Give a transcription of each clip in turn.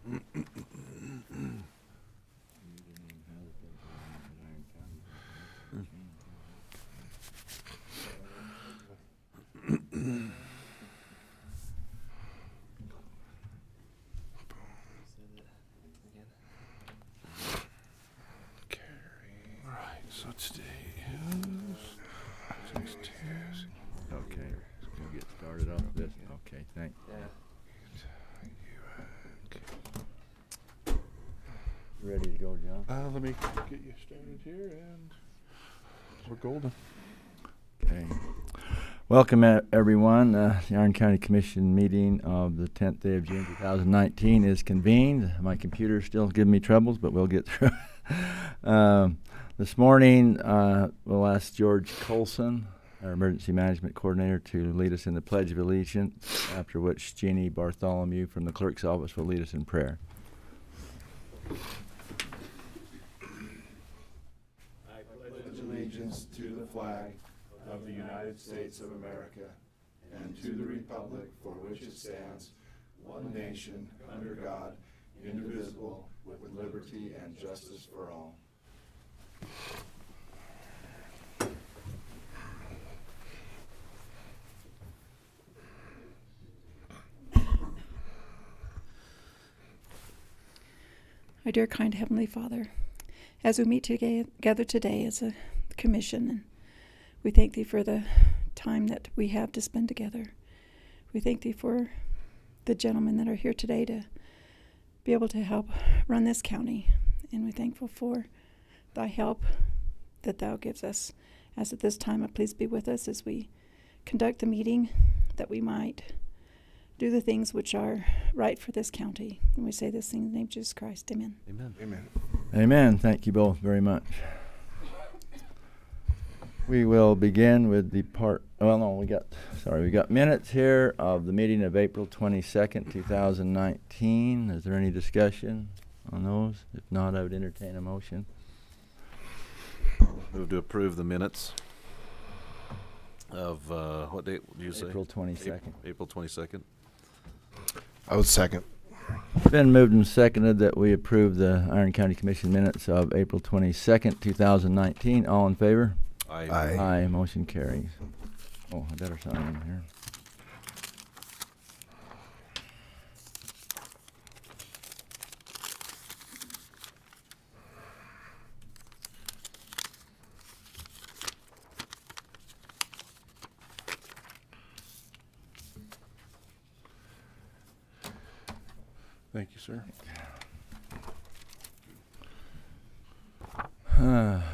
Right, so today is 6/2. Okay, we'll get started off this. Okay, thanks. Ready to go, John? Let me get you started here, and we're golden. Okay. Welcome, everyone. The Iron County Commission meeting of the 10th day of June 2019 is convened. My computer's still giving me troubles, but we'll get through it. This morning, we'll ask George Colson, our Emergency Management Coordinator, to lead us in the Pledge of Allegiance, after which Jeannie Bartholomew from the Clerk's Office will lead us in prayer. I pledge allegiance to the flag of the United States of America and to the republic for which it stands, one nation, under God, indivisible, with liberty and justice for all. Our dear kind Heavenly Father, as we meet together today as a commission, and we thank Thee for the time that we have to spend together. We thank Thee for the gentlemen that are here today to be able to help run this county, and we're thankful for Thy help that Thou gives us. As at this time, please be with us as we conduct the meeting, that we might do the things which are right for this county. And we say this in the name of Jesus Christ. Amen. Amen. Amen. Amen. Thank you both very much. We will begin with the we got minutes here of the meeting of April 22nd, 2019. Is there any discussion on those? If not, I would entertain a motion. Move to approve the minutes of what date did you say? April 22nd. April 22nd. I would second. It's been moved and seconded that we approve the Iron County Commission minutes of April 22nd, 2019. All in favor? Aye. Aye. Motion carries. Oh, I better sign in here. Thank you, sir.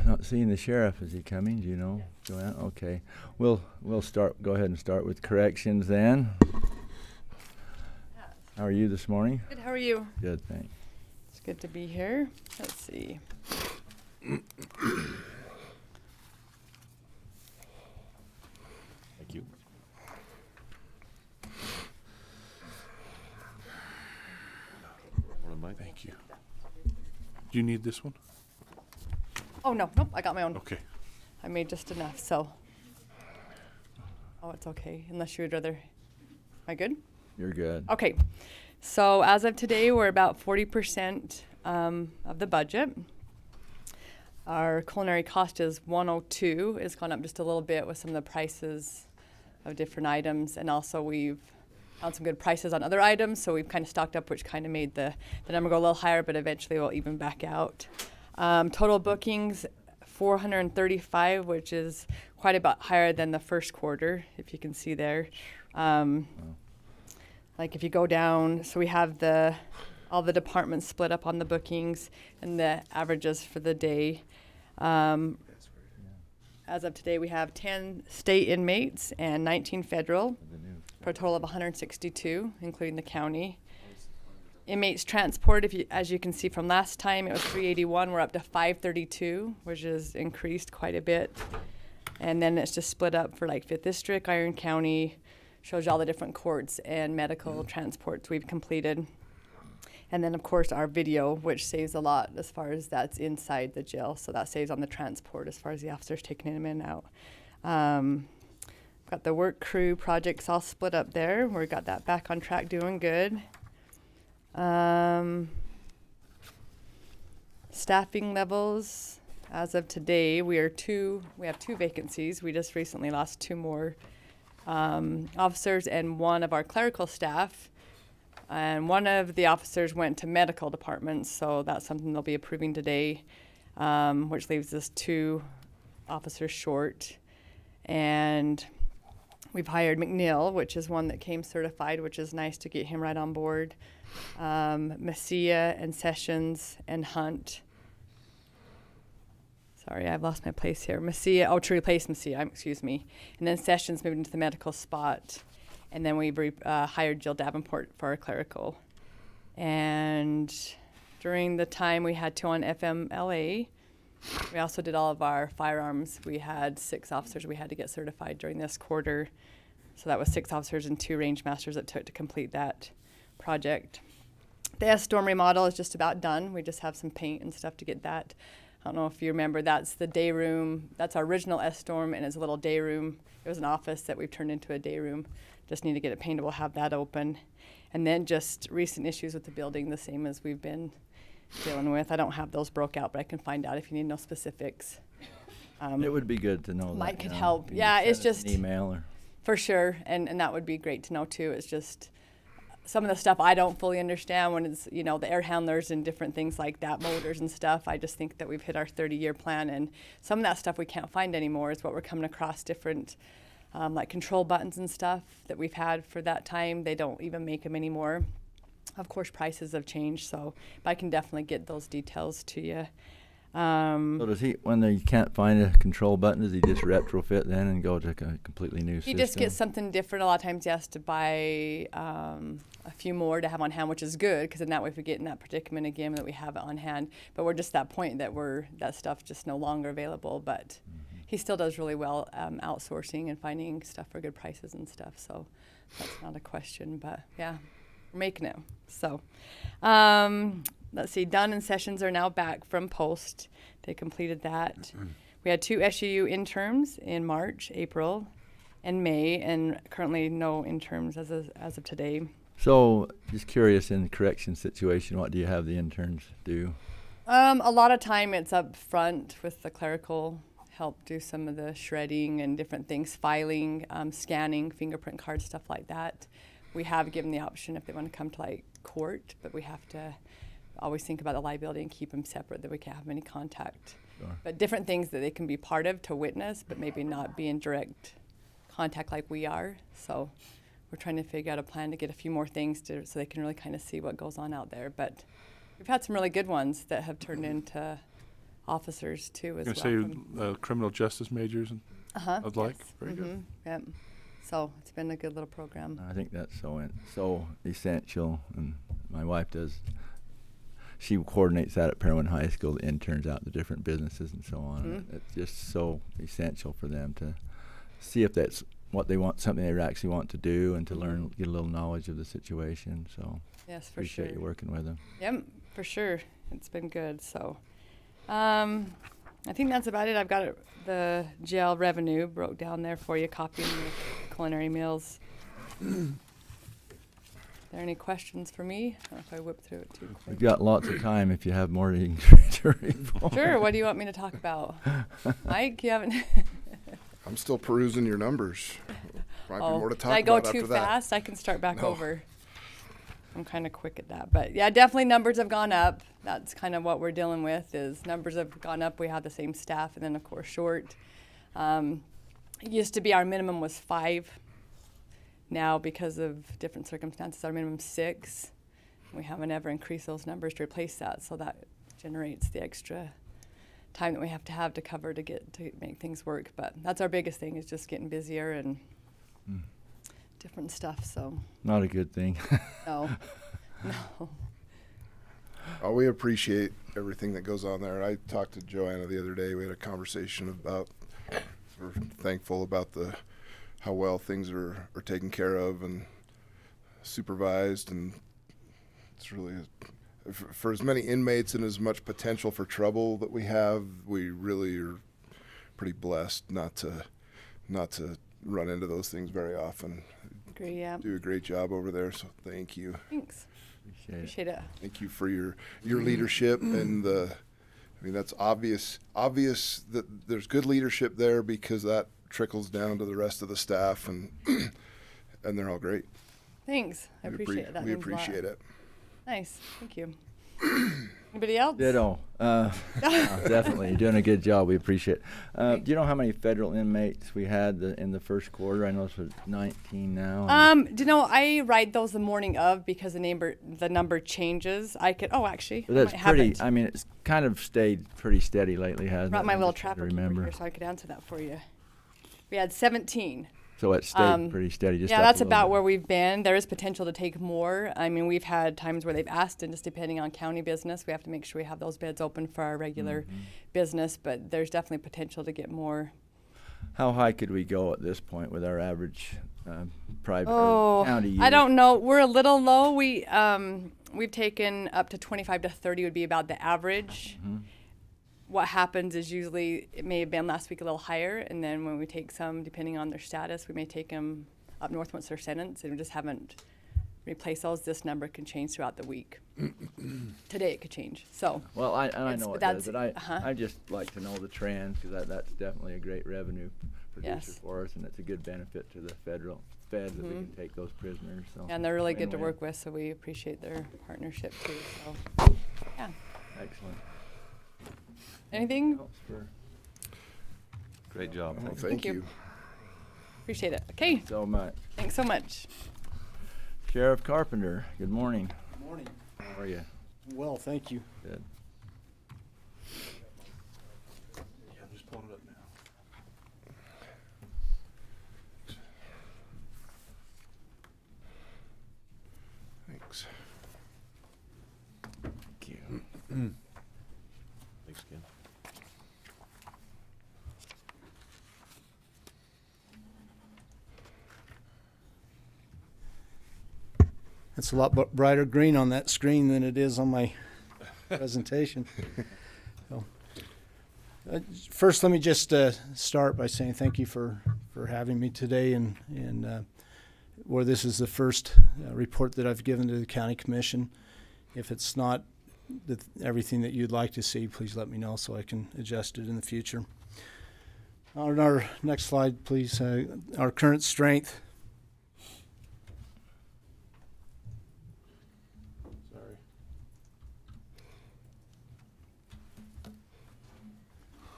Not seeing the sheriff. Is he coming? Do you know, Joanne? Okay. We'll start. Go ahead and start with corrections then. How are you this morning? Good, how are you? Good, thanks. It's good to be here. Let's see. Thank you. Morning, Mike. Thank you. Do you need this one? Oh, nope, I got my own. Okay. I made just enough, so. Oh, it's okay, unless you would rather. Am I good? You're good. Okay, so as of today, we're about 40% of the budget. Our culinary cost is 102. It's gone up just a little bit with some of the prices of different items, and also we've found some good prices on other items, so we've kind of stocked up, which kind of made the number go a little higher, but eventually we'll even back out. Total bookings, 435, which is quite a bit higher than the first quarter, if you can see there. Like if you go down, so we have all the departments split up on the bookings and the averages for the day. As of today, we have 10 state inmates and 19 federal, for a total of 162, including the county. Inmates transport, as you can see from last time, it was 381. We're up to 532, which has increased quite a bit. And then it's just split up for like 5th District, Iron County, shows you all the different courts and medical transports we've completed. And then, of course, our video, which saves a lot as far as that's inside the jail. So that saves on the transport as far as the officers taking him in and out. Got the work crew projects all split up there. We got that back on track, doing good. Let's staffing levels, as of today, we have 2 vacancies. We just recently lost 2 more officers and 1 of our clerical staff. And 1 of the officers went to medical departments, so that's something they'll be approving today, which leaves us 2 officers short. And we've hired McNeil, which is one that came certified, which is nice to get him right on board. Messia and Sessions and Hunt. Sorry, I've lost my place here. Messia, to replace Messia, excuse me. And then Sessions moved into the medical spot. And then we hired Jill Davenport for our clerical. And during the time we had 2 on FMLA, we also did all of our firearms. We had 6 officers we had to get certified during this quarter. So that was 6 officers and 2 range masters that took to complete that project. The S-Storm remodel is just about done. We just have some paint and stuff to get that. I don't know if you remember, that's the day room. That's our original S-Storm, and it's a little day room. It was an office that we've turned into a day room. Just need to get it painted. We'll have that open. And then just recent issues with the building, the same as we've been dealing with. I don't have those broke out, but I can find out if you need no specifics. It would be good to know that. Mike could you know. help. You Yeah, can it's send us just an email or. for sure, and that would be great to know too. It's just some of the stuff I don't fully understand when it's, you know, the air handlers and different things like that, motors and stuff. I just think that we've hit our 30-year plan, and some of that stuff we can't find anymore is what we're coming across, different like control buttons and stuff that we've had for that time. They don't even make them anymore. Of course, prices have changed, so but I can definitely get those details to you. So does he, when you can't find a control button, does he just retrofit then and go to a completely new system? He just gets something different. A lot of times he has to buy a few more to have on hand, which is good, because then that way if we get in that predicament again, that we have it on hand. But we're just at that point that that stuff's just no longer available. But he still does really well outsourcing and finding stuff for good prices and stuff. So that's not a question. But yeah, we're making it. So. Let's see, Dunn and Sessions are now back from post. They completed that. We had 2 SUU interns in March, April, and May, and currently no interns as of today. So, just curious, in the correction situation, what do you have the interns do? A lot of time it's up front with the clerical, help do some of the shredding and different things, filing, scanning, fingerprint cards, stuff like that. We have given the option if they want to come to like court, but we have to always think about the liability and keep them separate, that we can't have any contact. Sure. But different things that they can be part of to witness, but maybe not be in direct contact like we are. So we're trying to figure out a plan to get a few more things so they can really kind of see what goes on out there. But we've had some really good ones that have turned into officers too as well. Say criminal justice majors and I'd like. Very good. Yep. So it's been a good little program. I think that's so essential, and my wife does. She coordinates that at Parowan High School, the interns out to different businesses and so on. It's just so essential for them to see if that's what they want, something they actually want to do, and to learn, get a little knowledge of the situation. So yes, for sure. Appreciate you working with them. Yep, for sure. It's been good. So I think that's about it. I've got the jail revenue broke down there for you, copying the culinary meals. Are there any questions for me? I don't know if I whipped through it too quick. We've got lots of time if you have more to report. Sure. What do you want me to talk about? Mike, you haven't? I'm still perusing your numbers. Might be more to talk did I go about too after that. fast? I can start back No. over. I'm kind of quick at that. But yeah, definitely numbers have gone up. That's kind of what we're dealing with, is numbers have gone up. We have the same staff, and then of course short. It used to be our minimum was 5. Now, because of different circumstances, our minimum is 6. We haven't ever increased those numbers to replace that, so that generates the extra time that we have to cover to make things work. But that's our biggest thing, is just getting busier and different stuff. So Not a good thing. no. Oh, we appreciate everything that goes on there. I talked to Joanna the other day. We had a conversation about, we're thankful about how well things are taken care of and supervised, and it's really for as many inmates and as much potential for trouble that we have, we really are pretty blessed not to run into those things very often. Agree, yeah. Do a great job over there, so thank you. Thanks. Appreciate it. Thank you for your leadership and the I mean, that's obvious that there's good leadership there because that trickles down to the rest of the staff, and and they're all great. Thanks. I appreciate it. That We means a lot. appreciate it. Nice. Thank you. Anybody else? Ditto. Definitely. You're doing a good job. We appreciate it. Do you know how many federal inmates we had in the first quarter? I know it was 19 now. Do you know, I write those the morning of because the number changes. I could, actually, But that's I might have pretty, it. I mean, it's kind of stayed pretty steady lately, hasn't it? Brought my I'm little just trying to trapper keeper remember. here so I could answer that for you. We had 17. So it stayed pretty steady. Just Yeah, up a that's little about bit. where we've been. There is potential to take more. I mean, we've had times where they've asked, and just depending on county business, we have to make sure we have those beds open for our regular business, but there's definitely potential to get more. How high could we go at this point with our average private or county use? I don't know. We're a little low. We've taken up to 25 to 30 would be about the average. What happens is usually it may have been last week a little higher, and then when we take some, depending on their status, we may take them up north once they're sentenced, and we just haven't replaced those. This number can change throughout the week. Today it could change. So. Well, I It's- know but it does, that's- but I just like to know the trends because that's definitely a great revenue producer Yes. for us, and it's a good benefit to the fed that we can take those prisoners. So And they're really good to win-win. work with, so we appreciate their partnership too. So, yeah. Excellent. Anything? Else for Great job. Well, Thank thank you. you. Appreciate it. Okay. so much. Thanks so much. Sheriff Carpenter, good morning. Morning. How are you? Well, thank you. Good. Yeah, I'm just pulling it up now. Thanks. Thank you. Thanks, Ken. It's a lot brighter green on that screen than it is on my presentation. So, first, let me just start by saying thank you for having me today, and where this is the first report that I've given to the county commission. If it's not everything that you'd like to see, please let me know so I can adjust it in the future. On our next slide, please, our current strength.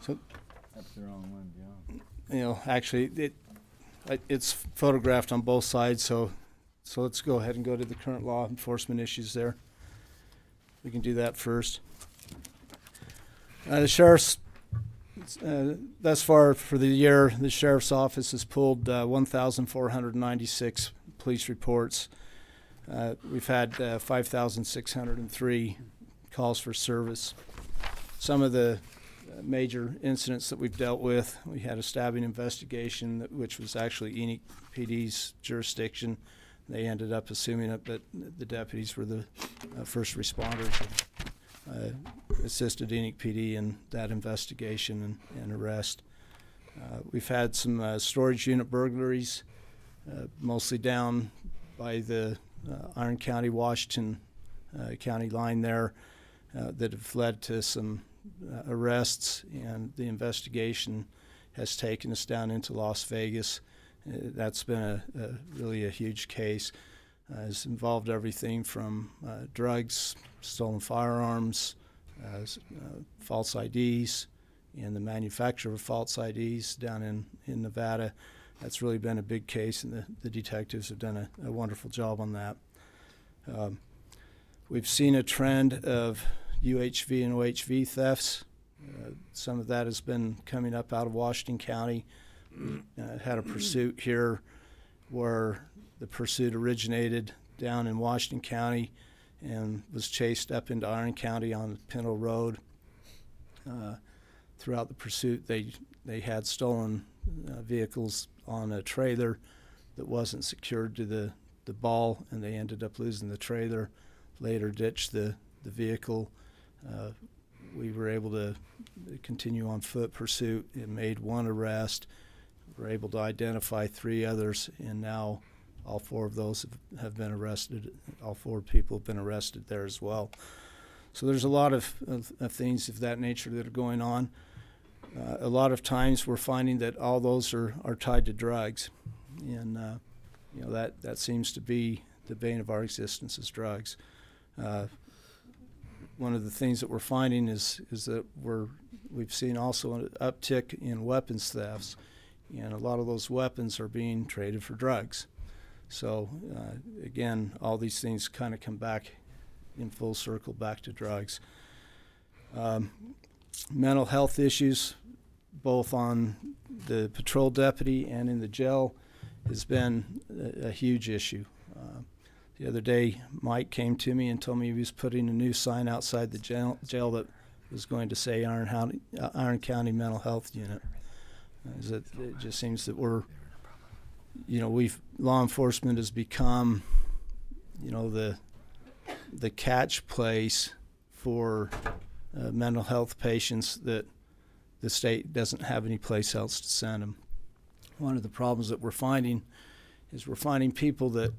Sorry. That's the wrong one, John. You know, actually, it's photographed on both sides, so let's go ahead and go to the current law enforcement issues there. We can do that first. The sheriff's, thus far for the year, the sheriff's office has pulled 1,496 police reports. We've had 5,603 calls for service. Some of the major incidents that we've dealt with, we had a stabbing investigation which was actually Enoch PD's jurisdiction. They ended up assuming it, but the deputies were the first responders that assisted Enoch PD in that investigation and arrest. We've had some storage unit burglaries, mostly down by the Iron County, Washington County line there, that have led to some arrests, and the investigation has taken us down into Las Vegas. That's been really a huge case. It's involved everything from drugs, stolen firearms, false IDs, and the manufacture of false IDs down in Nevada. That's really been a big case, and the detectives have done a wonderful job on that. We've seen a trend of UHV and OHV thefts. Some of that has been coming up out of Washington County. Had a pursuit here where the pursuit originated down in Washington County and was chased up into Iron County on Pinto Road. Throughout the pursuit, they had stolen vehicles on a trailer that wasn't secured to the ball, and they ended up losing the trailer. Later ditched the vehicle. We were able to continue on foot pursuit and made one arrest. We were able to identify 3 others, and now all 4 of those have been arrested. All 4 people have been arrested there as well. So there's a lot of things of that nature that are going on. A lot of times we're finding that all those are tied to drugs, and you know, that seems to be the bane of our existence is drugs. One of the things that we're finding is that we've seen also an uptick in weapons thefts, and a lot of those weapons are being traded for drugs. So again, all these things kind of come back in full circle back to drugs. Mental health issues, both on the patrol deputy and in the jail, has been a huge issue. The other day, Mike came to me and told me he was putting a new sign outside the jail that was going to say Iron County Mental Health Unit. It just seems that law enforcement has become, you know, the catch place for mental health patients that the state doesn't have any place else to send them. One of the problems that we're finding is we're finding people that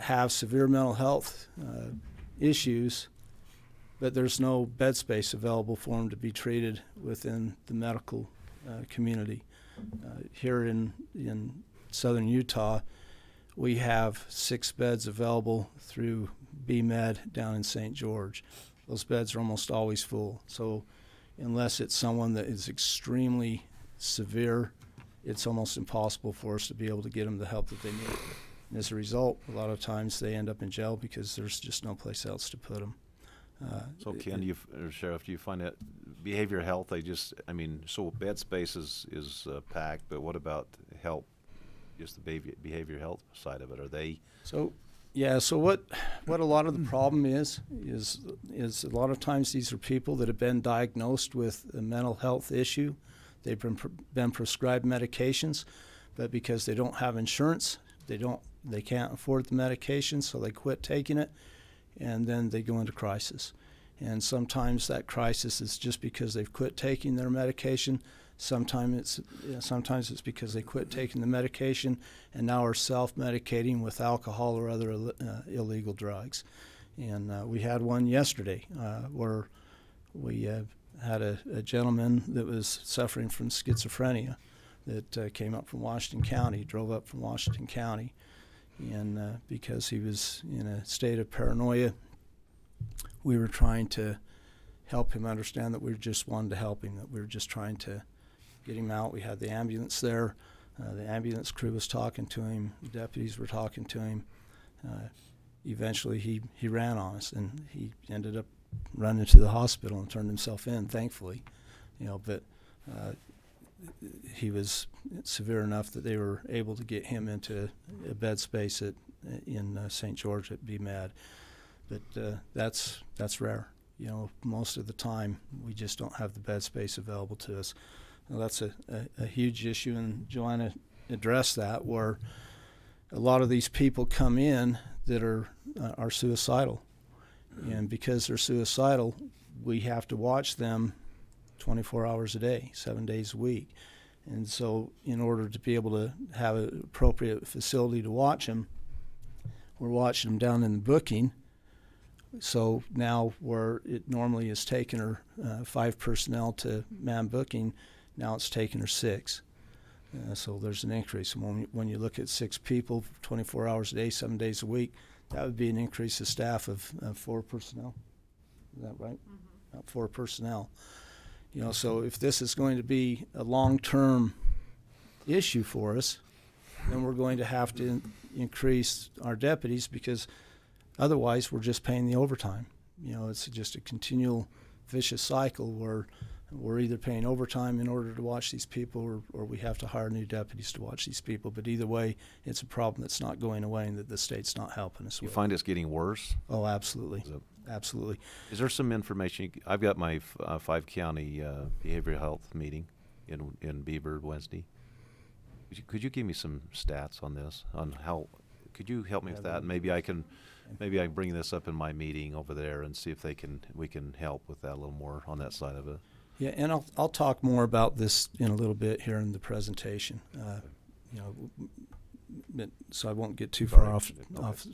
have severe mental health issues, but there's no bed space available for them to be treated within the medical community. Here in southern Utah, we have 6 beds available through BMed down in St. George. Those beds are almost always full. So unless it's someone that is extremely severe, it's almost impossible for us to be able to get them the help that they need. And as a result, a lot of times they end up in jail because there's just no place else to put them. So Ken, or Sheriff, do you find that behavioral health, so bed space is packed, but what about help, just the behavior health side of it? Are they? So what a lot of the problem is a lot of times these are people that have been diagnosed with a mental health issue. They've been prescribed medications, but because they don't have insurance, they can't afford the medication, so they quit taking it, and then they go into crisis. And sometimes that crisis is just because they've quit taking their medication. Sometimes it's because they quit taking the medication and now are self-medicating with alcohol or other illegal drugs. And we had one yesterday where we had a gentleman that was suffering from schizophrenia that came up from Washington County, drove up from Washington County, and because he was in a state of paranoia, we were trying to help him understand that we just wanted to help him, that we were just trying to get him out. We had the ambulance there. The ambulance crew was talking to him. The deputies were talking to him. Eventually, he ran on us, and he ended up running to the hospital and turned himself in, thankfully. But he was severe enough that they were able to get him into a bed space in St. George at BMed. But that's rare. Most of the time we just don't have the bed space available to us. Well, that's a huge issue, and Joanna addressed that, where a lot of these people come in that are suicidal, and because they're suicidal, we have to watch them 24 hours a day, 7 days a week. And so in order to be able to have an appropriate facility to watch them, we're watching them down in the booking. So now where it normally has taken her 5 personnel to man booking, now it's taken her 6. So there's an increase. And when you look at 6 people, 24 hours a day, 7 days a week, that would be an increase of staff of 4 personnel. Is that right? Mm-hmm. 4 personnel. So if this is going to be a long-term issue for us, then we're going to have to increase our deputies, because otherwise we're just paying the overtime. It's just a continual vicious cycle where we're either paying overtime in order to watch these people, or we have to hire new deputies to watch these people. But either way, it's a problem that's not going away and that the state's not helping us with. You find it's getting worse? Oh, absolutely. Absolutely. Is there some information? I've got my 5-county behavioral health meeting in Beaver Wednesday. Could you give me some stats on this? On how? Could you help me with that? Maybe I can bring this up in my meeting over there and see if we can help with that a little more on that side of it. Yeah, and I'll talk more about this in a little bit here in the presentation. So I won't get too far off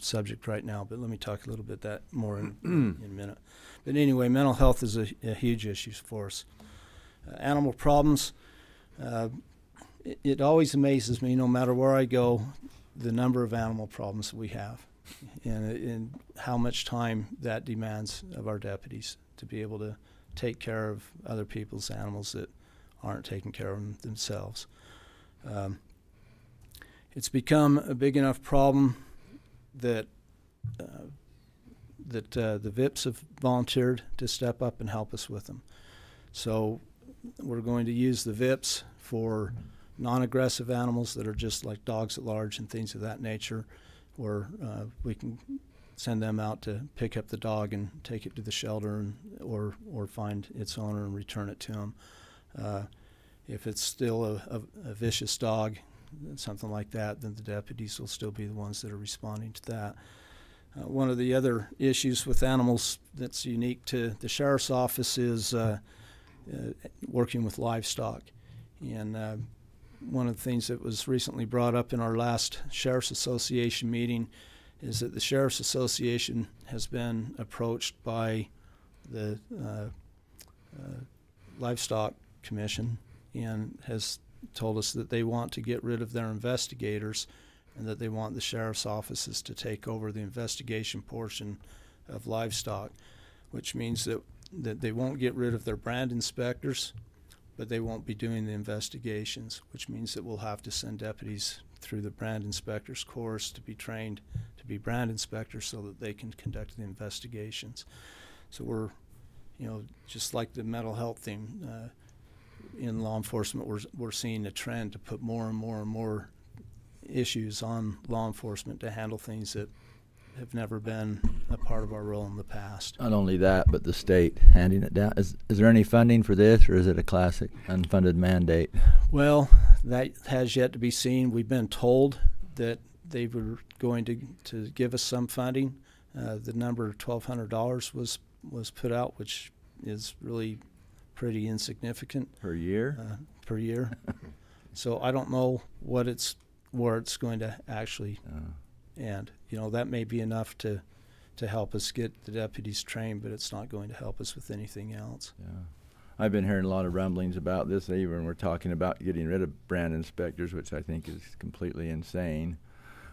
subject right now, but let me talk a little bit more in a minute. But anyway, mental health is a huge issue for us. Animal problems, it always amazes me, no matter where I go, the number of animal problems that we have and how much time that demands of our deputies to be able to take care of other people's animals that aren't taking care of them themselves. It's become a big enough problem that the VIPs have volunteered to step up and help us with them. So we're going to use the VIPs for non-aggressive animals that are just like dogs at large and things of that nature, where we can send them out to pick up the dog and take it to the shelter or find its owner and return it to them. If it's still a vicious dog, something like that, then the deputies will still be the ones that are responding to that. One of the other issues with animals that's unique to the sheriff's office is working with livestock. And one of the things that was recently brought up in our last Sheriff's Association meeting is that the Sheriff's Association has been approached by the Livestock Commission and has told us that they want to get rid of their investigators and that they want the sheriff's offices to take over the investigation portion of livestock, which means that they won't get rid of their brand inspectors, but they won't be doing the investigations, which means that we'll have to send deputies through the brand inspectors course to be trained to be brand inspectors so that they can conduct the investigations. So we're, just like the mental health thing, in law enforcement, we're seeing a trend to put more and more and more issues on law enforcement to handle things that have never been a part of our role in the past. Not only that, but the state handing it down. Is there any funding for this, or is it a classic unfunded mandate? Well, that has yet to be seen. We've been told that they were going to give us some funding. The number $1,200 was put out, which is really pretty insignificant. Per year? Per year. So I don't know where it's going to actually end. That may be enough to help us get the deputies trained, but it's not going to help us with anything else. Yeah. I've been hearing a lot of rumblings about this. Even we're talking about getting rid of brand inspectors, which I think is completely insane.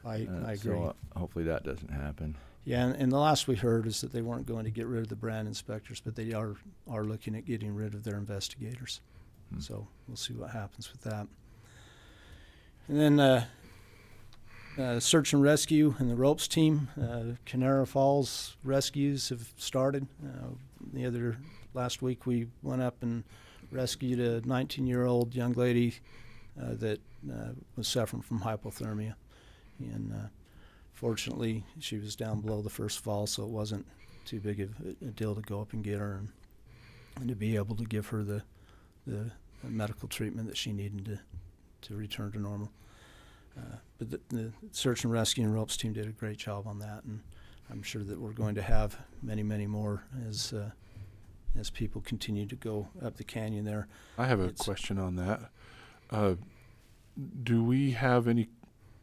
I agree. So hopefully that doesn't happen. Yeah, and the last we heard is that they weren't going to get rid of the brand inspectors, but they are looking at getting rid of their investigators. So we'll see what happens with that. And then search and rescue and the ropes team, Canara Falls rescues have started. Last week we went up and rescued a 19-year-old young lady that was suffering from hypothermia. And fortunately, she was down below the first fall, so it wasn't too big of a deal to go up and get her and to be able to give her the medical treatment that she needed to return to normal. But the search and rescue and ropes team did a great job on that, and I'm sure that we're going to have many, many more as people continue to go up the canyon there. I have a question on that. Do we have any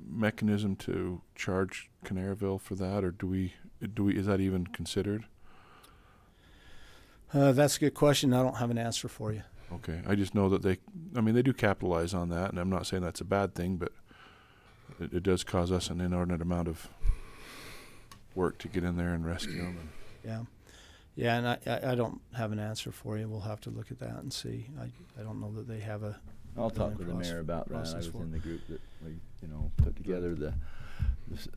mechanism to charge Canaryville for that, or is that even considered? That's a good question. I don't have an answer for you. Okay, I just know that they do capitalize on that, and I'm not saying that's a bad thing, but it does cause us an inordinate amount of work to get in there and rescue them. Yeah, and I don't have an answer for you. We'll have to look at that and see. I don't know that they have a. I'll talk with the mayor about that. I was in the group that we, put together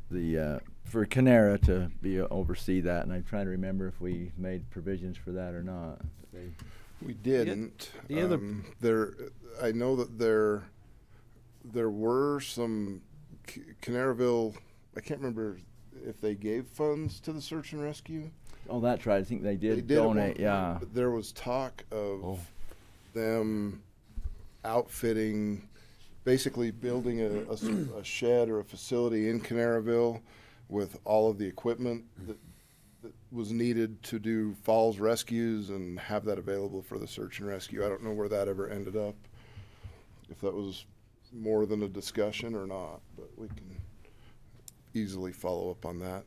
the for Canara to oversee that, and I'm trying to remember if we made provisions for that or not. We didn't. The other I know that there were some Canaryville. I can't remember if they gave funds to the search and rescue. Oh, that's right. I think they did donate. Yeah. But there was talk of them outfitting, basically building a shed or a facility in Canaryville with all of the equipment that was needed to do falls rescues and have that available for the search and rescue. I don't know where that ever ended up, if that was more than a discussion or not, but we can easily follow up on that.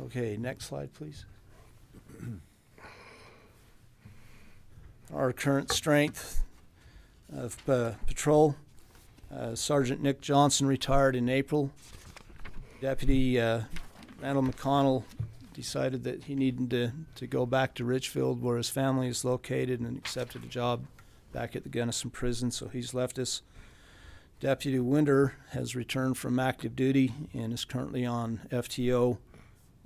Okay, next slide, please. Our current strength of patrol. Sergeant Nick Johnson retired in April. Deputy Randall McConnell decided that he needed to go back to Richfield, where his family is located, and accepted a job back at the Gunnison prison, so he's left us. Deputy Winder has returned from active duty and is currently on FTO,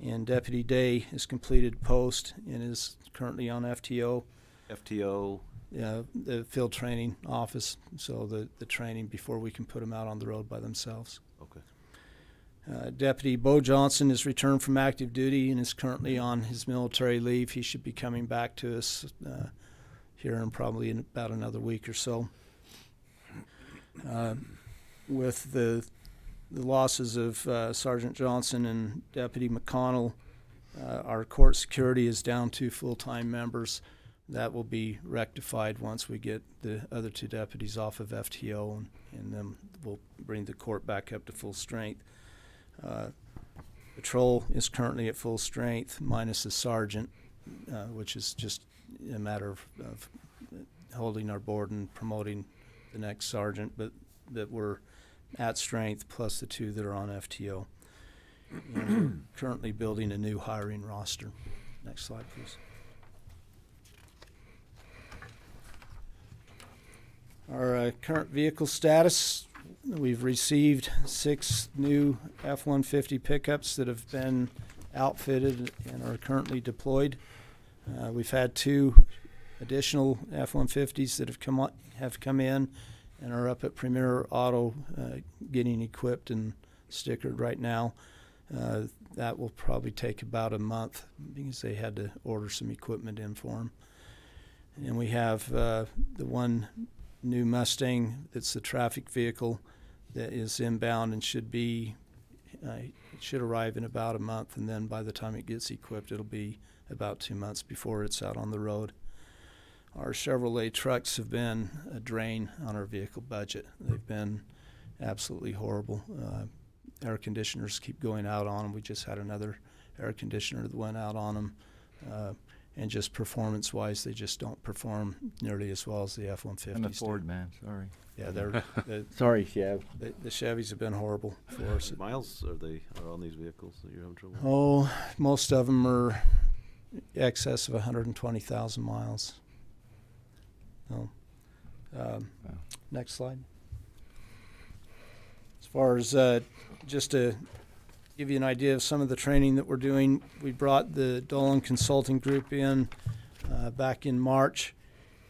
and Deputy Day has completed post and is currently on FTO. FTO. The field training office, so the training before we can put them out on the road by themselves. Okay. Deputy Bo Johnson has returned from active duty and is currently on his military leave. He should be coming back to us here in probably in about another week or so. With the losses of Sergeant Johnson and Deputy McConnell, our court security is down 2 full-time members. That will be rectified once we get the other 2 deputies off of FTO, and then we'll bring the court back up to full strength. Patrol is currently at full strength, minus the sergeant, which is just a matter of holding our board and promoting the next sergeant, but that we're at strength, plus the 2 that are on FTO. And we're currently building a new hiring roster. Next slide, please. Our current vehicle status, we've received 6 new F-150 pickups that have been outfitted and are currently deployed. We've had 2 additional F-150s that have come in and are up at Premier Auto getting equipped and stickered right now. That will probably take about a month because they had to order some equipment in for them. And we have the 1 new Mustang that's the traffic vehicle that is inbound and should arrive in about a month, and then by the time it gets equipped it'll be about 2 months before it's out on the road. Our Chevrolet trucks have been a drain on our vehicle budget. They've been absolutely horrible. Air conditioners keep going out on them. We just had another air conditioner that went out on them. And just performance-wise, they just don't perform nearly as well as the F-150s. I'm a Ford man, sorry. Yeah, they're Sorry, Chev. the Chevys have been horrible for us. Miles are on these vehicles that you're having trouble with? Oh, most of them are excess of 120,000 miles. Oh. Next slide. As far as just to give you an idea of some of the training that we're doing, we brought the Dolan Consulting Group in back in March,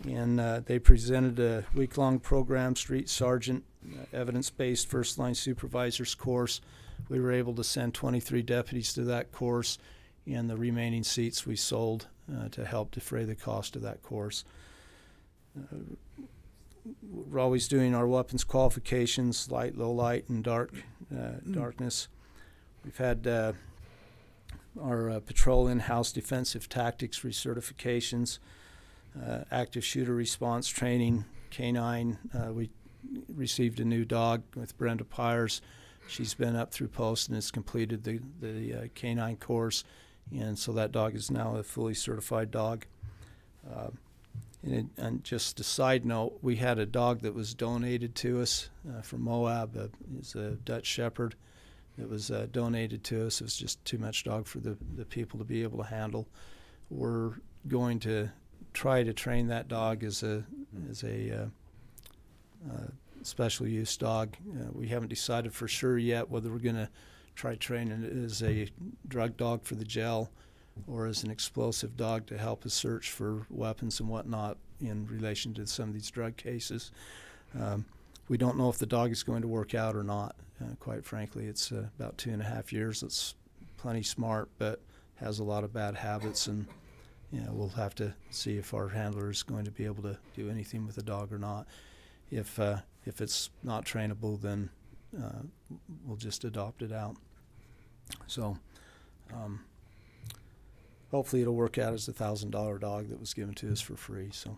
and they presented a week-long program, Street Sergeant, evidence-based first-line supervisors course. We were able to send 23 deputies to that course, and the remaining seats we sold to help defray the cost of that course. We're always doing our weapons qualifications, light, low light, and darkness. We've had our patrol in-house defensive tactics recertifications, active shooter response training, canine. We received a new dog with Brenda Pyers. She's been up through post and has completed the canine course, and so that dog is now a fully certified dog. And just a side note, we had a dog that was donated to us from Moab. It's a Dutch Shepherd. It was donated to us. It was just too much dog for the people to be able to handle. We're going to try to train that dog as a special use dog. We haven't decided for sure yet whether we're going to try training it as a drug dog for the jail or as an explosive dog to help us search for weapons and whatnot in relation to some of these drug cases. We don't know if the dog is going to work out or not. Quite frankly, it's about 2.5 years. It's plenty smart, but has a lot of bad habits, and we'll have to see if our handler is going to be able to do anything with the dog or not. If it's not trainable, then we'll just adopt it out. So hopefully it'll work out as a $1,000 dog that was given to us for free. So.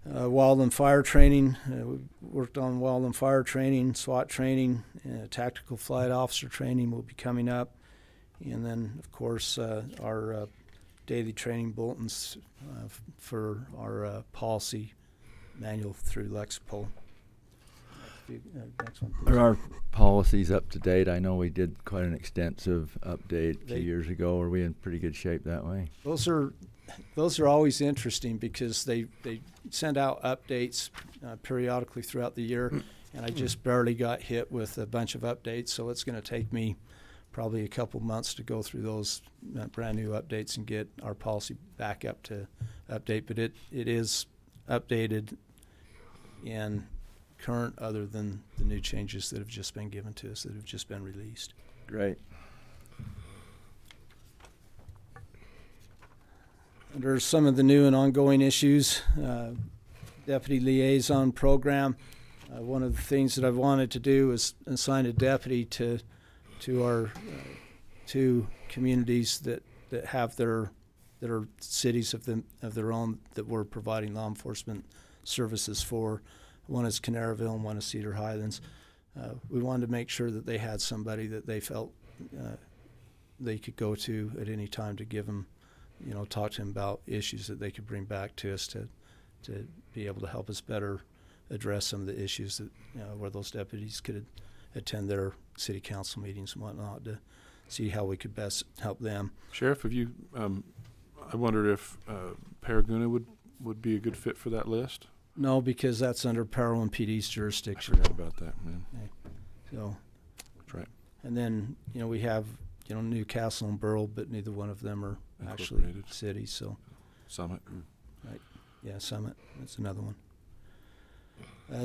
Wildland fire training. We worked on wildland fire training, SWAT training, tactical flight officer training will be coming up. And then, of course, our daily training bulletins for our policy manual through Lexipol. Next one, please. Are our policies up to date? I know we did quite an extensive update a few years ago. Are we in pretty good shape that way? Those are always interesting because they send out updates periodically throughout the year, and I just barely got hit with a bunch of updates, so it's going to take me probably a couple months to go through those brand new updates and get our policy back up to update. But it is updated and current, other than the new changes that have just been given to us, that have just been released. Great. Under some of the new and ongoing issues, deputy liaison program. One of the things that I've wanted to do is assign a deputy to our two communities that have that are cities of their own that we're providing law enforcement services for. One is Canaryville and one is Cedar Highlands. We wanted to make sure that they had somebody that they felt they could go to at any time to give them, talk to them about issues that they could bring back to us to be able to help us better address some of the issues that where those deputies could attend their city council meetings and whatnot, to see how we could best help them. Sheriff, have you? I wondered if Paragouna would be a good fit for that list. No, because that's under Parowan PD's I jurisdiction. forgot about that, man. Okay. So, That's right. and then we have Newcastle and Burrell, but neither one of them are actually Incorporated. cities. So, Summit. yeah, Summit. That's another one.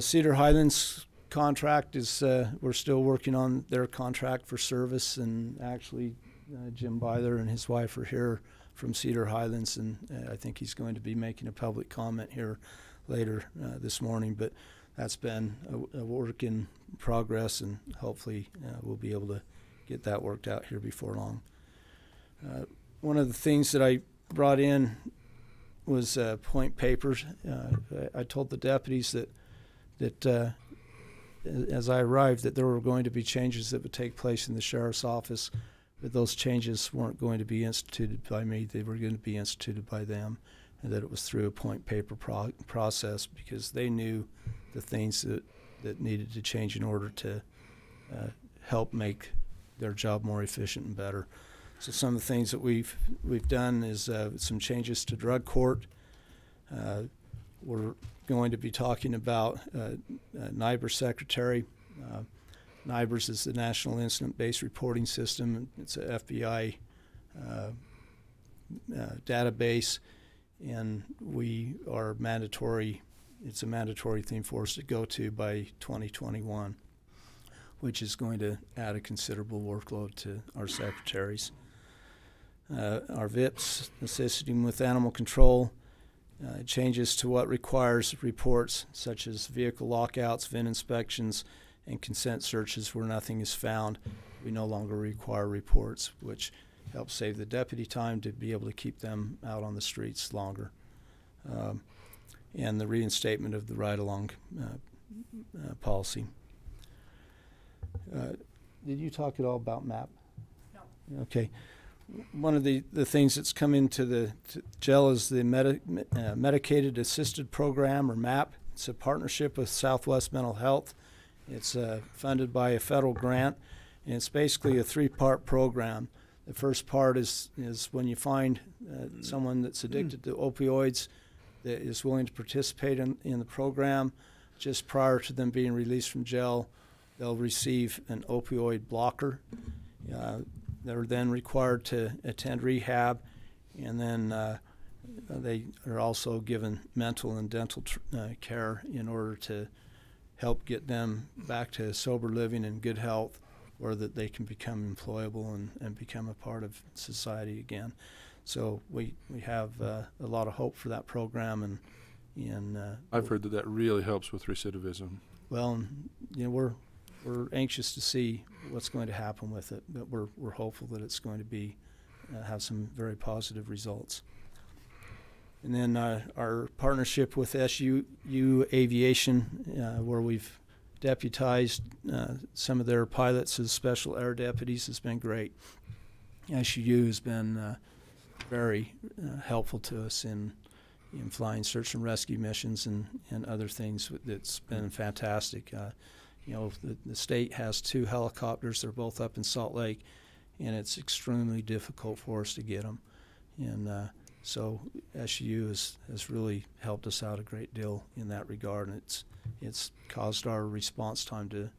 Cedar Highlands contract is we're still working on their contract for service, and actually Jim Byler and his wife are here from Cedar Highlands, and I think he's going to be making a public comment here later this morning. But that's been a work in progress, and hopefully we'll be able to get that worked out here before long. One of the things that I brought in was point papers. I told the deputies that as I arrived that there were going to be changes that would take place in the sheriff's office, but those changes weren't going to be instituted by me. They were going to be instituted by them, and that it was through a point paper process, because they knew the things that needed to change in order to help make their job more efficient and better. So some of the things that we've done is some changes to drug court. We're going to be talking about NIBRS secretary. NIBRS is the National Incident-Based Reporting System. It's a FBI database, and we are mandatory. It's a mandatory thing for us to go to by 2021, which is going to add a considerable workload to our secretaries. Our VIPs, assisting with animal control. Changes to what requires reports, such as vehicle lockouts, VIN inspections, and consent searches where nothing is found. We no longer require reports, which helps save the deputy time to be able to keep them out on the streets longer. And the reinstatement of the ride-along policy. Did you talk at all about MAP? No. Okay. One of the things that's come into the jail is the Medicated Assisted Program, or MAP. It's a partnership with Southwest Mental Health. It's funded by a federal grant, and it's basically a three-part program. The first part is when you find someone that's addicted to opioids that is willing to participate in the program, just prior to them being released from jail, they'll receive an opioid blocker. They're then required to attend rehab, and then they are also given mental and dental care in order to help get them back to sober living and good health, or that they can become employable and become a part of society again. So we have a lot of hope for that program, and I've heard that really helps with recidivism. Well, we're anxious to see what's going to happen with it, but we're hopeful that it's going to be have some very positive results. And then our partnership with SU Aviation, where we've deputized some of their pilots as special air deputies, has been great. SUU has been very helpful to us in flying search and rescue missions and other things. It's been fantastic. The state has 2 helicopters. They're both up in Salt Lake, and it's extremely difficult for us to get them. And so SUU has really helped us out a great deal in that regard, and it's caused our response time to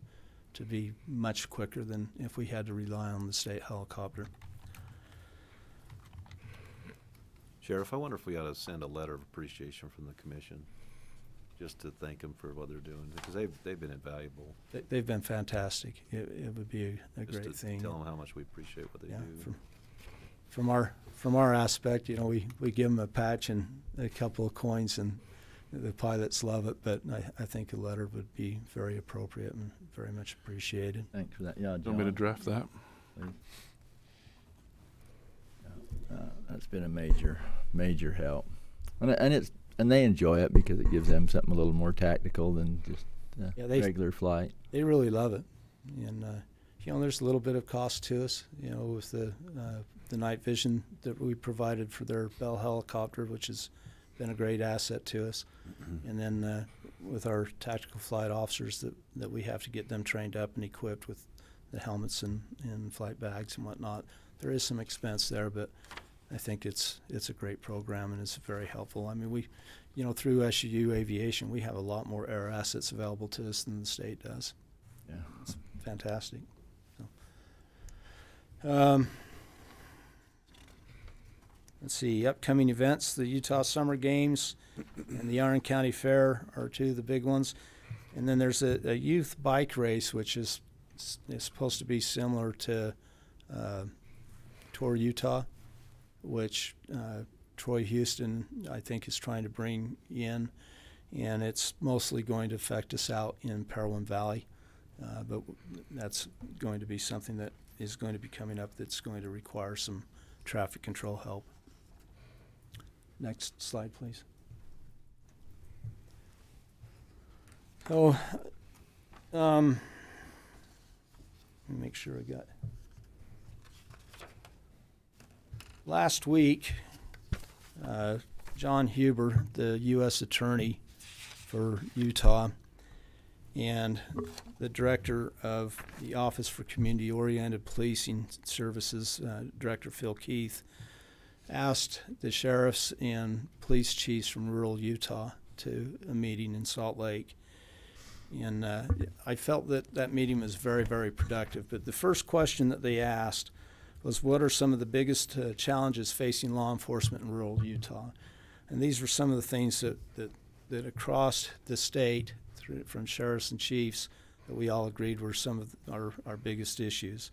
be much quicker than if we had to rely on the state helicopter. Sheriff, I wonder if we ought to send a letter of appreciation from the commission, just to thank them for what they're doing, because they've been invaluable. They've been fantastic. It would be a Just great to thing. tell them how much we appreciate what they do. From our aspect, we give them a patch and a couple of coins, and the pilots love it. But I think a letter would be very appropriate and very much appreciated. Thanks for that. Yeah, John. Want me to draft that? Please. That's been a major help, and they enjoy it because it gives them something a little more tactical than just regular flight. They really love it, and there's a little bit of cost to us, with the night vision that we provided for their Bell helicopter, which has been a great asset to us, and then with our tactical flight officers that we have to get them trained up and equipped with the helmets and flight bags and whatnot. There is some expense there, but I think it's a great program and it's very helpful. I mean, we, through SUU Aviation, we have a lot more air assets available to us than the state does. Yeah, it's fantastic. So, let's see, upcoming events: the Utah Summer Games and the Iron County Fair are 2 of the big ones. And then there's a youth bike race, which is supposed to be similar to Tour Utah, which Troy Houston, I think, is trying to bring in, and it's mostly going to affect us out in Parowan Valley, but that's going to be something that is going to be coming up that's going to require some traffic control help. Next slide, please. So, let me make sure I got. Last week, John Huber, the U.S. Attorney for Utah, and the Director of the Office for Community-Oriented Policing Services, Director Phil Keith, asked the sheriffs and police chiefs from rural Utah to a meeting in Salt Lake. And I felt that meeting was very, very productive. But the first question that they asked was, what are some of the biggest challenges facing law enforcement in rural Utah? And these were some of the things that across the state, from sheriffs and chiefs, that we all agreed were some of our biggest issues.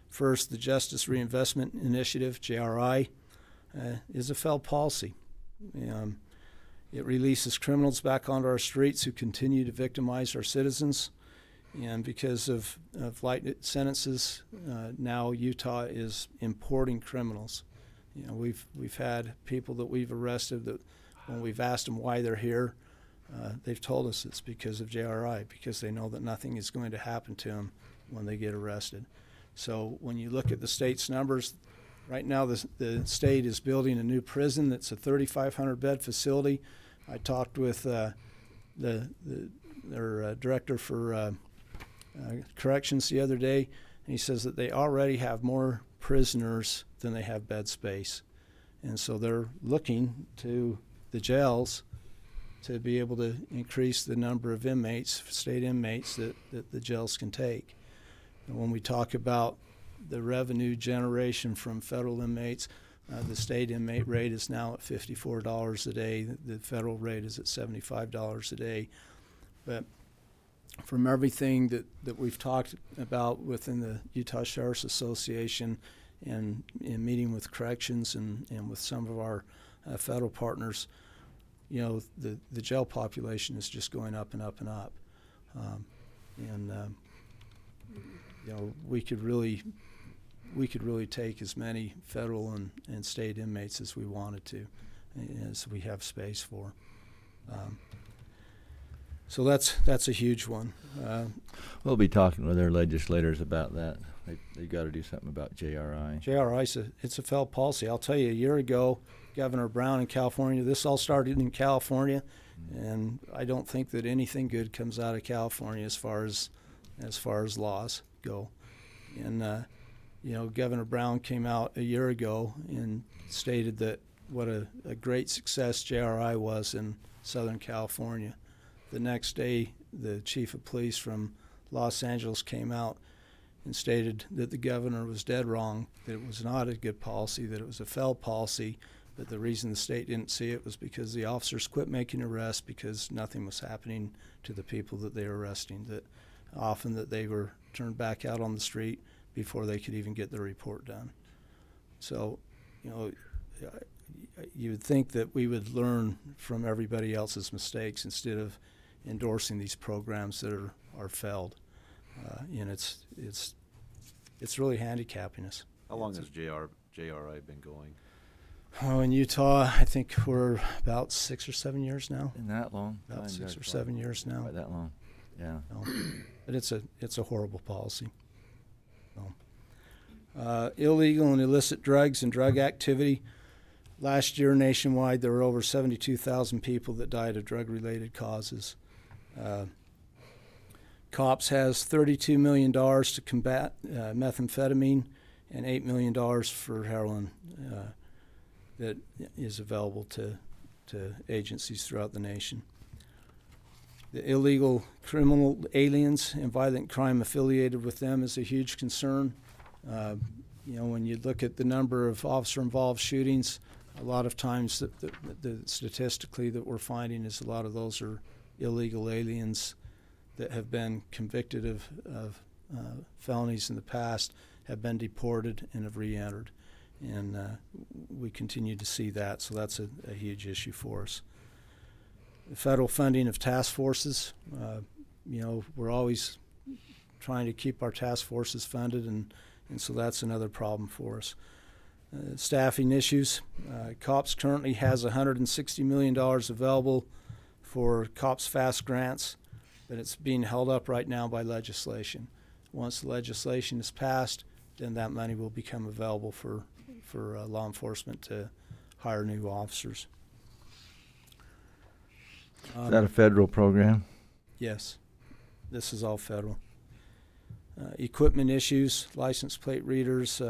First, the Justice Reinvestment Initiative, JRI, is a failed policy. It releases criminals back onto our streets who continue to victimize our citizens. And because of light sentences, now Utah is importing criminals. We've had people that we've arrested that when we've asked them why they're here, they've told us it's because of JRI, because they know that nothing is going to happen to them when they get arrested. So when you look at the state's numbers, right now the state is building a new prison that's a 3,500 bed facility. I talked with their director for corrections the other day, and he says that they already have more prisoners than they have bed space. And so they're looking to the jails to be able to increase the number of inmates, state inmates, that the jails can take. And when we talk about the revenue generation from federal inmates, the state inmate rate is now at $54 a day. The federal rate is at $75 a day. But from everything that we've talked about within the Utah Sheriff's Association and in meeting with corrections and with some of our federal partners, the jail population is just going up and up and up. We could really take as many federal and state inmates as we wanted to, as we have space for. So that's a huge one. We'll be talking with our legislators about that They got to do something about JRI. JRI, it's a failed policy. I'll tell you, a year ago, Governor Brown in California, this all started in California, and I don't think that anything good comes out of California as far as laws go. And Governor Brown came out a year ago and stated that what a great success JRI was in Southern California. The next day, the chief of police from Los Angeles came out and stated that the governor was dead wrong, that it was not a good policy, that it was a failed policy, but the reason the state didn't see it was because the officers quit making arrests because nothing was happening to the people that they were arresting, that often that they were turned back out on the street before they could even get their report done. So, you would think that we would learn from everybody else's mistakes instead of endorsing these programs that are failed. And it's really handicapping us. How long has JRI been going? Oh, in Utah, I think we're about 6 or 7 years now. Isn't that long? About 6 or 7 years now. Quite that long. Yeah. No. But it's a horrible policy. So, illegal and illicit drugs and drug activity. Last year nationwide, there were over 72,000 people that died of drug-related causes. COPS has $32 million to combat methamphetamine and $8 million for heroin that is available to agencies throughout the nation. The illegal criminal aliens and violent crime affiliated with them is a huge concern. When you look at the number of officer-involved shootings, a lot of times the statistically that we're finding is a lot of those are illegal aliens that have been convicted of felonies in the past, have been deported, and have re-entered. And we continue to see that, so that's a huge issue for us. The federal funding of task forces, we're always trying to keep our task forces funded, and so that's another problem for us. Staffing issues. COPS currently has $160 million available for COPS FAST grants, but it's being held up right now by legislation. Once the legislation is passed, then that money will become available for law enforcement to hire new officers. Is that a federal program? Yes, this is all federal. Equipment issues, license plate readers,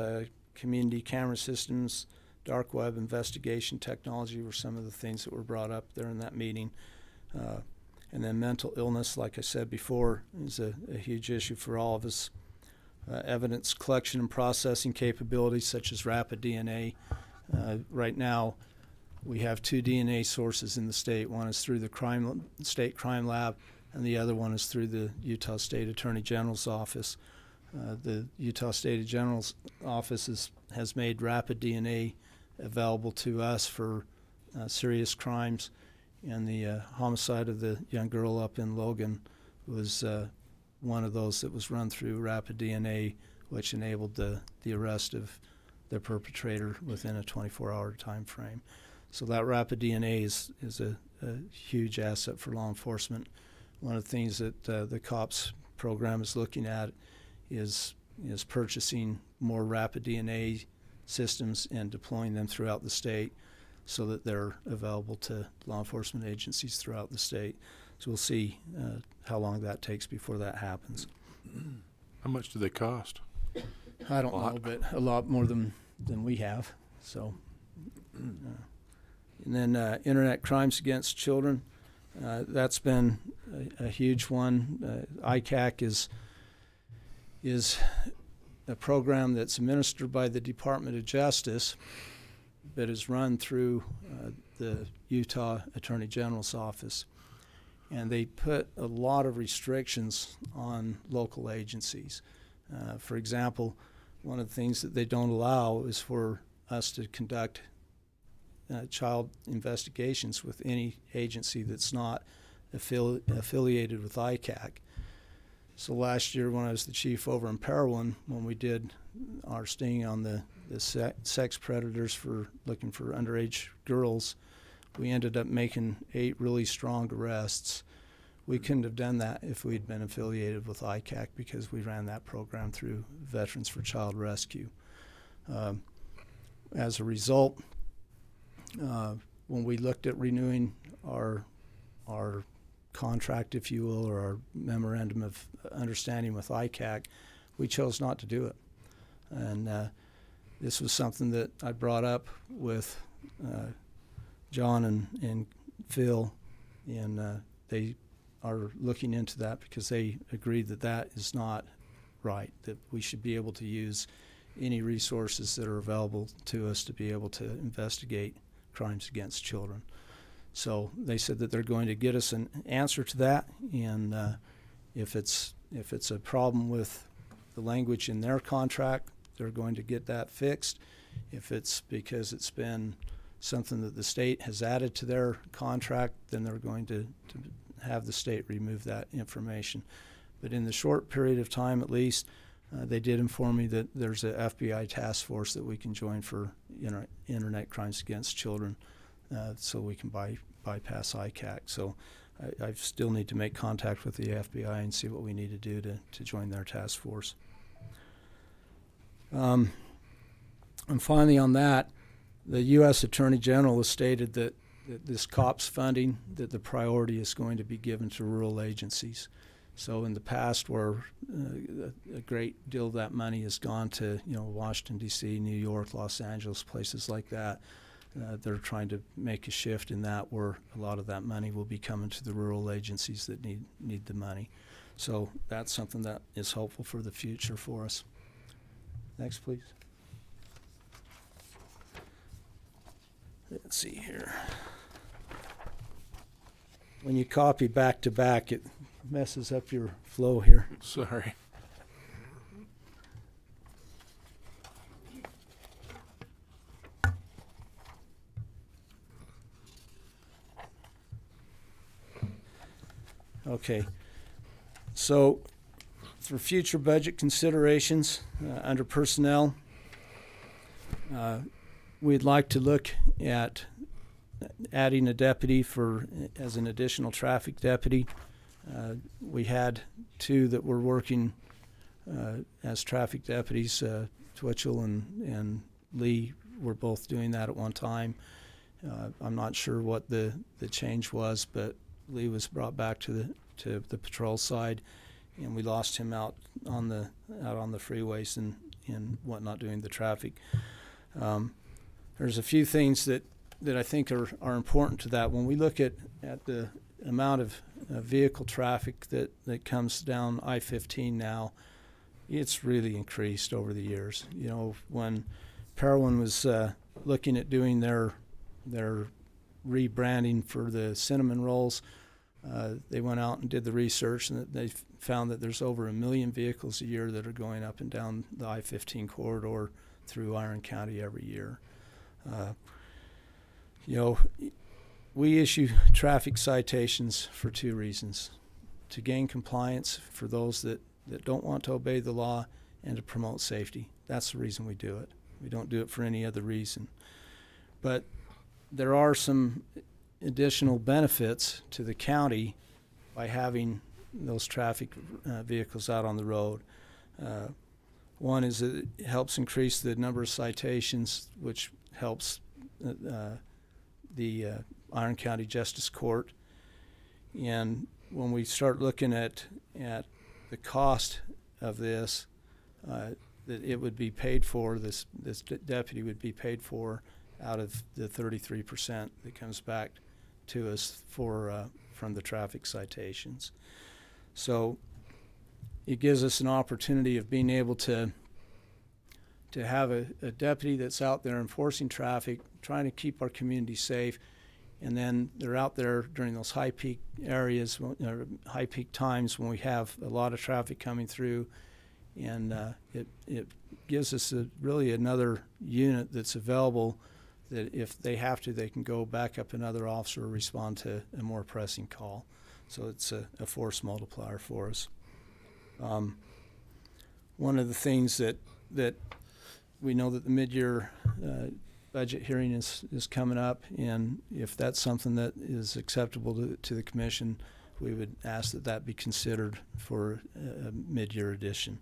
community camera systems, dark web investigation technology were some of the things that were brought up there in that meeting. And then mental illness, like I said before, is a huge issue for all of us. Evidence collection and processing capabilities such as rapid DNA. Right now, we have 2 DNA sources in the state. One is through the state crime lab, and the other one is through the Utah State Attorney General's office. The Utah State General's office has made rapid DNA available to us for serious crimes, and the homicide of the young girl up in Logan was one of those that was run through rapid DNA, which enabled the arrest of the perpetrator within a 24-hour time frame. So that rapid DNA is a huge asset for law enforcement. One of the things that the COPS program is looking at is purchasing more rapid DNA systems and deploying them throughout the state so that they're available to law enforcement agencies throughout the state. So we'll see how long that takes before that happens. How much do they cost? I don't know, but a lot more than we have. So, and then internet crimes against children, that's been a huge one. ICAC is a program that's administered by the Department of Justice, but is run through the Utah Attorney General's office. And they put a lot of restrictions on local agencies. For example, one of the things that they don't allow is for us to conduct child investigations with any agency that's not affiliated with ICAC. So last year when I was the chief over in Parowan, when we did our sting on the sex predators for looking for underage girls, we ended up making 8 really strong arrests. We couldn't have done that if we'd been affiliated with ICAC, because we ran that program through Veterans for Child Rescue. As a result, when we looked at renewing our contract, if you will, or our memorandum of understanding with ICAC, we chose not to do it. And this was something that I brought up with John and Phil, and they are looking into that because they agreed that that is not right, that we should be able to use any resources that are available to us to be able to investigate crimes against children. So they said that they're going to get us an answer to that, and if it's a problem with the language in their contract, they're going to get that fixed. If it's because it's been something that the state has added to their contract, then they're going to have the state remove that information. But in the short period of time, at least, they did inform me that there's a FBI task force that we can join for internet crimes against children, so we can bypass ICAC. So I still need to make contact with the FBI and see what we need to do to join their task force. And finally on that, the U.S. Attorney General has stated that this COPS funding, that the priority is going to be given to rural agencies. So in the past, where a great deal of that money has gone to Washington, D.C., New York, Los Angeles, places like that, they're trying to make a shift in that, where a lot of that money will be coming to the rural agencies that need the money. So that's something that is hopeful for the future for us. Next, please. Let's see here. When you copy back to back, it messes up your flow here. Sorry. Okay. So for future budget considerations, under personnel, we'd like to look at adding a deputy as an additional traffic deputy. We had two that were working as traffic deputies. Twitchell and Lee were both doing that at one time. I'm not sure what the change was, but Lee was brought back to the patrol side, and we lost him out on the freeways and whatnot doing the traffic. There's a few things that I think are important to that. When we look at the amount of vehicle traffic that comes down I-15 now, it's really increased over the years. When Parowan was looking at doing their rebranding for the cinnamon rolls, they went out and did the research, and they found that there's over 1 million vehicles a year that are going up and down the I-15 corridor through Iron County every year. We issue traffic citations for two reasons: to gain compliance for those that don't want to obey the law, and to promote safety. That's the reason we do it. We don't do it for any other reason. But there are some additional benefits to the county by having those traffic vehicles out on the road. One is that it helps increase the number of citations, which helps the Iron County Justice Court. And when we start looking at the cost of this, that it would be paid for, this deputy would be paid for out of the 33% that comes back to us from the traffic citations. So it gives us an opportunity of being able to have a deputy that's out there enforcing traffic, trying to keep our community safe, and then they're out there during those high peak areas, high peak times when we have a lot of traffic coming through, and it gives us really another unit that's available, that if they have to, they can go back up another officer or respond to a more pressing call. So it's a force multiplier for us. One of the things that we know that the mid-year budget hearing is coming up, and if that's something that is acceptable to the commission, we would ask that that be considered for a mid-year addition.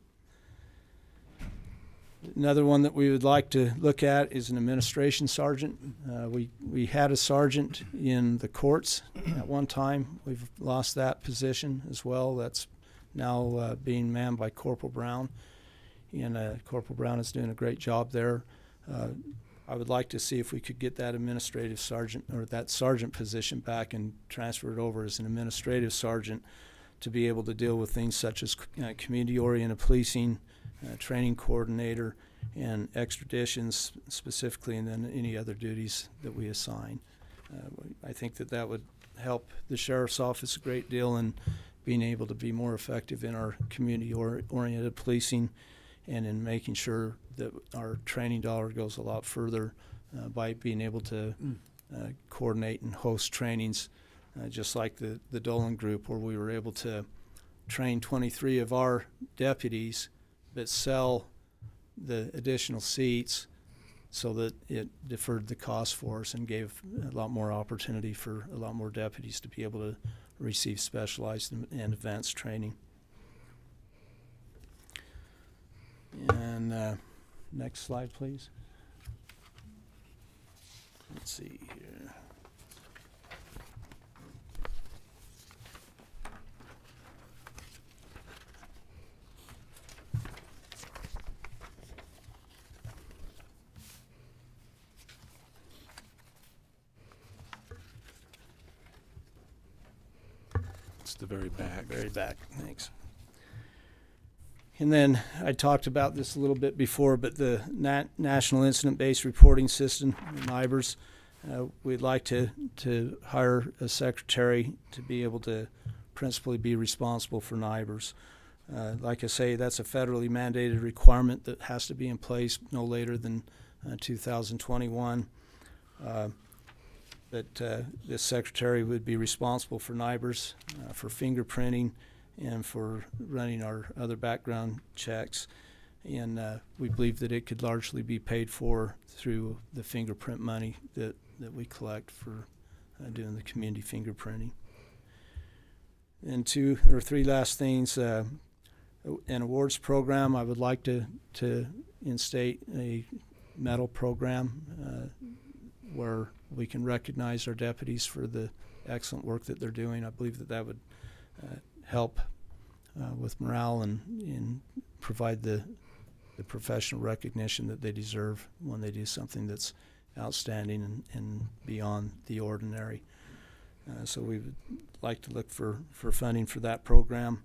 Another one that we would like to look at is an administration sergeant. We had a sergeant in the courts at one time. We've lost that position as well. That's now being manned by Corporal Brown, and Corporal Brown is doing a great job there. I would like to see if we could get that administrative sergeant, or that sergeant position, back and transfer it over as an administrative sergeant to be able to deal with things such as community-oriented policing, training coordinator, and extraditions specifically, and then any other duties that we assign. I think that that would help the sheriff's office a great deal in being able to be more effective in our community-oriented policing, and in making sure that our training dollar goes a lot further by being able to coordinate and host trainings, just like the Dolan Group, where we were able to train 23 of our deputies but sell the additional seats so that it deferred the cost for us and gave a lot more opportunity for a lot more deputies to be able to receive specialized and advanced training. And next slide, please. Let's see here. It's the very back. Very back, thanks. And then I talked about this a little bit before, but the National Incident-Based Reporting System, NIBRS, we'd like to hire a secretary to be able to principally be responsible for NIBRS. Like I say, that's a federally mandated requirement that has to be in place no later than 2021. But this secretary would be responsible for NIBRS, for fingerprinting, and for running our other background checks. And we believe that it could largely be paid for through the fingerprint money that we collect for doing the community fingerprinting. And 2 or 3 last things. An awards program, I would like to instate a medal program where we can recognize our deputies for the excellent work that they're doing. I believe that that would help with morale and provide the professional recognition that they deserve when they do something that's outstanding and beyond the ordinary. So we would like to look for funding for that program.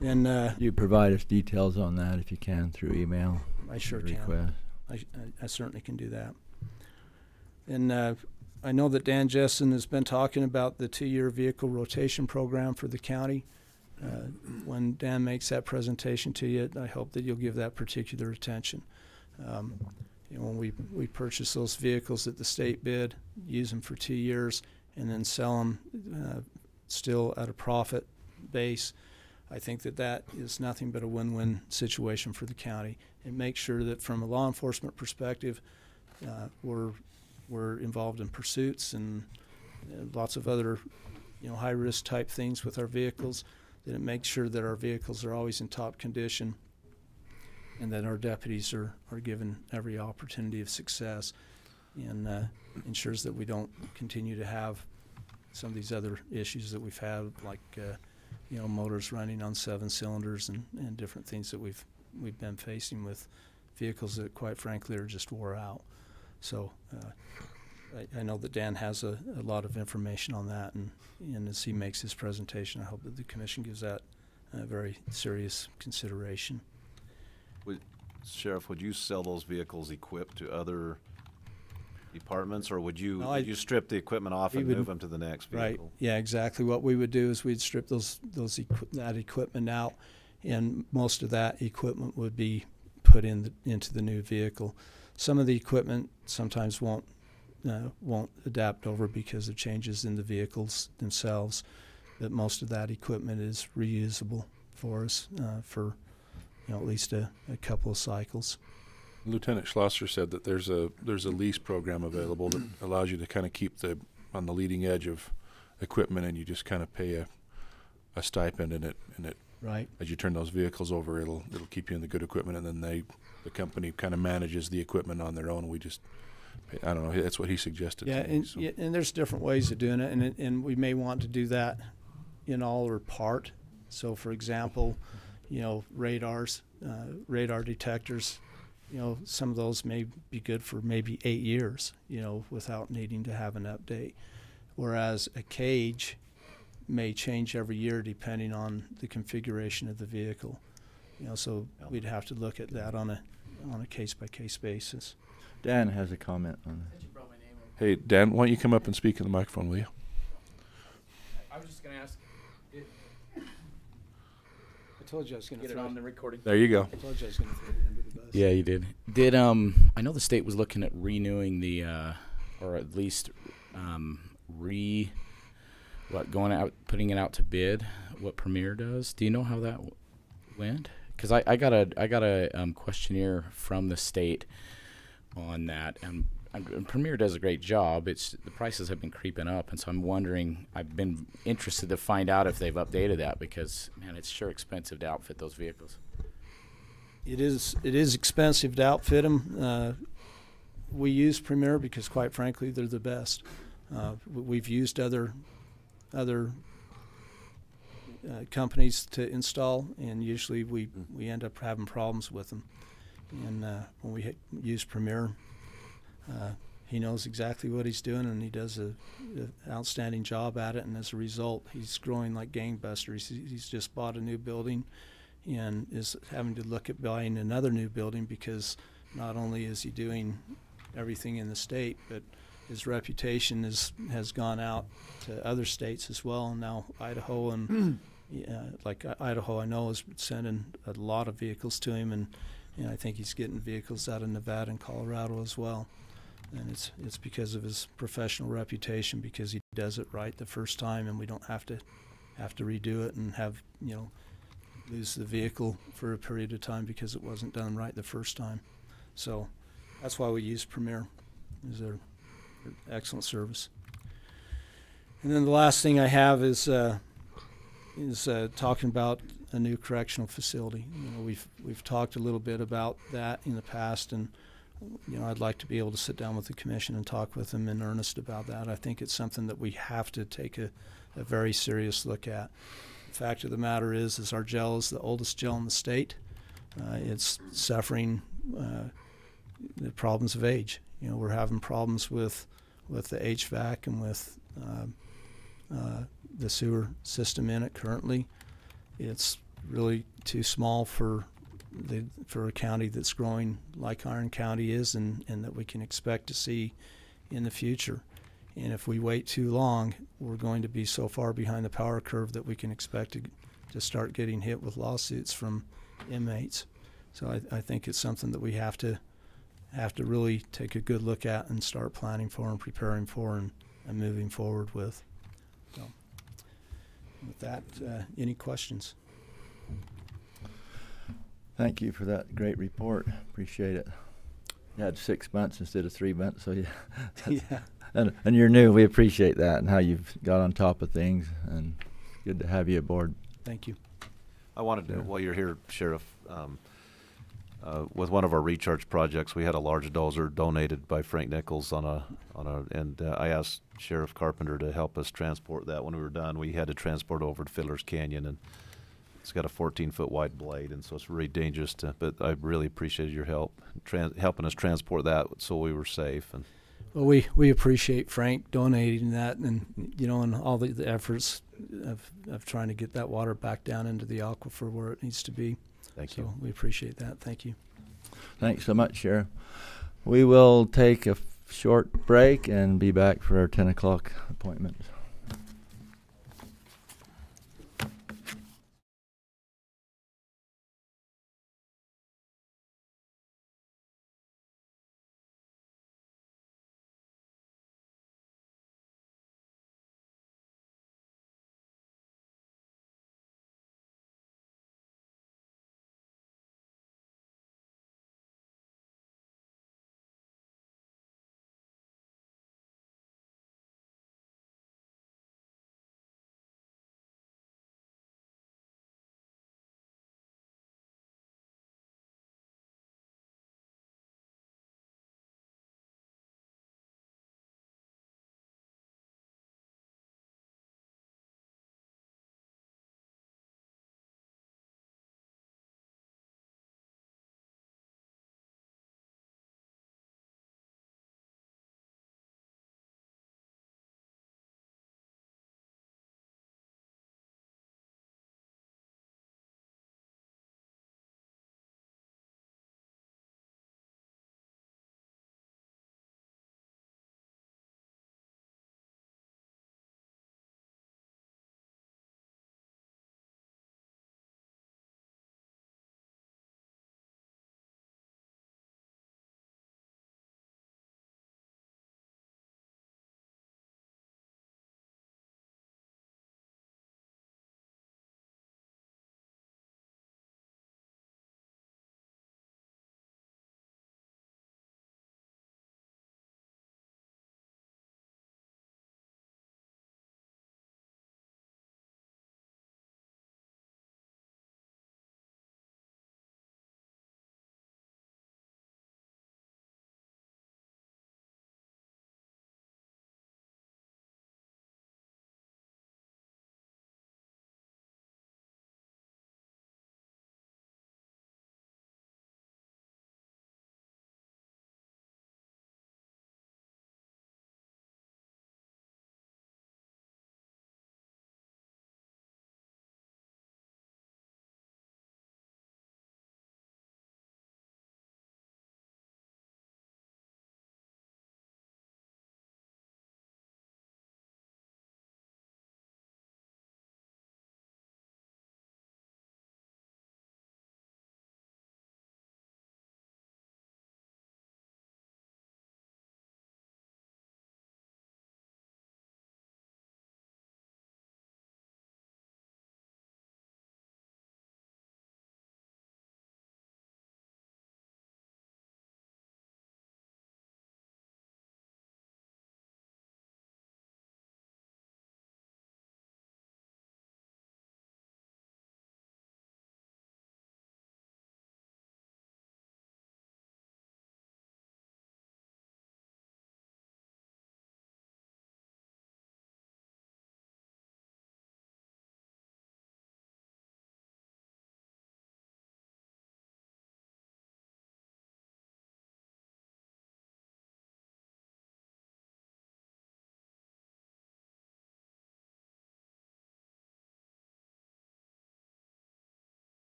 And You provide us details on that if you can through email. I sure request. can. I certainly can do that. And I know that Dan Jessen has been talking about the 2-year vehicle rotation program for the county. When Dan makes that presentation to you, I hope that you'll give that particular attention. When we purchase those vehicles at the state bid, use them for 2 years, and then sell them still at a profit base, I think that that is nothing but a win-win situation for the county. It makes sure that from a law enforcement perspective, we're involved in pursuits and lots of other, high-risk type things with our vehicles. That it makes sure that our vehicles are always in top condition, and that our deputies are given every opportunity of success, and ensures that we don't continue to have some of these other issues that we've had, like motors running on 7 cylinders and different things that we've been facing with vehicles that, quite frankly, are just wore out. So I know that Dan has a lot of information on that, and as he makes his presentation, I hope that the commission gives that very serious consideration. Sheriff, would you sell those vehicles equipped to other departments, or would you No, strip the equipment off and move them to the next vehicle? Right. Yeah, exactly. What we would do is we'd strip that equipment out, and most of that equipment would be put into the new vehicle. Some of the equipment sometimes won't adapt over because of changes in the vehicles themselves, but most of that equipment is reusable for us for at least a couple of cycles. Lieutenant Schlosser said that there's a lease program available that allows you to kind of keep on the leading edge of equipment, and you just kind of pay a stipend, and it Right. as you turn those vehicles over, it'll keep you in the good equipment, and then the company kind of manages the equipment on their own. We just pay, I don't know. That's what he suggested. Yeah, to me, so. and there's different ways of doing it, and we may want to do that in all or part. So, for example, radars, radar detectors, some of those may be good for maybe 8 years, without needing to have an update. Whereas a cage may change every year depending on the configuration of the vehicle. So we'd have to look at that on a case-by-case basis. Dan has a comment on that. Hey, Dan, why don't you come up and speak in the microphone, will you? I was just going to ask. I told you I was going to Get it on the recording. There you go. I told you I was going to throw it under the bus. Yeah, you did. I know the state was looking at renewing the, or at least going out, putting it out to bid. What Premier does. Do you know how that went? Because I got a questionnaire from the state on that, and Premier does a great job. It's the prices have been creeping up, and so I'm wondering. I've been interested to find out if they've updated that, because man, it's sure expensive to outfit those vehicles. It is expensive to outfit them. We use Premier because, quite frankly, they're the best. We've used other companies to install, and usually we end up having problems with them. And when we use Premier, he knows exactly what he's doing, and he does an outstanding job at it. And as a result, he's growing like gangbusters. He's just bought a new building and is having to look at buying another new building, because not only is he doing everything in the state, but his reputation has gone out to other states as well. And now Idaho and Idaho, I know, is sending a lot of vehicles to him, and I think he's getting vehicles out of Nevada and Colorado as well. And it's because of his professional reputation, because he does it right the first time, and we don't have to redo it and have lose the vehicle for a period of time because it wasn't done right the first time. So that's why we use Premier. Is their excellent service. And then the last thing I have is talking about a new correctional facility. We've talked a little bit about that in the past, and I'd like to be able to sit down with the commission and talk with them in earnest about that. I think it's something that we have to take a very serious look at. The fact of the matter is our jail is the oldest jail in the state. It's suffering the problems of age. We're having problems with the HVAC and with the sewer system in it currently. It's really too small for a county that's growing like Iron County is, and that we can expect to see in the future. And if we wait too long, we're going to be so far behind the power curve that we can expect to start getting hit with lawsuits from inmates. So I think it's something that we have to really take a good look at and start planning for and preparing for and moving forward with. So with that, any questions? Thank you for that great report. Appreciate it. You had 6 months instead of 3 months, so yeah. Yeah. And you're new. We appreciate that and how you've got on top of things, and good to have you aboard. Thank you. I wanted to, while you're here, Sheriff, with one of our recharge projects, we had a large dozer donated by Frank Nichols and I asked Sheriff Carpenter to help us transport that. When we were done, we had to transport over to Fiddler's Canyon, and it's got a 14-foot wide blade, and so it's really dangerous but I really appreciated your help helping us transport that so we were safe. And well, we appreciate Frank donating that, and and all the efforts of trying to get that water back down into the aquifer where it needs to be. Thank you. So we appreciate that. Thank you. Thanks so much, Sheriff. We will take a short break and be back for our 10 o'clock appointment.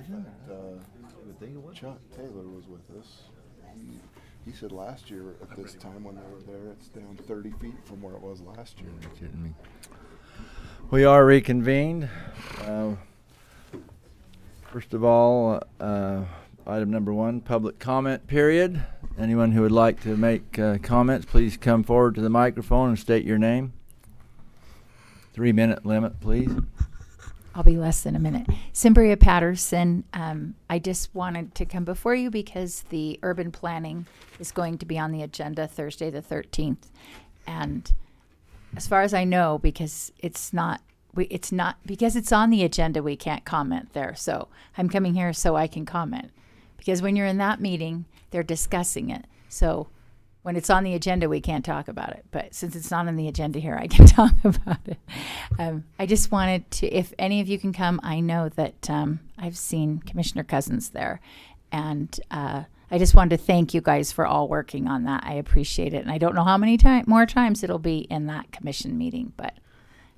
In fact, Chuck Taylor was with us. He said last year at this time when they were there, it's down 30 feet from where it was last year. You're kidding me. We are reconvened. First of all, item number 1, public comment period. Anyone who would like to make comments, please come forward to the microphone and state your name. 3-minute limit, please. I'll be less than a minute. Cimbria Patterson, I just wanted to come before you because the urban planning is going to be on the agenda Thursday the 13th. And as far as I know, because it's because it's on the agenda, we can't comment there. So I'm coming here so I can comment. Because when you're in that meeting, they're discussing it. So when it's on the agenda, we can't talk about it. But since it's not on the agenda here, I can talk about it. I just wanted to, if any of you can come, I know that I've seen Commissioner Cousins there. And I just wanted to thank you guys for all working on that. I appreciate it. And I don't know how many more times it'll be in that commission meeting. But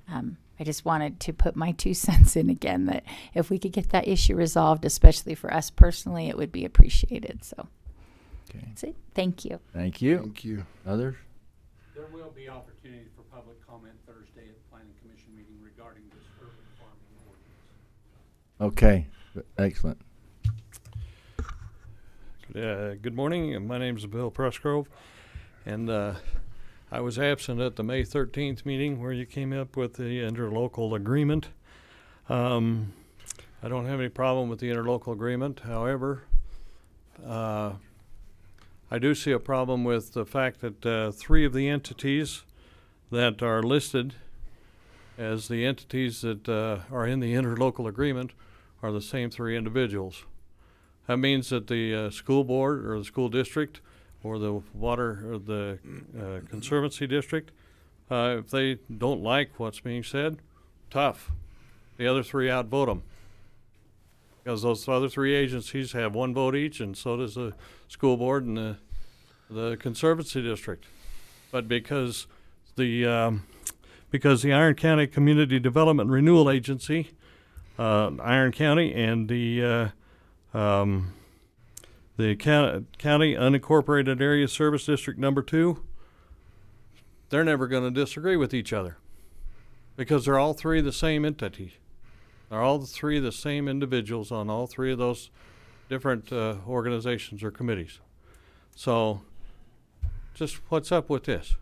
I just wanted to put my 2 cents in again, that if we could get that issue resolved, especially for us personally, it would be appreciated. So. Okay. That's it. Thank you. Thank you. Thank you. Others? There will be opportunity for public comment Thursday at the Planning Commission meeting regarding this urban farming ordinance. Okay. Excellent. Good morning. My name is Bill Pressgrove, and I was absent at the May 13th meeting where you came up with the interlocal agreement. I don't have any problem with the interlocal agreement. However, I do see a problem with the fact that 3 of the entities that are listed as the entities that are in the interlocal agreement are the same 3 individuals. That means that the school board or the school district or the water or the conservancy district, if they don't like what's being said, tough. The other 3 outvote them. Because those other 3 agencies have 1 vote each, and so does the school board and the conservancy district. But because the Iron County Community Development Renewal Agency, Iron County, and the County Unincorporated Area Service District number 2, they're never going to disagree with each other because they're all 3 the same entity. They're all 3 the same individuals on all 3 of those different organizations or committees. So just what's up with this?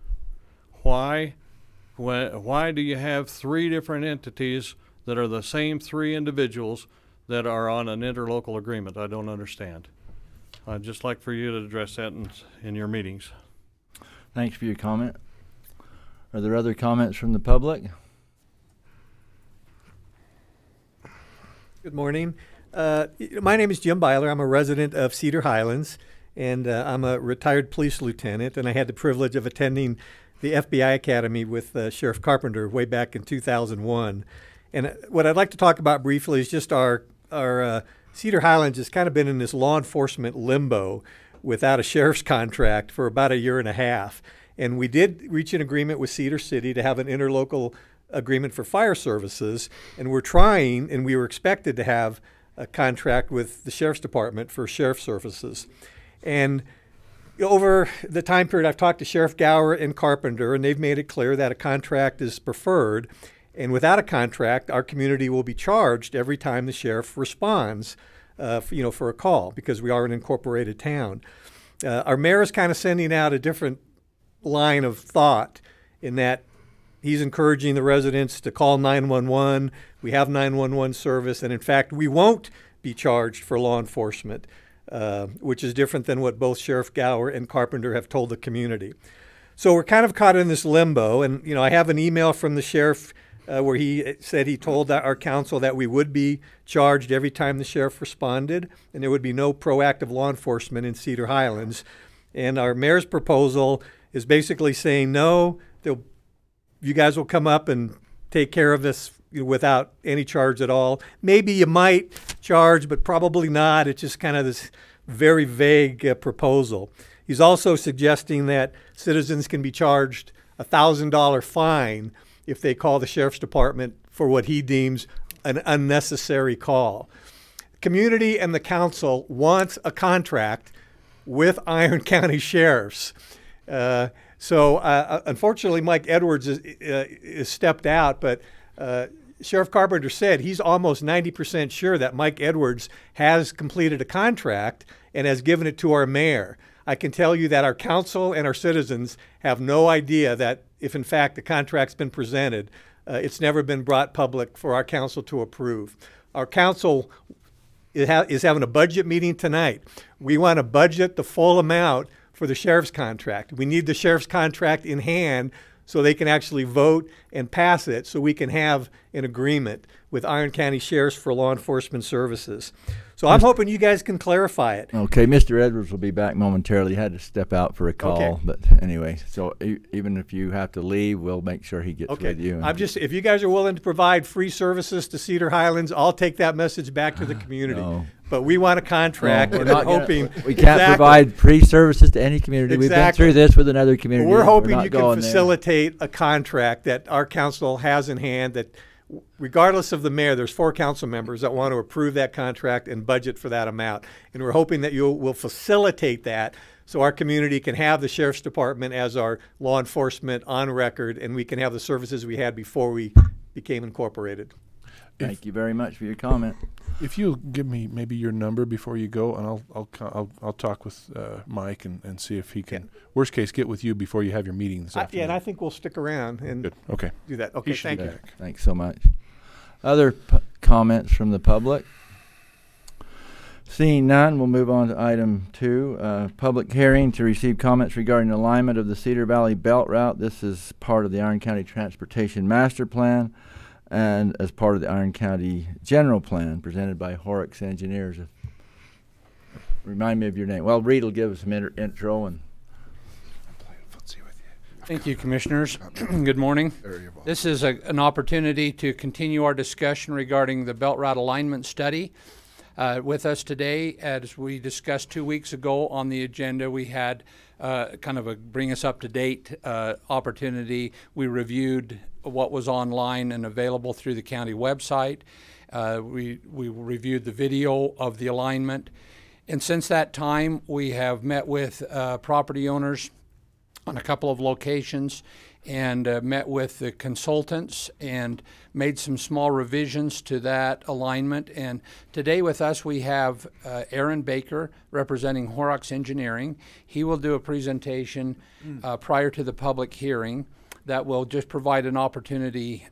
Why do you have 3 different entities that are the same 3 individuals that are on an interlocal agreement? I don't understand. I'd just like for you to address that in your meetings. Thanks for your comment. Are there other comments from the public? Good morning. My name is Jim Byler. I'm a resident of Cedar Highlands, and I'm a retired police lieutenant, and I had the privilege of attending the FBI Academy with Sheriff Carpenter way back in 2001. And what I'd like to talk about briefly is just our Cedar Highlands has kind of been in this law enforcement limbo without a sheriff's contract for about 1.5 years. And we did reach an agreement with Cedar City to have an interlocal agreement for fire services, and we're trying, and we were expected to have a contract with the Sheriff's Department for sheriff services. And over the time period, I've talked to Sheriff Gower and Carpenter, and they've made it clear that a contract is preferred. And without a contract, our community will be charged every time the sheriff responds, for a call, because we are an incorporated town. Our mayor is kind of sending out a different line of thought in that he's encouraging the residents to call 911. We have 911 service, and in fact, we won't be charged for law enforcement, which is different than what both Sheriff Gower and Carpenter have told the community. So we're kind of caught in this limbo, and I have an email from the sheriff where he said he told our council that we would be charged every time the sheriff responded, and there would be no proactive law enforcement in Cedar Highlands. And our mayor's proposal is basically saying, no, you guys will come up and take care of this without any charge at all. Maybe you might charge, but probably not. It's just kind of this very vague proposal. He's also suggesting that citizens can be charged a $1,000 fine if they call the Sheriff's Department for what he deems an unnecessary call. community and the council wants a contract with Iron County Sheriffs. So unfortunately, Mike Edwards is stepped out, but Sheriff Carpenter said he's almost 90% sure that Mike Edwards has completed a contract and has given it to our mayor. I can tell you that our council and our citizens have no idea that if in fact the contract's been presented, it's never been brought public for our council to approve. Our council is having a budget meeting tonight. We want to budget the full amount for the sheriff's contract. We need the sheriff's contract in hand so they can actually vote and pass it so we can have an agreement with Iron County Sheriffs for law enforcement services. So I'm hoping you guys can clarify it. Okay, Mr. Edwards will be back momentarily. He had to step out for a call, Okay. but anyway, so even if you have to leave, we'll make sure he gets with you. I'm just, if you guys are willing to provide free services to Cedar Highlands, I'll take that message back to the community. No. But we want a contract, No, and we're we're not gonna- hoping we can't exactly. provide free services to any community. We've been Exactly. through this with another community. We're hoping not you can going there. facilitate a contract that our council has in hand that, regardless of the mayor, there's 4 council members that want to approve that contract and budget for that amount. And we're hoping that you will facilitate that so our community can have the sheriff's department as our law enforcement on record, and we can have the services we had before we became incorporated. Thank you very much for your comment. If you'll give me maybe your number before you go, and I'll talk with Mike and see if he can. Worst case, get with you before you have your meeting this afternoon. Yeah, and I think we'll stick around and Good. Okay. do that. He Okay, should thank be you. back. Thanks so much. Other comments from the public? Seeing none, we'll move on to item 2, public hearing to receive comments regarding alignment of the Cedar Valley Belt Route. This is part of the Iron County Transportation Master Plan and as part of the Iron County General Plan presented by Horrocks Engineers. Remind me of your name. Well, Reed will give us some intro and Thank you, Commissioners. Good morning. This is an opportunity to continue our discussion regarding the Belt Route Alignment Study. With us today, as we discussed 2 weeks ago on the agenda, we had kind of a bring us up to date opportunity. We reviewed what was online and available through the county website. We reviewed the video of the alignment. And since that time, we have met with property owners on a couple of locations and met with the consultants and made some small revisions to that alignment. And today with us we have Aaron Baker representing Horrocks Engineering. He will do a presentation prior to the public hearing that will just provide an opportunity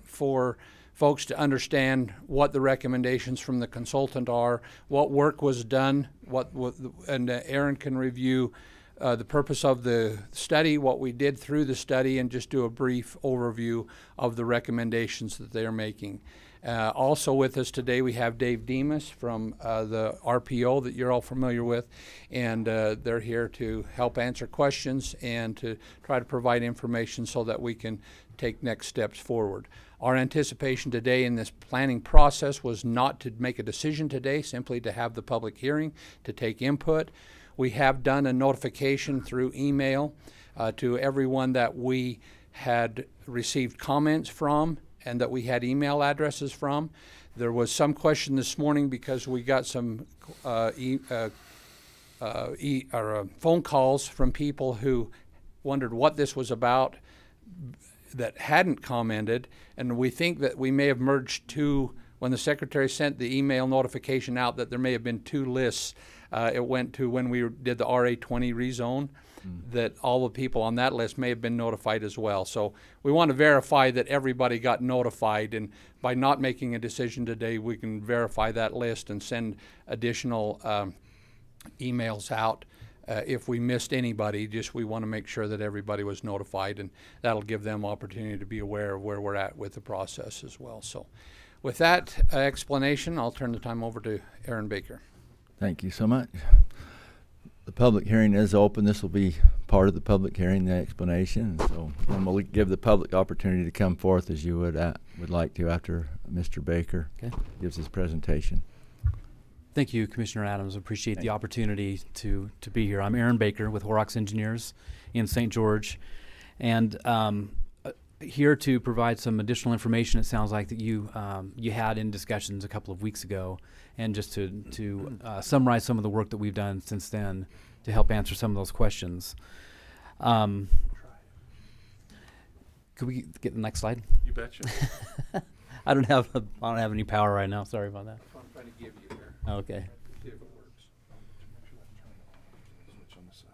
for folks to understand what the recommendations from the consultant are, what work was done, and Aaron can review the purpose of the study, what we did through the study, and just do a brief overview of the recommendations that they're making. Also with us today we have Dave Demas from the RPO that you're all familiar with, and they're here to help answer questions and to try to provide information so that we can take next steps forward. Our anticipation today in this planning process was not to make a decision today, simply to have the public hearing, to take input. We have done a notification through email to everyone that we had received comments from and that we had email addresses from. There was some question this morning because we got some phone calls from people who wondered what this was about that hadn't commented, and we think that we may have merged 2 when the secretary sent the email notification out, that there may have been 2 lists. It went to when we did the RA20 rezone, that all the people on that list may have been notified as well. So we want to verify that everybody got notified, and by not making a decision today, we can verify that list and send additional emails out. If we missed anybody, just we want to make sure that everybody was notified, and that'll give them opportunity to be aware of where we're at with the process as well. So with that explanation, I'll turn the time over to Aaron Baker. thank you so much. The public hearing is open. This will be part of the public hearing, the explanation. So, and we'll give the public opportunity to come forth as you would like to after Mr. Baker gives his presentation. Thank you, Commissioner Adams. Appreciate the opportunity to be here. I'm Aaron Baker with Horrocks Engineers in St. George. And here to provide some additional information. It sounds like that you had in discussions a couple of weeks ago, and just to summarize some of the work that we've done since then to help answer some of those questions. Could we get the next slide? You betcha. I don't have any power right now. Sorry about that. I'm trying to give you here. Okay. See if it works. Switch on the side.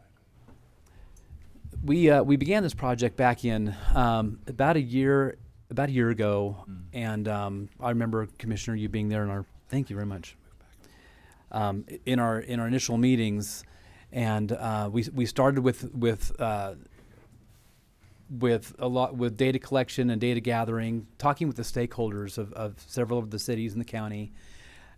We began this project back in about a year ago, and I remember, Commissioner, you being there in our. Thank you very much. In our initial meetings, and we started with data collection and data gathering, talking with the stakeholders of several of the cities in the county,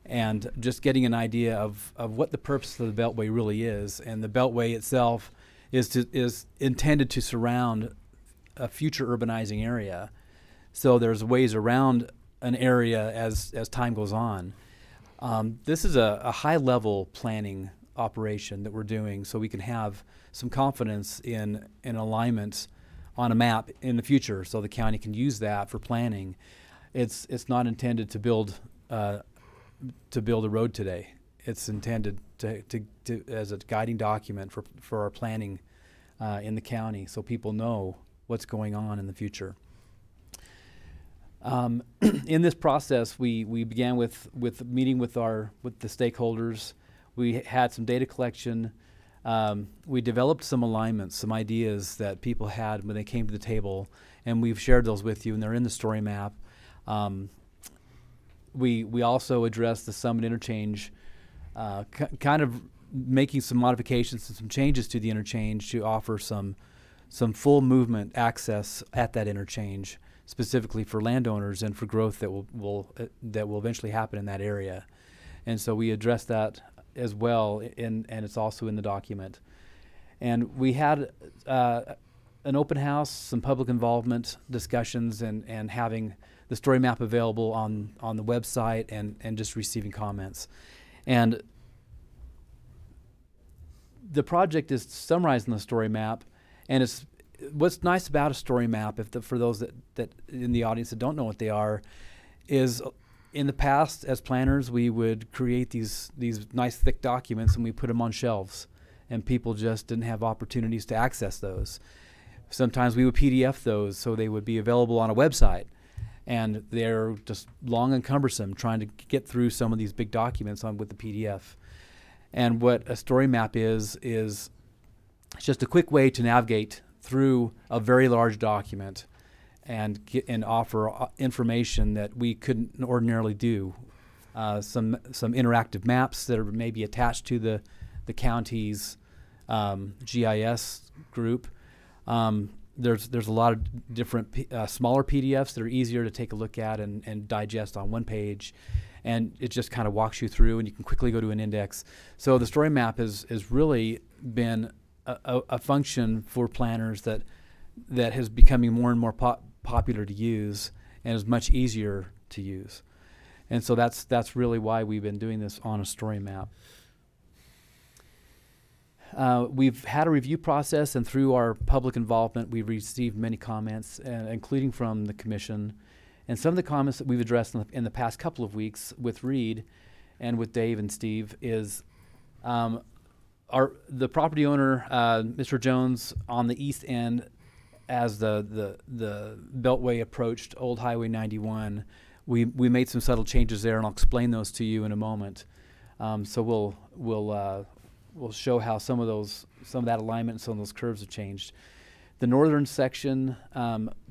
and just getting an idea of what the purpose of the Beltway really is. And the Beltway itself is intended to surround a future urbanizing area. So there's ways around an area as time goes on. This is a high-level planning operation that we're doing, so we can have some confidence in alignment on a map in the future, so the county can use that for planning. It's not intended to build a road today. It's intended to as a guiding document for our planning in the county, so people know what's going on in the future. In this process, we began with meeting with the stakeholders. We had some data collection. We developed some alignments, some ideas that people had when they came to the table, and we've shared those with you, and they're in the story map. We also addressed the Summit interchange, kind of making some modifications and some changes to the interchange to offer some full movement access at that interchange, specifically for landowners and for growth that will eventually happen in that area. And so we addressed that as well, and it's also in the document. And we had an open house, some public involvement discussions, and having the story map available on the website, and just receiving comments. And the project is summarized in the story map, and it's what's nice about a story map, for those that in the audience that don't know what they are, is in the past, as planners, we would create these nice thick documents, and we put them on shelves, and people just didn't have opportunities to access those. Sometimes we would PDF those so they would be available on a website, and they're just long and cumbersome trying to get through some of these big documents with the PDF. And what a story map is just a quick way to navigate through a very large document and offer information that we couldn't ordinarily do. Some interactive maps that are maybe attached to the county's GIS group. There's a lot of different smaller PDFs that are easier to take a look at and digest on one page, and it just kind of walks you through, and you can quickly go to an index. So the story map has really been a function for planners that is becoming more and more popular to use, and is much easier to use. And so that's really why we've been doing this on a story map. We've had a review process, and through our public involvement, we've received many comments, including from the commission. And some of the comments that we've addressed in the past couple of weeks with Reed and with Dave and Steve is the property owner, Mr. Jones, on the east end, as the Beltway approached Old Highway 91, we made some subtle changes there, and I'll explain those to you in a moment. So we'll show how some of that alignment and some of those curves have changed. The northern section,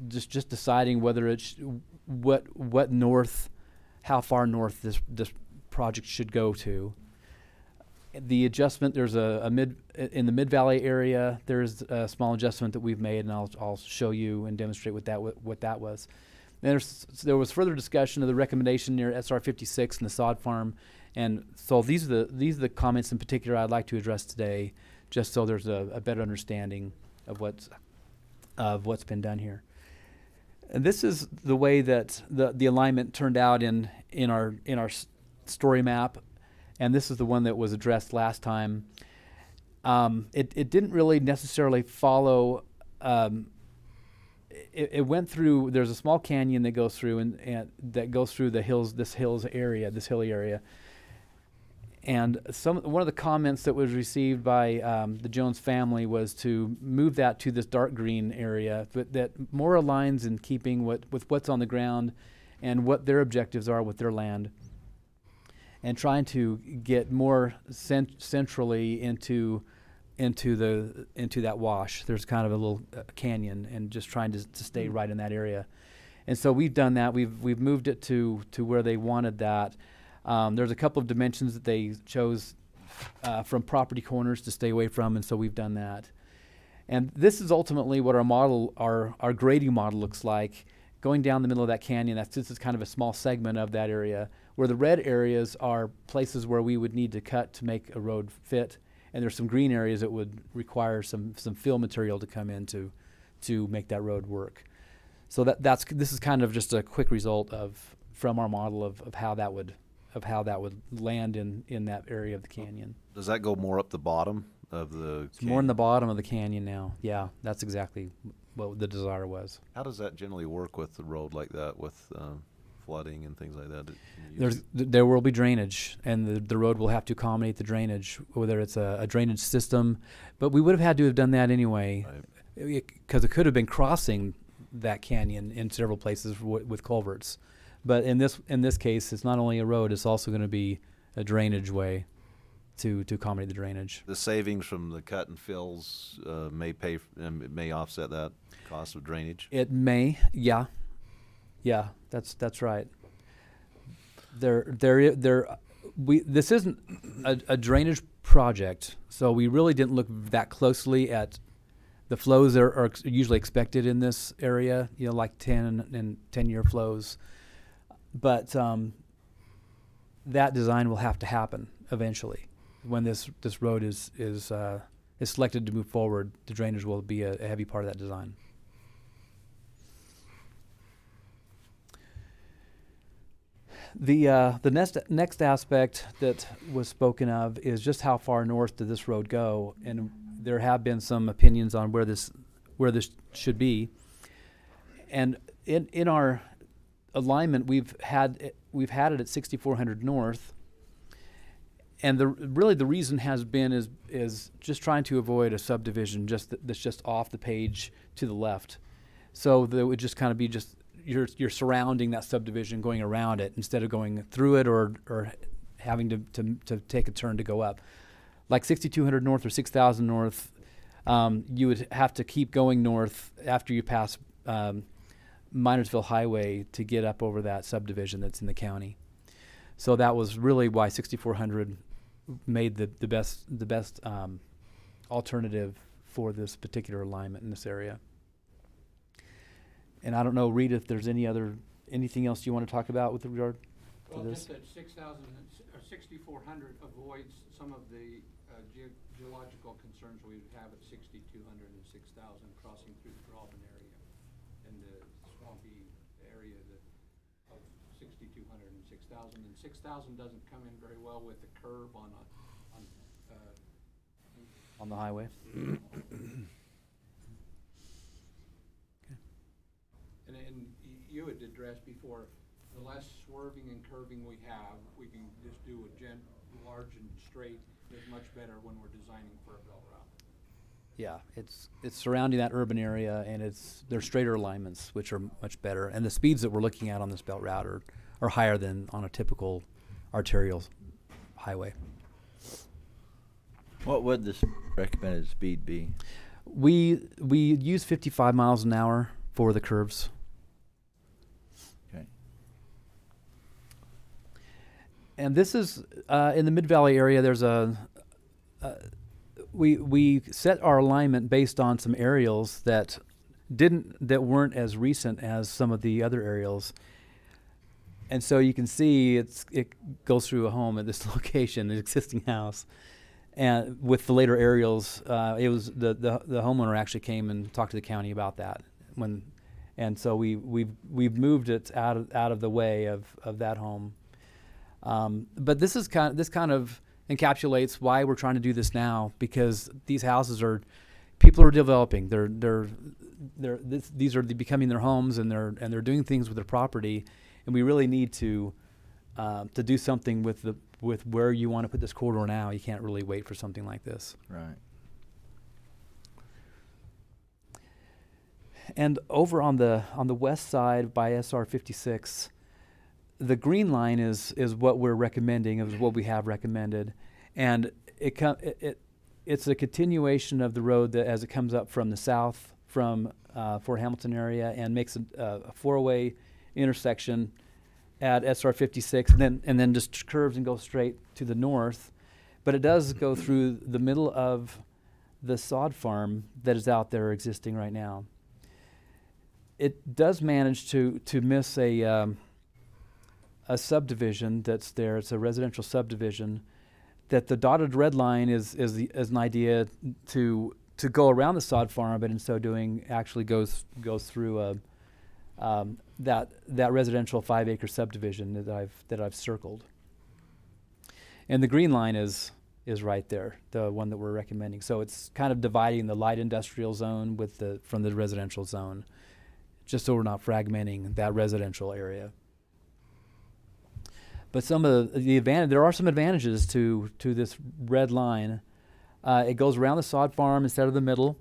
just deciding whether it's what north, how far north this project should go to. The adjustment, there's in the Mid-Valley area, there's a small adjustment that we've made, and I'll show you and demonstrate what that was. And there was further discussion of the recommendation near SR 56 and the sod farm, and so these are the comments in particular I'd like to address today, just so there's a better understanding of what's been done here. And this is the way that the alignment turned out in our story map. And this is the one that was addressed last time. It didn't really necessarily follow it went through. There's a small canyon that goes through and that goes through the hills. This hilly area. And one of the comments that was received by the Jones family was to move that to this dark green area, but that more aligns in keeping with what's on the ground and what their objectives are with their land, and trying to get more centrally into that wash. There's kind of a little canyon, and just trying to stay right in that area. And so we've done that. We've moved it to where they wanted that. There's a couple of dimensions that they chose from property corners to stay away from, and so we've done that. And this is ultimately what our grading model looks like. Going down the middle of that canyon, this is kind of a small segment of that area, where the red areas are places where we would need to cut to make a road fit, and there's some green areas that would require some fill material to come in to make that road work. So this is kind of just a quick result from our model of how that would land in that area of the canyon. Does that go more up the bottom of the It's more in the bottom of the canyon now. Yeah, that's exactly what the desire was. How does that generally work with the road like that, with flooding and things like that? There will be drainage, and the road will have to accommodate the drainage, whether it's a drainage system. But we would have had to have done that anyway, because it could have been crossing that canyon in several places with culverts. But in this case, it's not only a road; it's also going to be a drainage way to accommodate the drainage. The savings from the cut and fills may offset that cost of drainage. It may, yeah, that's right. This isn't a drainage project, so we really didn't look that closely at the flows that are usually expected in this area. Like 10-year flows. But that design will have to happen eventually. When this road is selected to move forward, the drainage will be a heavy part of that design. The next aspect that was spoken of is just how far north did this road go, and there have been some opinions on where this should be. And in our alignment, we've had it at 6400 north, and the reason has been is just trying to avoid a subdivision that's just off the page to the left. So that would just kind of be you're surrounding that subdivision, going around it instead of going through it or having to take a turn to go up. Like 6200 north or 6000 north, you would have to keep going north after you pass Minersville Highway to get up over that subdivision that's in the county. So that was really why 6400 made the best alternative for this particular alignment in this area. And I don't know, Reed, if there's anything else you want to talk about with regard to this? Just that 6400 avoids some of the geological concerns we would have at 6200 and 6000 crossing through the Graben area and the swampy area of 6200 and 6000. And 6000 doesn't come in very well with the curve on the highway. And you had addressed before, the less swerving and curving we have, we can just do a large and straight is much better when we're designing for a belt route. Yeah, it's surrounding that urban area, and they're straighter alignments, which are much better. And the speeds that we're looking at on this belt route are higher than on a typical arterial highway. What would the recommended speed be? We use 55 miles an hour for the curves. Okay. And this is in the Mid-Valley area. There's we set our alignment based on some aerials that weren't as recent as some of the other aerials. And so you can see it goes through a home at this location, an existing house. And with the later aerials, it was the homeowner actually came and talked to the county about that. And so we've moved it out of the way of that home. But this kind of encapsulates why we're trying to do this now, because these houses people are developing. These are becoming their homes, and they're doing things with their property, and we really need to do something with where you want to put this corridor now. You can't really wait for something like this. Right. And over on the west side by SR 56, the green line is what we're recommending, is what we have recommended, and it's a continuation of the road that as it comes up from the south from Fort Hamilton area and makes a four-way intersection at SR 56, and then just curves and goes straight to the north. But it does go through the middle of the sod farm that is out there existing right now. It does manage to miss a subdivision that's there. It's a residential subdivision. That the dotted red line is an idea to go around the sod farm, but in so doing, actually goes through that residential 5-acre subdivision that I've circled. And the green line is right there, the one that we're recommending. So it's kind of dividing the light industrial zone from the residential zone, just so we're not fragmenting that residential area. But there are some advantages to this red line. It goes around the sod farm instead of the middle.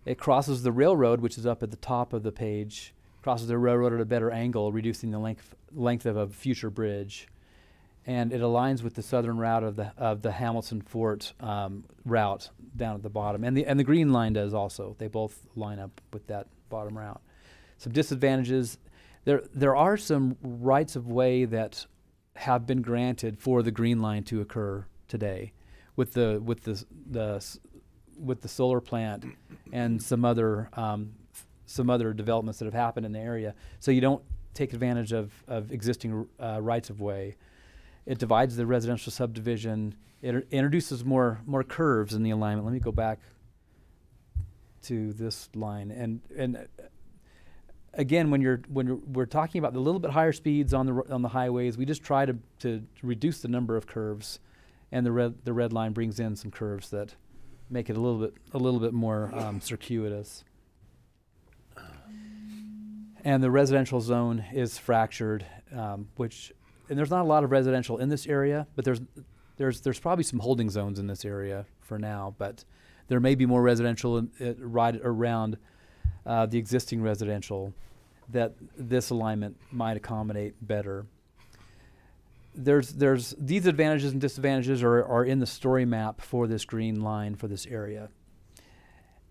It crosses the railroad, which is up at the top of the page. Crosses the railroad at a better angle, reducing the length of a future bridge. And it aligns with the southern route of the Hamilton Fort route down at the bottom. And the green line does also. They both line up with that bottom route. Some disadvantages. There are some rights of way that have been granted for the green line to occur today, with the solar plant and some other developments that have happened in the area. So you don't take advantage of existing rights of way. It divides the residential subdivision. It introduces more curves in the alignment. Let me go back to this line and. Again, when we're talking about the little bit higher speeds on the highways, we just try to reduce the number of curves, and the red line brings in some curves that make it a little bit more circuitous. And the residential zone is fractured, and there's not a lot of residential in this area, but there's probably some holding zones in this area for now, but there may be more residential right around the existing residential that this alignment might accommodate better. There's these advantages and disadvantages are in the story map for this green line for this area,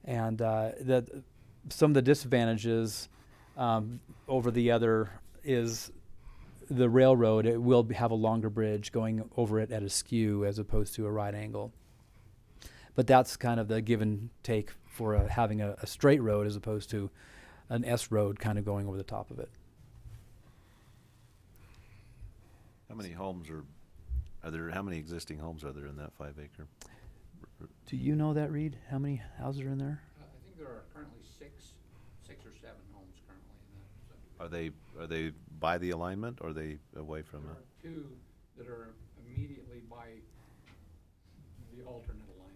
and that some of the disadvantages over the other is the railroad. It will have a longer bridge going over it at a skew as opposed to a right angle. But that's kind of the give and take for having a straight road as opposed to an S road kind of going over the top of it. How many homes are there? How many existing homes are there in that 5-acre? Do you know that, Reed? How many houses are in there? I think there are currently six or seven homes currently in that. Are they by the alignment, or are they away from it? There are two that are immediately by the alternate alignment.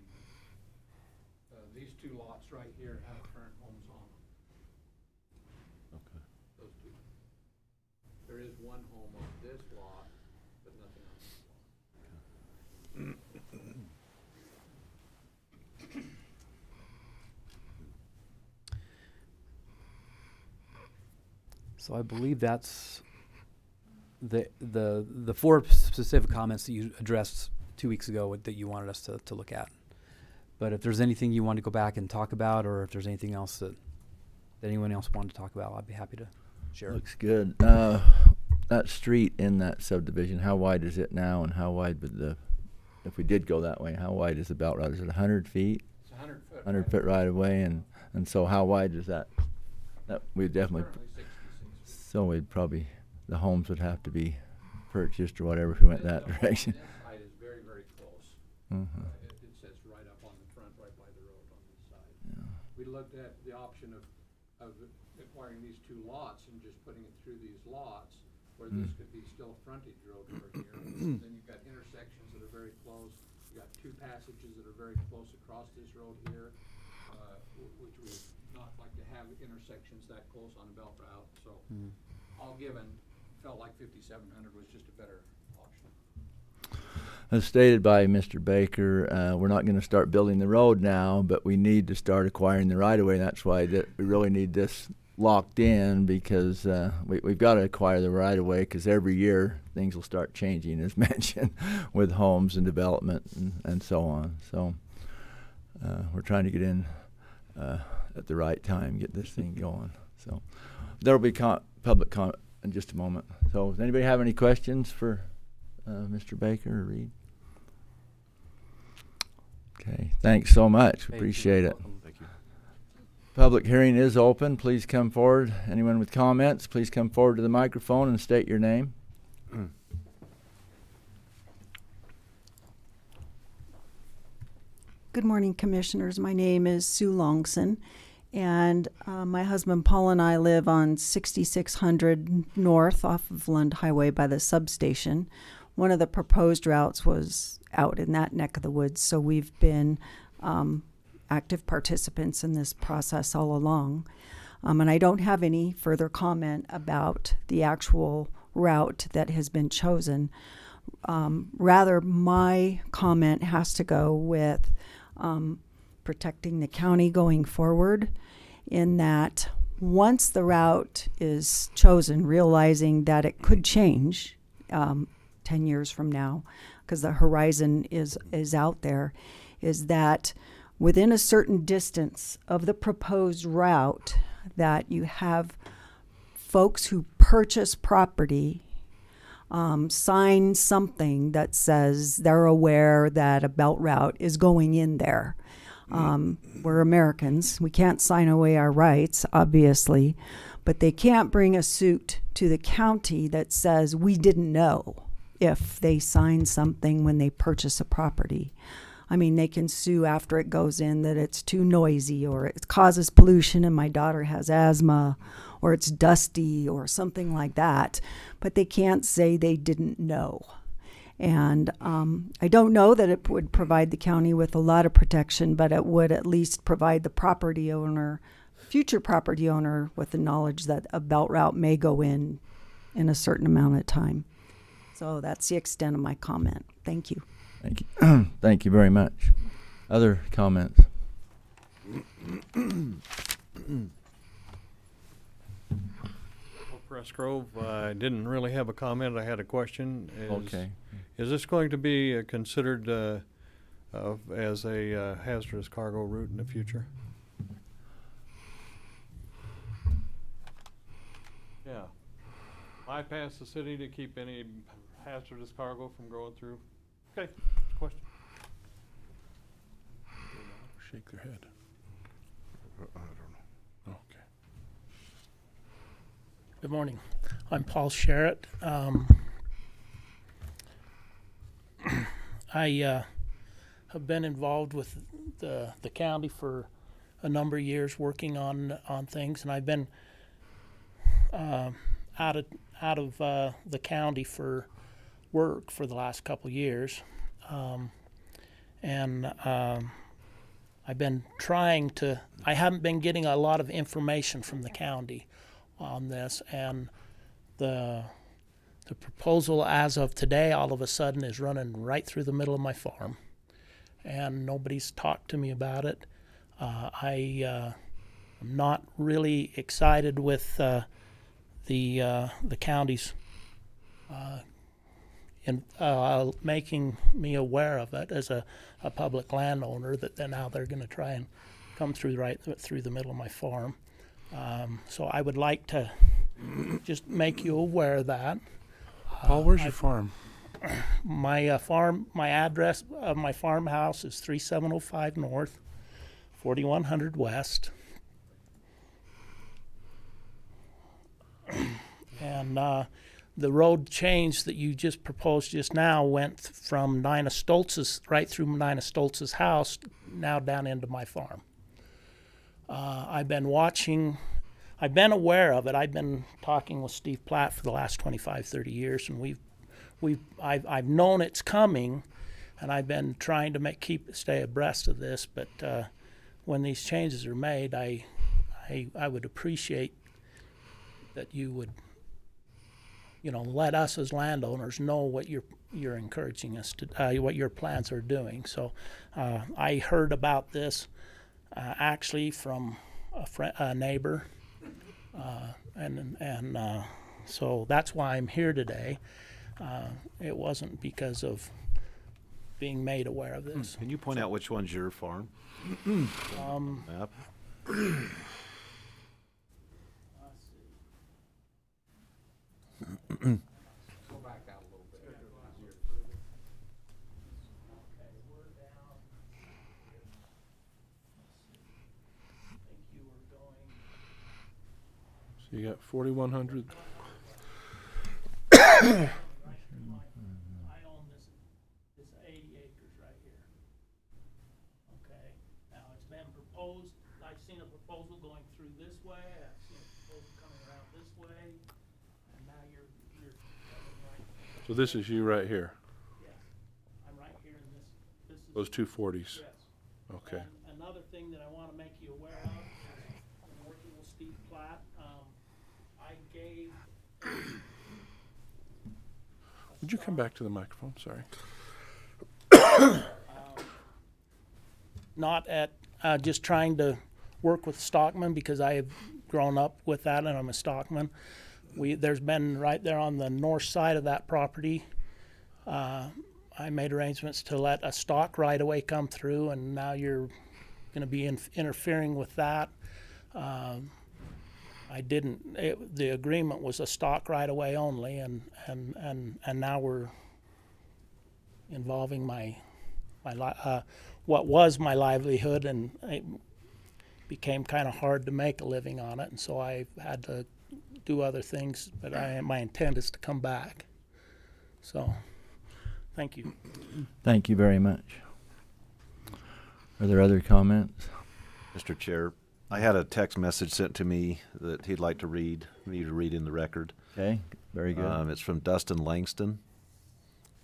These two lots right here have current homes on them. Okay. Those two. There is one home on this lot, but nothing on this lot. So I believe that's the four specific comments that you addressed 2 weeks ago that you wanted us to look at. But if there's anything you want to go back and talk about, or if there's anything else that anyone else wanted to talk about, I'd be happy to share. Looks good. That street in that subdivision, how wide is it now, and how wide would if we did go that way, how wide is the belt route? Is it 100 feet? It's 100 foot. 100 foot right of way, and so how wide is that? We'd definitely. Currently 66. So the homes would have to be purchased or whatever if we went that direction. This side is very, very close. Mm-hmm. It sits right up on the front, right by the road on this side. Yeah. We looked at the option of acquiring these two lots and just putting it through these lots, where this could be still frontage road over here. Then you've got intersections that are very close. You've got two passages that are very close across this road here. which we not like to have intersections that close on a belt route. So all given, felt like 5700 was just a better option. As stated by Mr. Baker, we're not going to start building the road now, but we need to start acquiring the right-of-way. That's why we really need this locked in, because we've got to acquire the right-of-way, because every year things will start changing, as mentioned, with homes and development and so on. So we're trying to get in at the right time, get this thing going. So there will be public comment in just a moment. So does anybody have any questions for Mr. Baker or Reed? Okay, thanks so much. Appreciate it. Thank you. Public hearing is open. Please come forward. Anyone with comments, please come forward to the microphone and state your name. Good morning, Commissioners. My name is Sue Longson, and my husband Paul and I live on 6600 North off of Lund Highway by the substation. One of the proposed routes was out in that neck of the woods, so we've been active participants in this process all along. And I don't have any further comment about the actual route that has been chosen. Rather, my comment has to go with protecting the county going forward, in that once the route is chosen, realizing that it could change 10 years from now, because the horizon is out there, is that within a certain distance of the proposed route, that you have folks who purchase property sign something that says they're aware that a belt route is going in there. We're Americans. We can't sign away our rights, obviously, but they can't bring a suit to the county that says we didn't know if they sign something when they purchase a property. I mean, they can sue after it goes in that it's too noisy, or it causes pollution and my daughter has asthma, or it's dusty or something like that, but they can't say they didn't know. And I don't know that it would provide the county with a lot of protection, but it would at least provide the property owner, future property owner, with the knowledge that a belt route may go in a certain amount of time. So that's the extent of my comment. Thank you. Thank you. Thank you very much. Other comments? Well, Press Grove, I didn't really have a comment. I had a question. Okay. Is this going to be considered as a hazardous cargo route in the future? Yeah. Bypass the city to keep any hazardous cargo from going through? Okay, question. Shake their head. I don't know. Okay. Good morning. I'm Paul Sherritt. I have been involved with the county for a number of years, working on things, and I've been out of the county for work for the last couple of years, and I've been trying to. I haven't been getting a lot of information from the county on this, and the proposal as of today all of a sudden is running right through the middle of my farm, and nobody's talked to me about it. I'm not really excited with the county's making me aware of it as a public landowner, that now they're going to try and come through right through the middle of my farm. So I would like to just make you aware of that. Paul, where's your farm? My my address of my farmhouse is 3705 North, 4100 West. And the road change that you just proposed just now went from Nina Stoltz's, right through Nina Stoltz's house, now down into my farm. I've been aware of it. I've been talking with Steve Platt for the last 25, 30 years, and I've known it's coming, and I've been trying to stay abreast of this, but when these changes are made, I would appreciate that you would, let us as landowners know what you're encouraging us to, what your plans are doing. So I heard about this actually from a neighbor, so that's why I'm here today. It wasn't because of being made aware of this. Can you point out which one's your farm? Map. So you got 4,100. I own this 80 acres right here. Okay, now it's been proposed, I've seen a proposal going through this way, I've seen a proposal coming around this way, and now you're right. So this is you right here. Yes, I'm right here in this is. Those 240s. Yes. Okay. And another thing that I want to make you aware of is I'm working with Steve Platt. I gave. Would you come back to the microphone? Sorry. Not at just trying to work with stockmen, because I have grown up with that and I'm a stockman. There's been right there on the north side of that property, I made arrangements to let a stock right away come through, and now you're going to be interfering with that. I didn't. The agreement was a stock right away only, and now we're involving what was my livelihood, and it became kind of hard to make a living on it, and so I had to do other things. But my intent is to come back. So, thank you. Thank you very much. Are there other comments? Mr. Chair, I had a text message sent to me that he'd like to read in the record. Okay, very good. It's from Dustin Langston.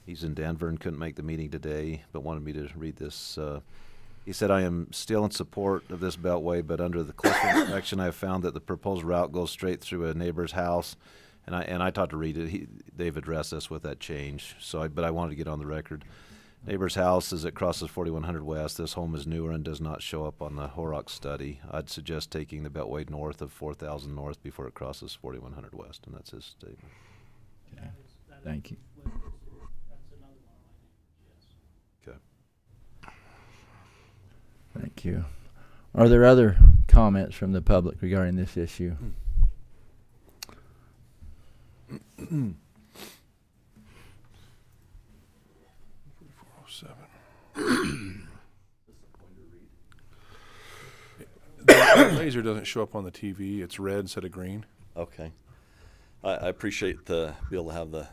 He's in Denver and couldn't make the meeting today, but wanted me to read this. He said, I am still in support of this beltway, but under the closer inspection, I have found that the proposed route goes straight through a neighbor's house. And I talked to Reed. They've addressed us with that change. But I wanted to get on the record. Neighbor's house as it crosses 4100 West. This home is newer and does not show up on the Horrocks study. I'd suggest taking the beltway north of 4000 North before it crosses 4100 West. And that's his statement. Okay. Thank you. Okay. Thank you. Are there other comments from the public regarding this issue? 4407. The laser doesn't show up on the TV. It's red instead of green. Okay. I appreciate be able to have the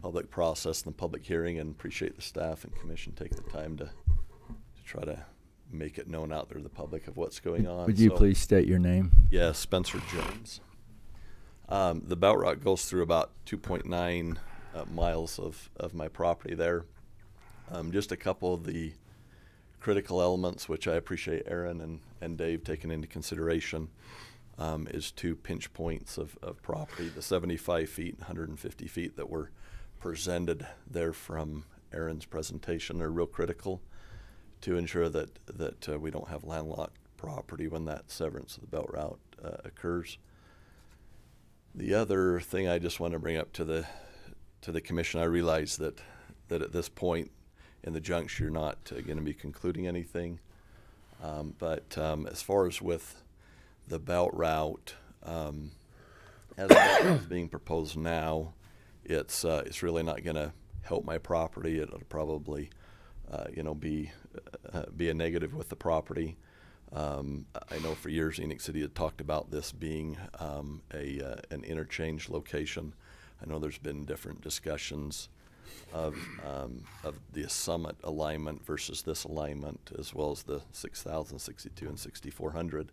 public process and the public hearing, and appreciate the staff and commission taking the time to try to make it known out there to the public of what's going on. Would you please state your name? Yeah, Spencer Jones. The belt route goes through about 2.9 miles of my property there. Just a couple of the critical elements, which I appreciate Aaron and Dave taking into consideration, is two pinch points of property. The 75 feet and 150 feet that were presented there from Aaron's presentation are real critical to ensure that we don't have landlocked property when that severance of the belt route occurs. The other thing I just want to bring up to the commission, I realize that at this point in the juncture you're not going to be concluding anything, but as far as with the belt route, as it's being proposed now, it's really not going to help my property. It'll probably be a negative with the property. I know for years Enoch City had talked about this being an interchange location. I know there's been different discussions of the Summit alignment versus this alignment, as well as the 6000, 62, and 6400.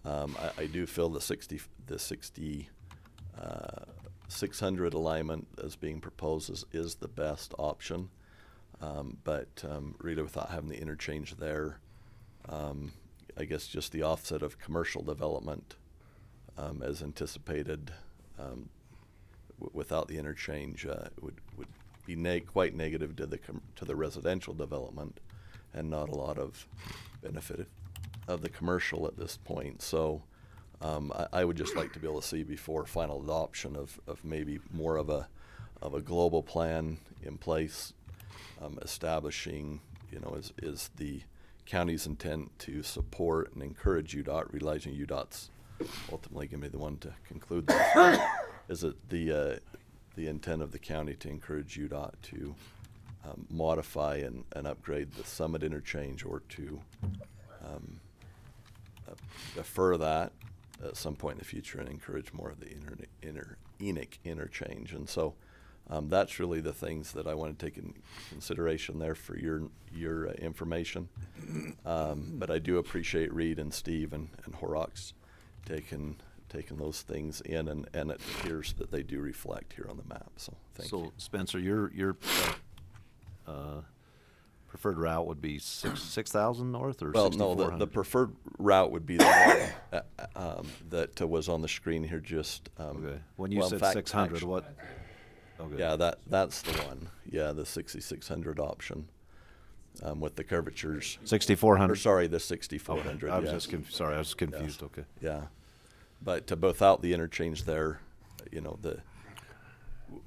I do feel the 600 alignment as being proposed is the best option, but really without having the interchange there, I guess just the offset of commercial development as anticipated without the interchange would be quite negative to the residential development, and not a lot of benefit of the commercial at this point. So I would just like to be able to see before final adoption of maybe more of a global plan in place, establishing, is the county's intent to support and encourage UDOT, realizing UDOT's ultimately going to be the one to conclude this. Is it the intent of the county to encourage UDOT to modify and upgrade the Summit interchange, or to defer that at some point in the future and encourage more of the Enoch interchange? And so that's really the things that I want to take in consideration there for your information. But I do appreciate Reed and Steve and Horrocks taking those things in, and it appears that they do reflect here on the map. So thank you. So Spencer, your preferred route would be 6,000 north, or well, no, the preferred route would be the one that was on the screen here. Just okay. When you well, said fact, 600, actually, what? Okay. Yeah, that's the one. Yeah, the 6,600 option with the curvatures. 6,400. Sorry, the 6,400. Okay. I was yes. just sorry, I was confused. Yes. Okay. Yeah, but without the interchange there,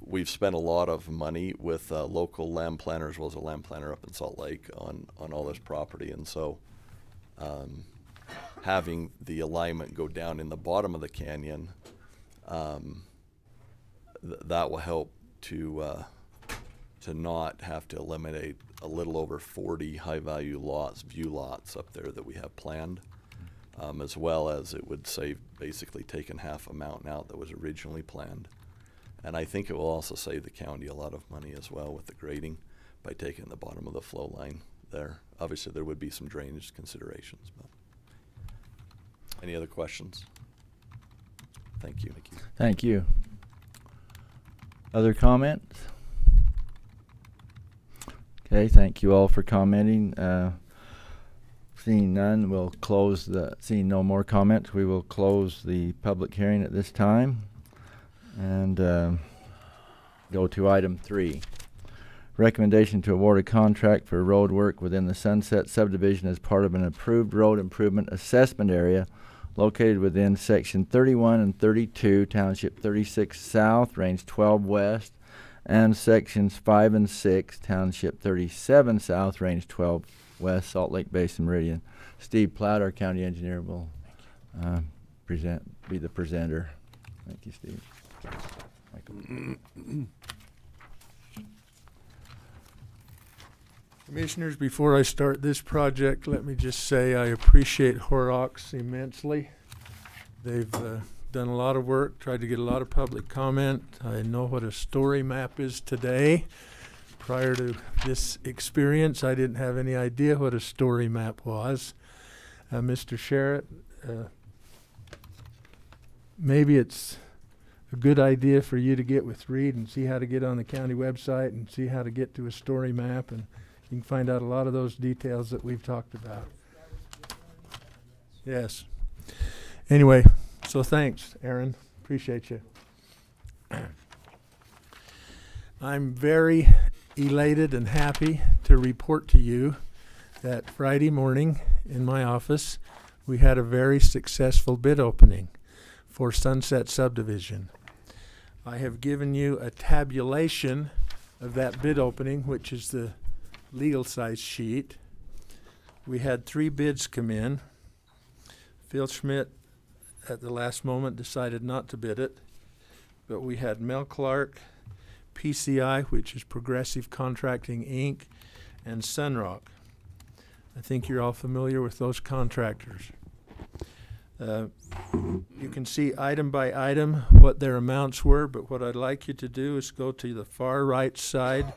we've spent a lot of money with local land planners, as well as a land planner up in Salt Lake on all this property, and so having the alignment go down in the bottom of the canyon, that will help to not have to eliminate a little over 40 high-value view lots up there that we have planned, as well as it would save basically taking half a mountain out that was originally planned. And I think it will also save the county a lot of money as well with the grading by taking the bottom of the flow line there. Obviously, there would be some drainage considerations. But any other questions? Thank you. Thank you. Thank you. Other comments? Okay, thank you all for commenting. Seeing none, we'll close seeing no more comments, we will close the public hearing at this time and go to item 3. Recommendation to award a contract for road work within the Sunset subdivision as part of an approved road improvement assessment area located within section 31 and 32, township 36 south, range 12 west, and sections 5 and 6, township 37 south, range 12 west, Salt Lake Basin Meridian. Steve Platt, our county engineer, will be the presenter. Thank you, Steve. Commissioners, before I start this project, let me just say I appreciate Horrocks immensely. They've done a lot of work, tried to get a lot of public comment. I know what a story map is today. Prior to this experience, I didn't have any idea what a story map was. Mr. Sherritt, maybe it's a good idea for you to get with Reed and see how to get on the county website and see how to get to a story map, and you can find out a lot of those details that we've talked about. Yes. Anyway, so thanks, Aaron. Appreciate you. I'm very elated and happy to report to you that Friday morning in my office we had a very successful bid opening for Sunset Subdivision. I have given you a tabulation of that bid opening, which is the legal size sheet. We had 3 bids come in. Phil Schmidt at the last moment decided not to bid it, but we had Mel Clark, PCI, which is Progressive Contracting Inc., and Sunrock. I think you're all familiar with those contractors. You can see item by item what their amounts were, but what I'd like you to do is go to the far right side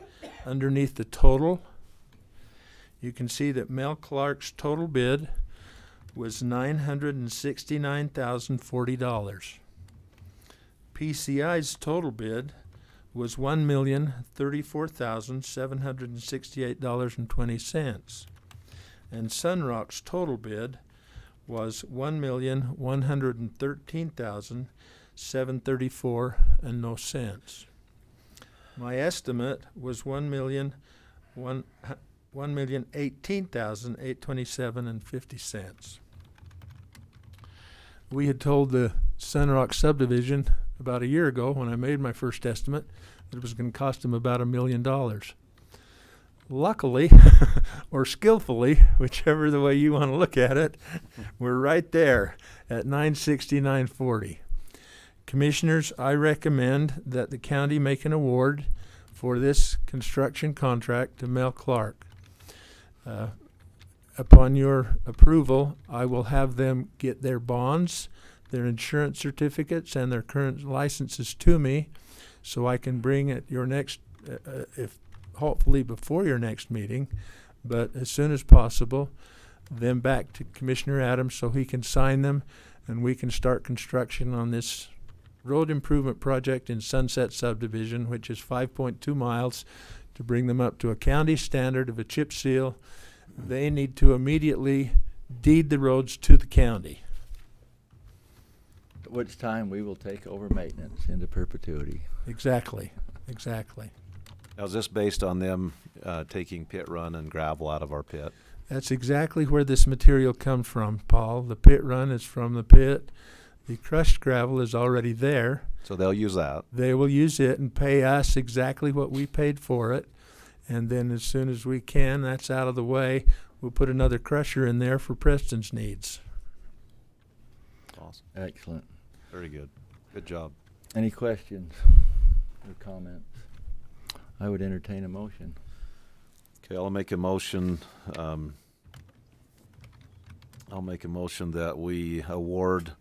underneath the total. You can see that Mel Clark's total bid was $969,040. PCI's total bid was $1,034,768.20. And Sunrock's total bid was $1,113,734 and no cents. My estimate was $1,018,827 and 50 cents. We had told the Sunrock subdivision about a year ago when I made my first estimate that it was going to cost them about $1 million. Luckily, or skillfully, whichever the way you want to look at it, we're right there at $969.40. Commissioners, I recommend that the county make an award for this construction contract to Mel Clark. Upon your approval, I will have them get their bonds, their insurance certificates, and their current licenses to me, so I can bring at your next, if hopefully before your next meeting, but as soon as possible, them back to Commissioner Adams so he can sign them, and we can start construction on this road improvement project in Sunset Subdivision, which is 5.2 miles, to bring them up to a county standard of a chip seal. They need to immediately deed the roads to the county. At which time we will take over maintenance into perpetuity. Exactly, exactly. Now, is this based on them taking pit run and gravel out of our pit? That's exactly where this material comes from, Paul. The pit run is from the pit. The crushed gravel is already there. So they'll use that. They will use it and pay us exactly what we paid for it. And then as soon as we can, that's out of the way, we'll put another crusher in there for Preston's needs. Awesome. Excellent. Very good. Good job. Any questions or comments? I would entertain a motion. Okay, I'll make a motion. I'll make a motion that we award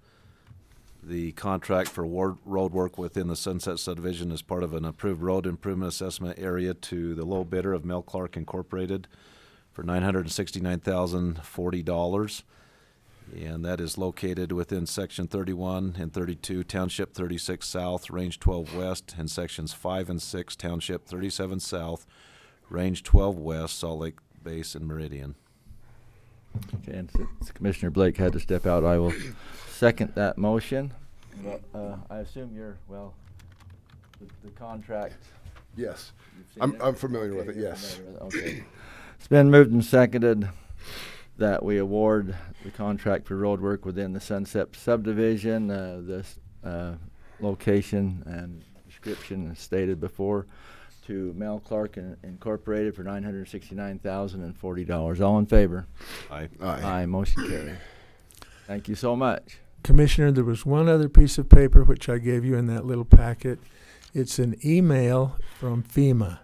the contract for road work within the Sunset Subdivision as part of an approved road improvement assessment area to the low bidder of Mel Clark Incorporated for $969,040. And that is located within Section 31 and 32, Township 36 South, Range 12 West, and Sections 5 and 6, Township 37 South, Range 12 West, Salt Lake Basin Meridian. Okay, and since Commissioner Blake had to step out, I will second that motion. I assume you're, well, the contract. Yes. You've seen I'm familiar with it, you're yes. familiar with it, okay. It's been moved and seconded that we award the contract for road work within the Sunset Subdivision. This location and description is stated before, to Mel Clark Incorporated for $969,040. All in favor? Aye. Aye. Motion carried. Thank you so much. Commissioner, there was one other piece of paper which I gave you in that little packet. It's an email from FEMA.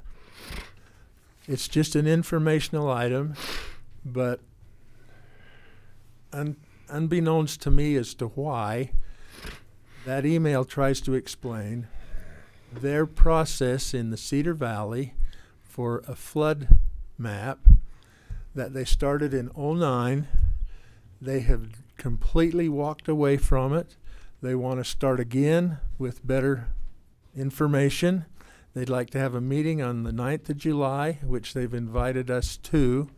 It's just an informational item, but unbeknownst to me as to why, that email tries to explain their process in the Cedar Valley for a flood map that they started in '09. They have completely walked away from it. They want to start again with better information. They'd like to have a meeting on the 9th of July, which they've invited us to,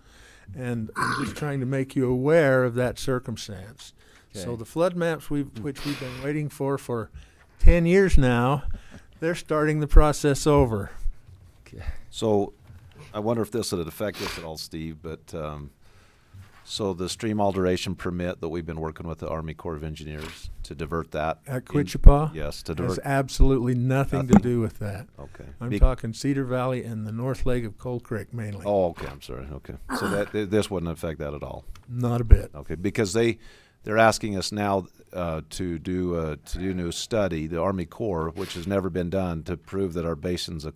and I'm just trying to make you aware of that circumstance. Okay. So the flood maps which we've been waiting for 10 years now, they're starting the process over. Okay. So I wonder if this would affect us at all, Steve, but so the stream alteration permit that we've been working with the Army Corps of Engineers to divert that. At Quichapa? Yes, to divert. Has absolutely nothing to do with that. Okay. I'm talking Cedar Valley and the north leg of Coal Creek mainly. Oh, okay, I'm sorry. Okay. So that this wouldn't affect that at all? Not a bit. Okay, because they're asking us now to do a new study, the Army Corps, which has never been done, to prove that our basin's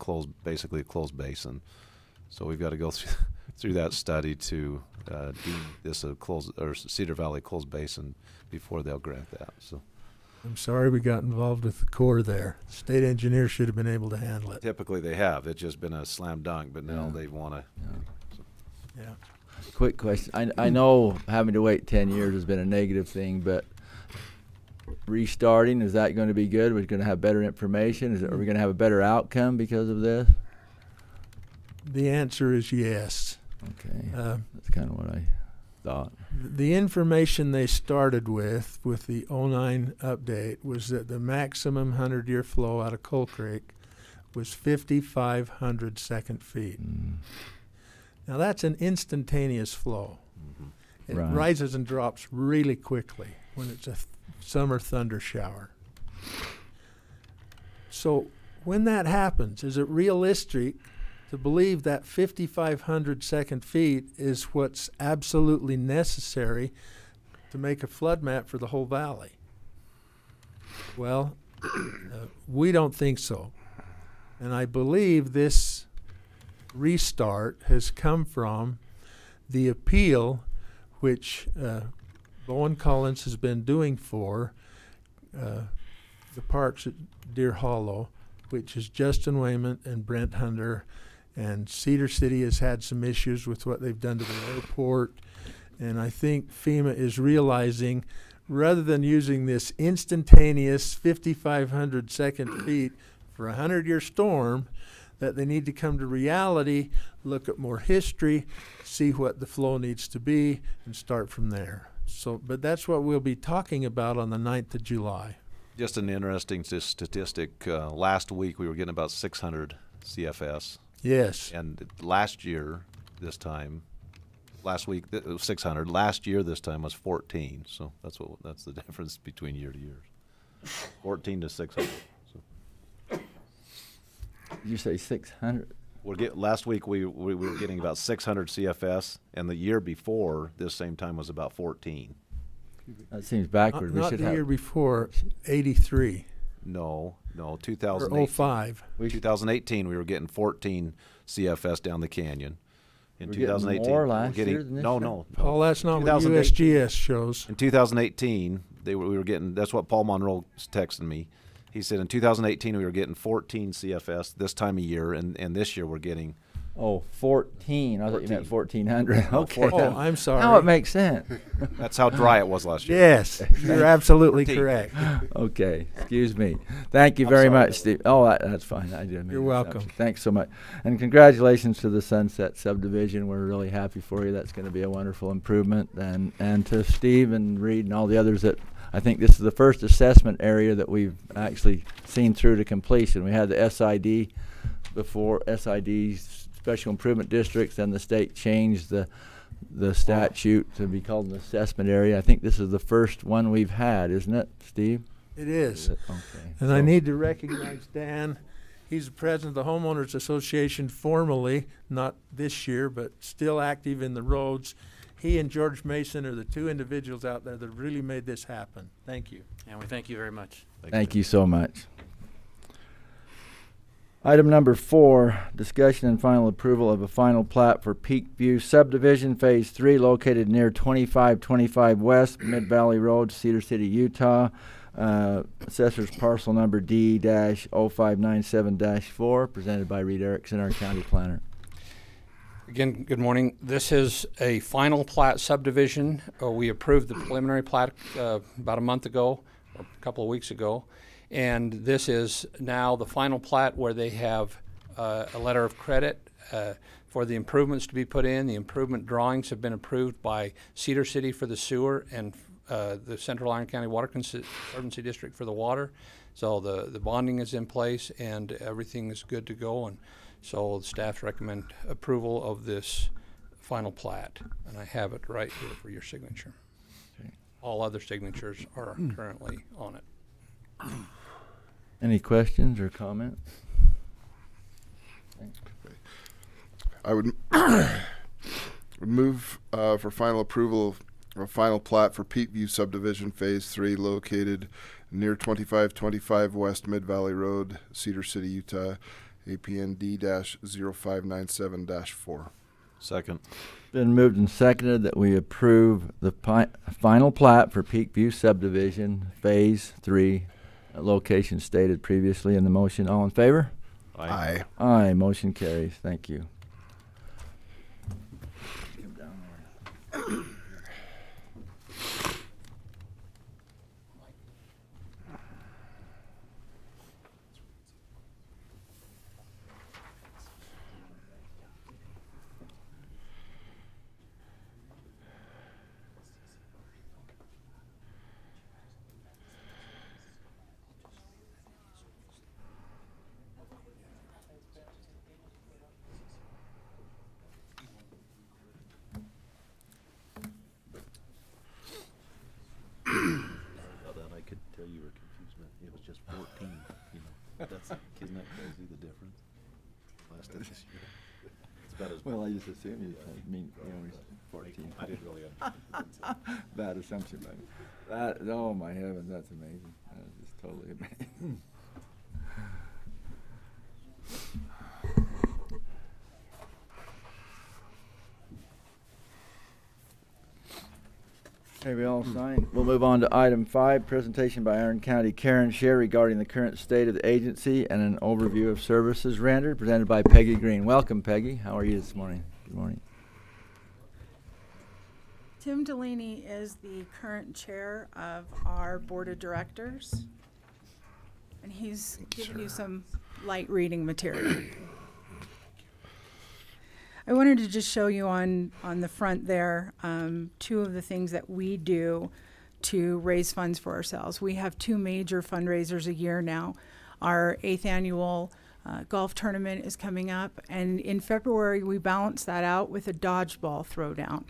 basically a closed basin. So we've got to go through that study to deem this a closed, or Cedar Valley closed basin, before they'll grant that. So I'm sorry we got involved with the Corps there. State engineers should have been able to handle it. Typically they have. It's just been a slam dunk, but now they want to. Yeah. Quick question. I know having to wait 10 years has been a negative thing, but restarting, is that going to be good? We're going to have better information? Are we going to have a better outcome because of this? The answer is yes. Okay. That's kind of what I thought. The information they started with the 09 update was that the maximum 100-year flow out of Coal Creek was 5,500 second feet. Now that's an instantaneous flow. It Right. rises and drops really quickly when it's a summer thunder shower. So when that happens, is it realistic to believe that 5,500 second feet is what's absolutely necessary to make a flood map for the whole valley? Well, we don't think so. And I believe this restart has come from the appeal which Bowen Collins has been doing for the parks at Deer Hollow, which is Justin Wayment and Brent Hunter, and Cedar City has had some issues with what they've done to the airport. And I think FEMA is realizing, rather than using this instantaneous 5,500 second feet for a 100-year storm, that they need to come to reality, look at more history, see what the flow needs to be, and start from there. So, but that's what we'll be talking about on the 9th of July. Just an interesting statistic. Last week we were getting about 600 CFS. Yes. And last year, this time, last week it was 600. Last year, this time was 14. So that's the difference between year to year. 14 to 600. So. Did you say 600? Last week we were getting about 600 CFS, and the year before this same time was about 14. That seems backward. Not the year before, 83. No, 2018. Or 05. 2018 we were getting 14 CFS down the canyon. In We're 2018, getting more last year than this year? No. Paul, that's not what USGS shows. In 2018, we were getting. That's what Paul Monroe texted me. He said in 2018 we were getting 14 CFS this time of year, and this year we're getting. Oh, 14. I thought you meant 1,400. No, Okay. 14. Oh, I'm sorry. Now it makes sense. That's how dry it was last year. Yes, you're absolutely 14. correct. Okay, excuse me. Thank you very much, Steve. Oh, that's fine. I did. You're welcome. Thanks so much. And congratulations to the Sunset subdivision. We're really happy for you. That's going to be a wonderful improvement. And to Steve and Reed and all the others that I think this is the first assessment area that we've actually seen through to completion. We had the SID before, Special Improvement Districts, and the state changed the statute to be called an assessment area. I think this is the first one we've had, isn't it, Steve? It is. Okay. And I need to recognize Dan. He's the president of the Homeowners Association formally, not this year, but still active in the roads. He and George Mason are the two individuals out there that really made this happen. Thank you. And we thank you very much. Thank you so much. Item number 4, discussion and final approval of a final plat for Peak View Subdivision Phase 3 located near 2525 West Mid-Valley Road, Cedar City, Utah. Assessor's parcel number D-0597-4, presented by Reed Erickson, our county planner. Again, good morning. This is a final plat subdivision. We approved the preliminary plat about a month ago, or a couple of weeks ago. And this is now the final plat where they have a letter of credit for the improvements to be put in. The improvement drawings have been approved by Cedar City for the sewer and the Central Iron County Water Conservancy District for the water. So the bonding is in place and everything is good to go. And so the staff recommend approval of this final plat. And I have it right here for your signature. Okay. All other signatures are currently on it. Any questions or comments? I would move for final approval of a final plat for Peak View Subdivision Phase 3 located near 2525 West Mid-Valley Road, Cedar City, Utah, APN D-0597-4. Second. Been moved and seconded that we approve the final plat for Peak View Subdivision Phase 3, location stated previously in the motion. All in favor? Aye. Aye. Motion carries. Thank you. honest. It's about as Well, I just assumed you mean, he's 14. I didn't really Bad assumption, but that, oh my heavens, that's amazing. That is just totally amazing. Okay, we all signed. We'll move on to item 5, presentation by Iron County Karen Share regarding the current state of the agency and an overview of services rendered, presented by Peggy Green. Welcome, Peggy. How are you this morning? Good morning. Tim Delaney is the current chair of our board of directors, and he's giving you some light reading material. I wanted to just show you on the front there 2 of the things that we do to raise funds for ourselves. We have 2 major fundraisers a year now. Our 8th annual golf tournament is coming up, and in February we balance that out with a dodgeball throwdown.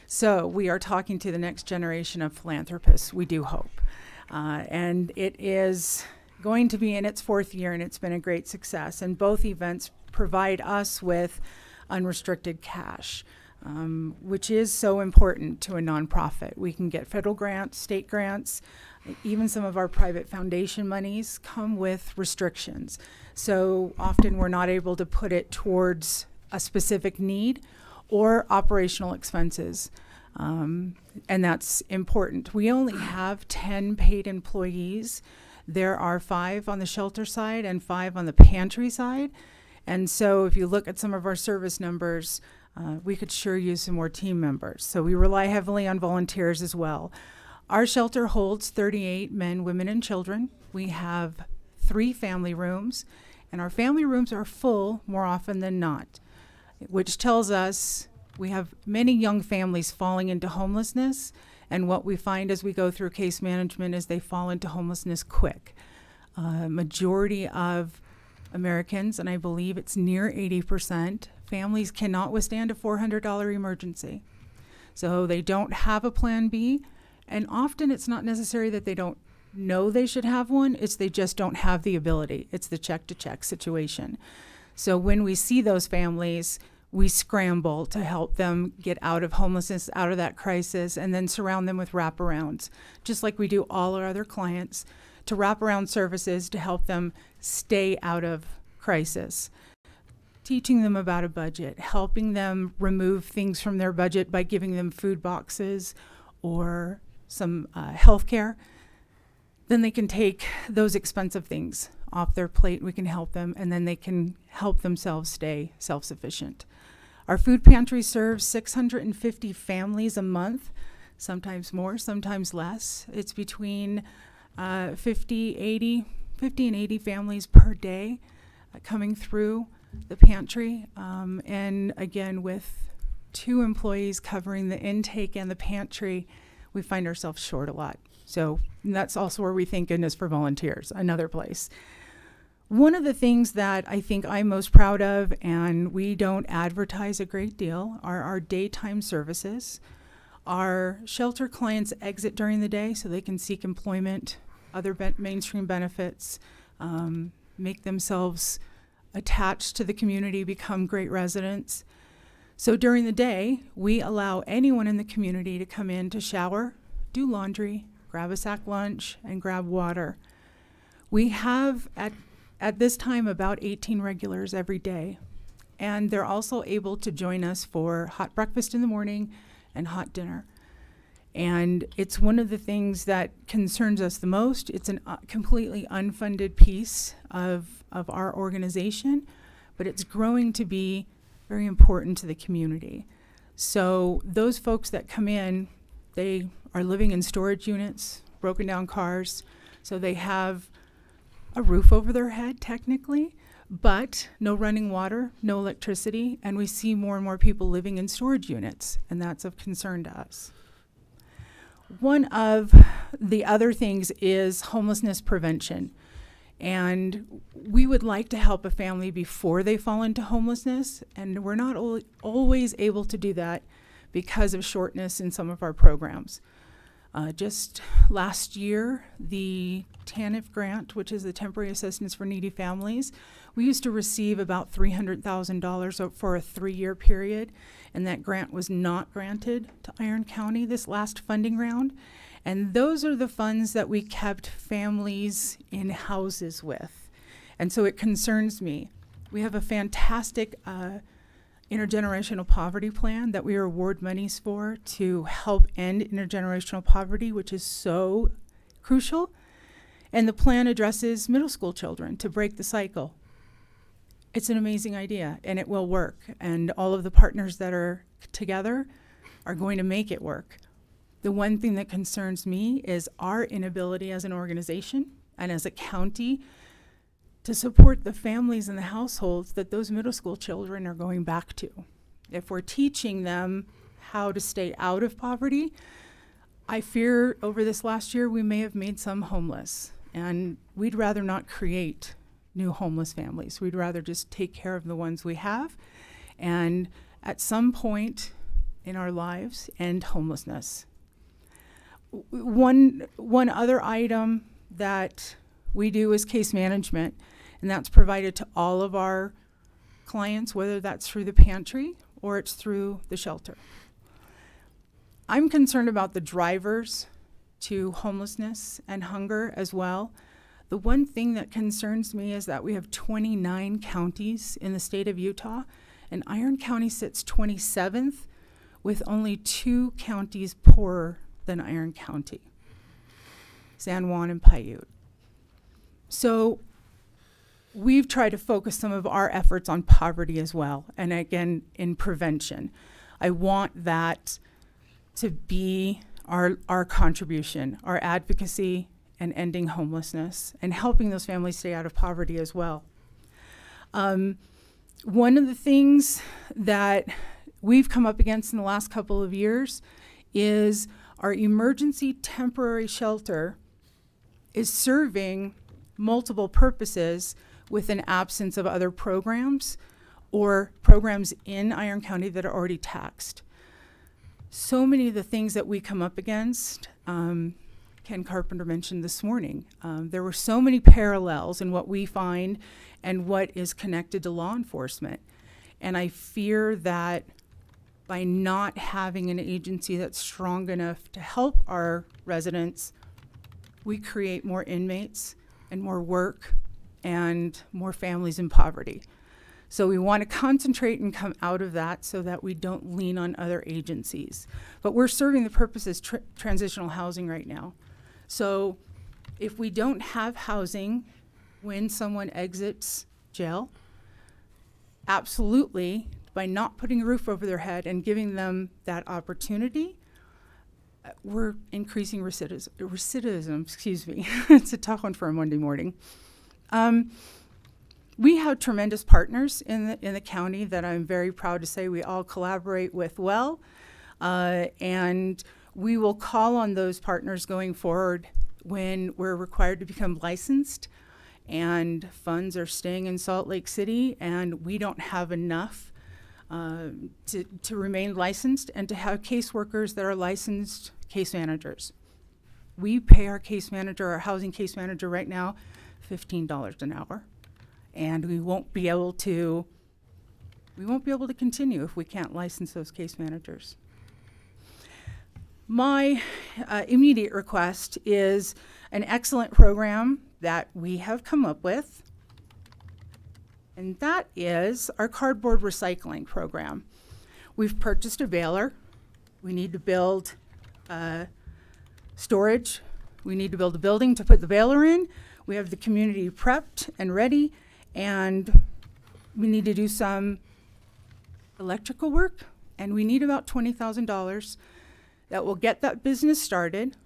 So we are talking to the next generation of philanthropists, we do hope. And it is going to be in its 4th year, and it's been a great success. And both events provide us with unrestricted cash, which is so important to a nonprofit. We can get federal grants, state grants, even some of our private foundation monies come with restrictions. So often we're not able to put it towards a specific need or operational expenses. And that's important. We only have 10 paid employees. There are 5 on the shelter side and 5 on the pantry side. And so if you look at some of our service numbers, we could sure use some more team members. So we rely heavily on volunteers as well. Our shelter holds 38 men, women, and children. We have 3 family rooms, and our family rooms are full more often than not, which tells us we have many young families falling into homelessness, and what we find as we go through case management is they fall into homelessness quick. Majority of Americans, and I believe it's near 80%, families cannot withstand a $400 emergency. So they don't have a plan B, and often it's not necessary that they don't know they should have one, it's they just don't have the ability. It's the check-to-check situation. So when we see those families, we scramble to help them get out of homelessness, out of that crisis, and then surround them with wraparounds, just like we do all our other clients, to wrap around services to help them stay out of crisis. Teaching them about a budget, helping them remove things from their budget by giving them food boxes or some health care. Then they can take those expensive things off their plate. We can help them, and then they can help themselves stay self-sufficient. Our food pantry serves 650 families a month, sometimes more, sometimes less. It's between 50 and 80 families per day coming through the pantry. And again, with 2 employees covering the intake and the pantry, we find ourselves short a lot. So that's also where we thank goodness for volunteers, another place. One of the things that I think I'm most proud of, and we don't advertise a great deal, are our daytime services. Our shelter clients exit during the day so they can seek employment, other mainstream benefits, make themselves attached to the community, become great residents. So during the day, we allow anyone in the community to come in to shower, do laundry, grab a sack lunch, and grab water. We have at this time about 18 regulars every day, and they're also able to join us for hot breakfast in the morning and hot dinner. And it's one of the things that concerns us the most. It's a completely unfunded piece of our organization, but it's growing to be very important to the community. So those folks that come in, they are living in storage units, broken down cars, so they have a roof over their head technically, but no running water, no electricity, and we see more and more people living in storage units, and that's of concern to us. One of the other things is homelessness prevention. And we would like to help a family before they fall into homelessness, and we're not always able to do that because of shortness in some of our programs. Just last year, the TANF grant, which is the Temporary Assistance for Needy Families, we used to receive about $300,000 for a 3-year period, and that grant was not granted to Iron County this last funding round. And those are the funds that we kept families in houses with. And so it concerns me. We have a fantastic intergenerational poverty plan that we award monies for to help end intergenerational poverty, which is so crucial. And the plan addresses middle school children to break the cycle. It's an amazing idea, and it will work. And all of the partners that are together are going to make it work. The one thing that concerns me is our inability as an organization and as a county to support the families and the households that those middle school children are going back to. If we're teaching them how to stay out of poverty, I fear over this last year we may have made some homeless, and we'd rather not create new homeless families. We'd rather just take care of the ones we have, and at some point in our lives, end homelessness. One other item that we do is case management, and that's provided to all of our clients, whether that's through the pantry or it's through the shelter. I'm concerned about the drivers to homelessness and hunger as well. The one thing that concerns me is that we have 29 counties in the state of Utah, and Iron County sits 27th with only 2 counties poorer than Iron County, San Juan and Paiute. So we've tried to focus some of our efforts on poverty as well, and again, in prevention. I want that to be our contribution, our advocacy and ending homelessness and helping those families stay out of poverty as well. One of the things that we've come up against in the last couple of years is our emergency temporary shelter is serving multiple purposes with an absence of other programs or programs in Iron County that are already taxed. So many of the things that we come up against, Ken Carpenter mentioned this morning, there were so many parallels in what we find and what is connected to law enforcement. And I fear that by not having an agency that's strong enough to help our residents, we create more inmates and more work and more families in poverty. So we want to concentrate and come out of that so that we don't lean on other agencies. But we're serving the purpose as transitional housing right now. So if we don't have housing when someone exits jail, absolutely, by not putting a roof over their head and giving them that opportunity, we're increasing recidivism, excuse me. It's a tough one for a Monday morning. We have tremendous partners in the county that I'm very proud to say we all collaborate with well, and we will call on those partners going forward when we're required to become licensed and funds are staying in Salt Lake City and we don't have enough to remain licensed and to have caseworkers that are licensed case managers. We pay our case manager, our housing case manager right now, $15 an hour. And we won't be able to continue if we can't license those case managers. My immediate request is an excellent program that we have come up with, and that is our cardboard recycling program. We've purchased a baler. We need to build storage. We need to build a building to put the baler in. We have the community prepped and ready, and we need to do some electrical work, and we need about $20,000 that will get that business started,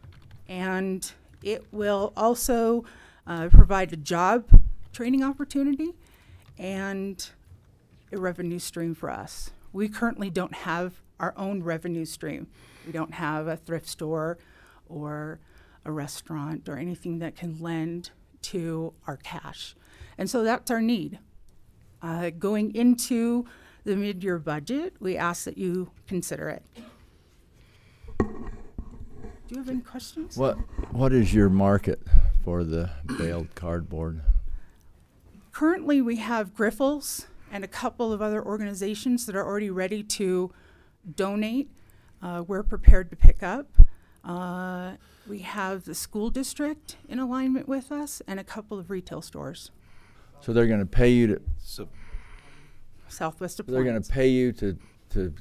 and it will also provide a job training opportunity and a revenue stream for us. We currently don't have our own revenue stream. We don't have a thrift store or a restaurant or anything that can lend to our cash. And so that's our need. Going into the mid-year budget, we ask that you consider it. Do you have any questions? What is your market for the baled cardboard? Currently, we have Griffles and a couple of other organizations that are already ready to donate. We're prepared to pick up. We have the school district in alignment with us and a couple of retail stores. So they're going to pay you to. Southwest They're going Appliance. to pay you to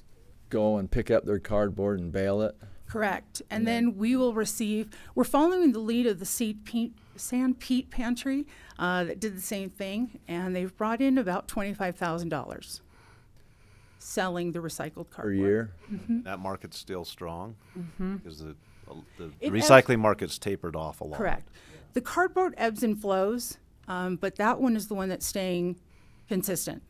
go and pick up their cardboard and bale it. Correct. And then we will receive, we're following the lead of the Sand Peat Pantry that did the same thing, and they've brought in about $25,000 selling the recycled cardboard. Per year? Mhm. That market's still strong? Mhm. Because the It recycling market's tapered off a lot. Correct. The cardboard ebbs and flows, but that one is the one that's staying consistent.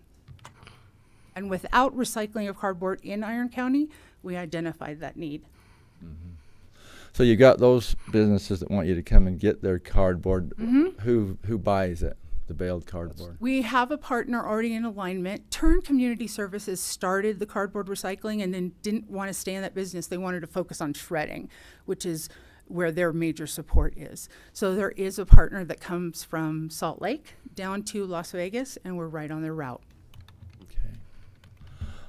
And without recycling of cardboard in Iron County, we identified that need. So you got those businesses that want you to come and get their cardboard. Mhm. Who buys it? The baled cardboard. We have a partner already in alignment. Turn Community Services started the cardboard recycling and then didn't want to stay in that business. They wanted to focus on shredding, which is where their major support is. So there is a partner that comes from Salt Lake down to Las Vegas, and we're right on their route.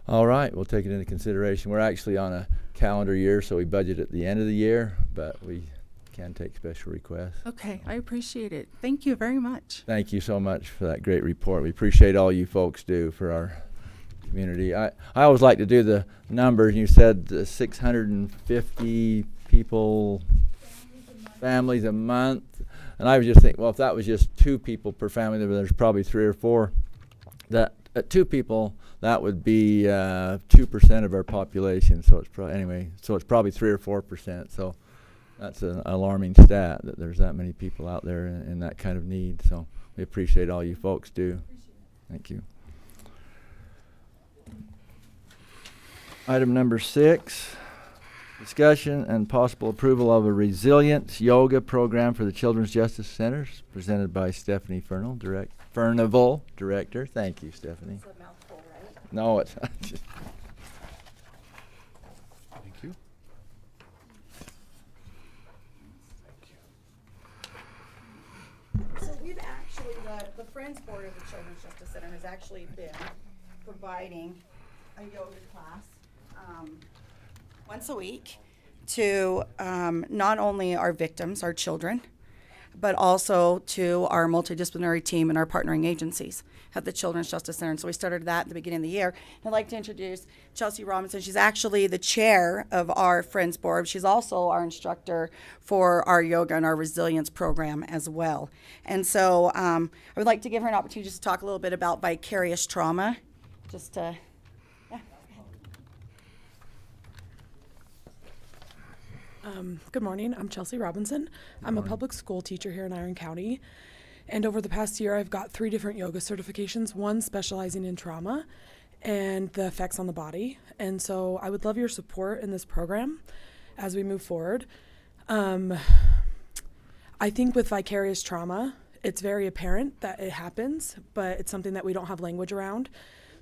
All right, we'll take it into consideration. We're actually on a calendar year, so we budget at the end of the year, but we can take special requests. Okay, I appreciate it. Thank you very much. Thank you so much for that great report. We appreciate all you folks do for our community. I always like to do the numbers. You said 650 people, families a month, and I was just thinking, well, if that was just 2 people per family, there's probably 3 or 4. That at 2 people, that would be 2% of our population. So it's so it's probably 3 or 4%. So that's an alarming stat that there's that many people out there in that kind of need. So we appreciate all you folks do. Thank you. Item number 6, discussion and possible approval of a resilience yoga program for the Children's Justice Centers, presented by Stephanie Furnival, Director. Thank you, Stephanie. It's a mouthful, right? No, it's just. Thank you. So we've actually, the Friends Board of the Children's Justice Center has actually been providing a yoga class once a week to not only our victims, our children, but also to our multidisciplinary team and our partnering agencies at the Children's Justice Center. And so we started that at the beginning of the year. And I'd like to introduce Chelsea Robinson. She's actually the chair of our Friends Board. She's also our instructor for our yoga and our resilience program as well. And so I would like to give her an opportunity just to talk a little bit about vicarious trauma. Just to, Good morning. I'm Chelsea Robinson. I'm a public school teacher here in Iron County. And over the past year, I've got 3 different yoga certifications, one specializing in trauma and the effects on the body. And so I would love your support in this program as we move forward. I think with vicarious trauma, it's very apparent that it happens, but it's something that we don't have language around.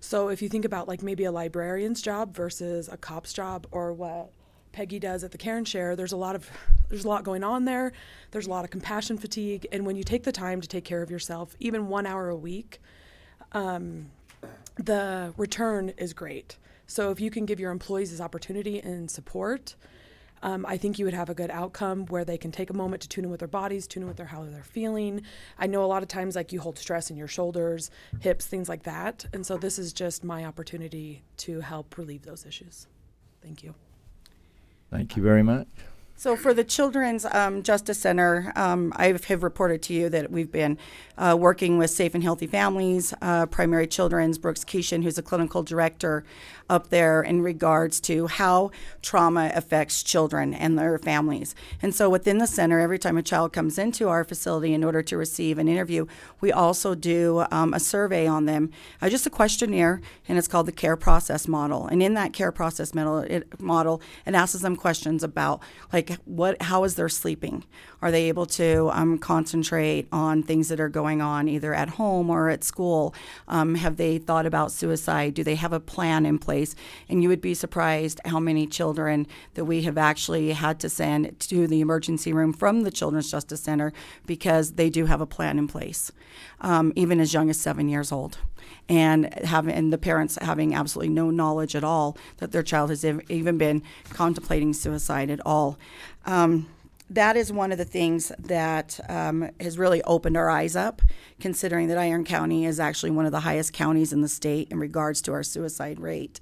So if you think about like maybe a librarian's job versus a cop's job, or what Peggy does at the Care and Share, there's a lot going on there. There's a lot of compassion fatigue, and when you take the time to take care of yourself, even 1 hour a week, the return is great. So if you can give your employees this opportunity and support, I think you would have a good outcome where they can take a moment to tune in with their bodies, tune in with how they're feeling. I know a lot of times like you hold stress in your shoulders, hips, things like that. And so this is just my opportunity to help relieve those issues. Thank you. Thank you very much. So for the Children's Justice Center, I have reported to you that we've been working with Safe and Healthy Families, Primary Children's, Brooks Keeshan, who's a clinical director up there, in regards to how trauma affects children and their families. And so within the center, every time a child comes into our facility in order to receive an interview, we also do a survey on them, just a questionnaire, and it's called the Care Process Model. And in that Care Process model, it asks them questions about, like, like how is their sleeping? Are they able to concentrate on things that are going on either at home or at school? Have they thought about suicide? Do they have a plan in place? And you would be surprised how many children that we have actually had to send to the emergency room from the Children's Justice Center because they do have a plan in place, even as young as 7 years old. And the parents having absolutely no knowledge at all that their child has even been contemplating suicide at all. That is one of the things that has really opened our eyes up, considering that Iron County is actually one of the highest counties in the state in regards to our suicide rate,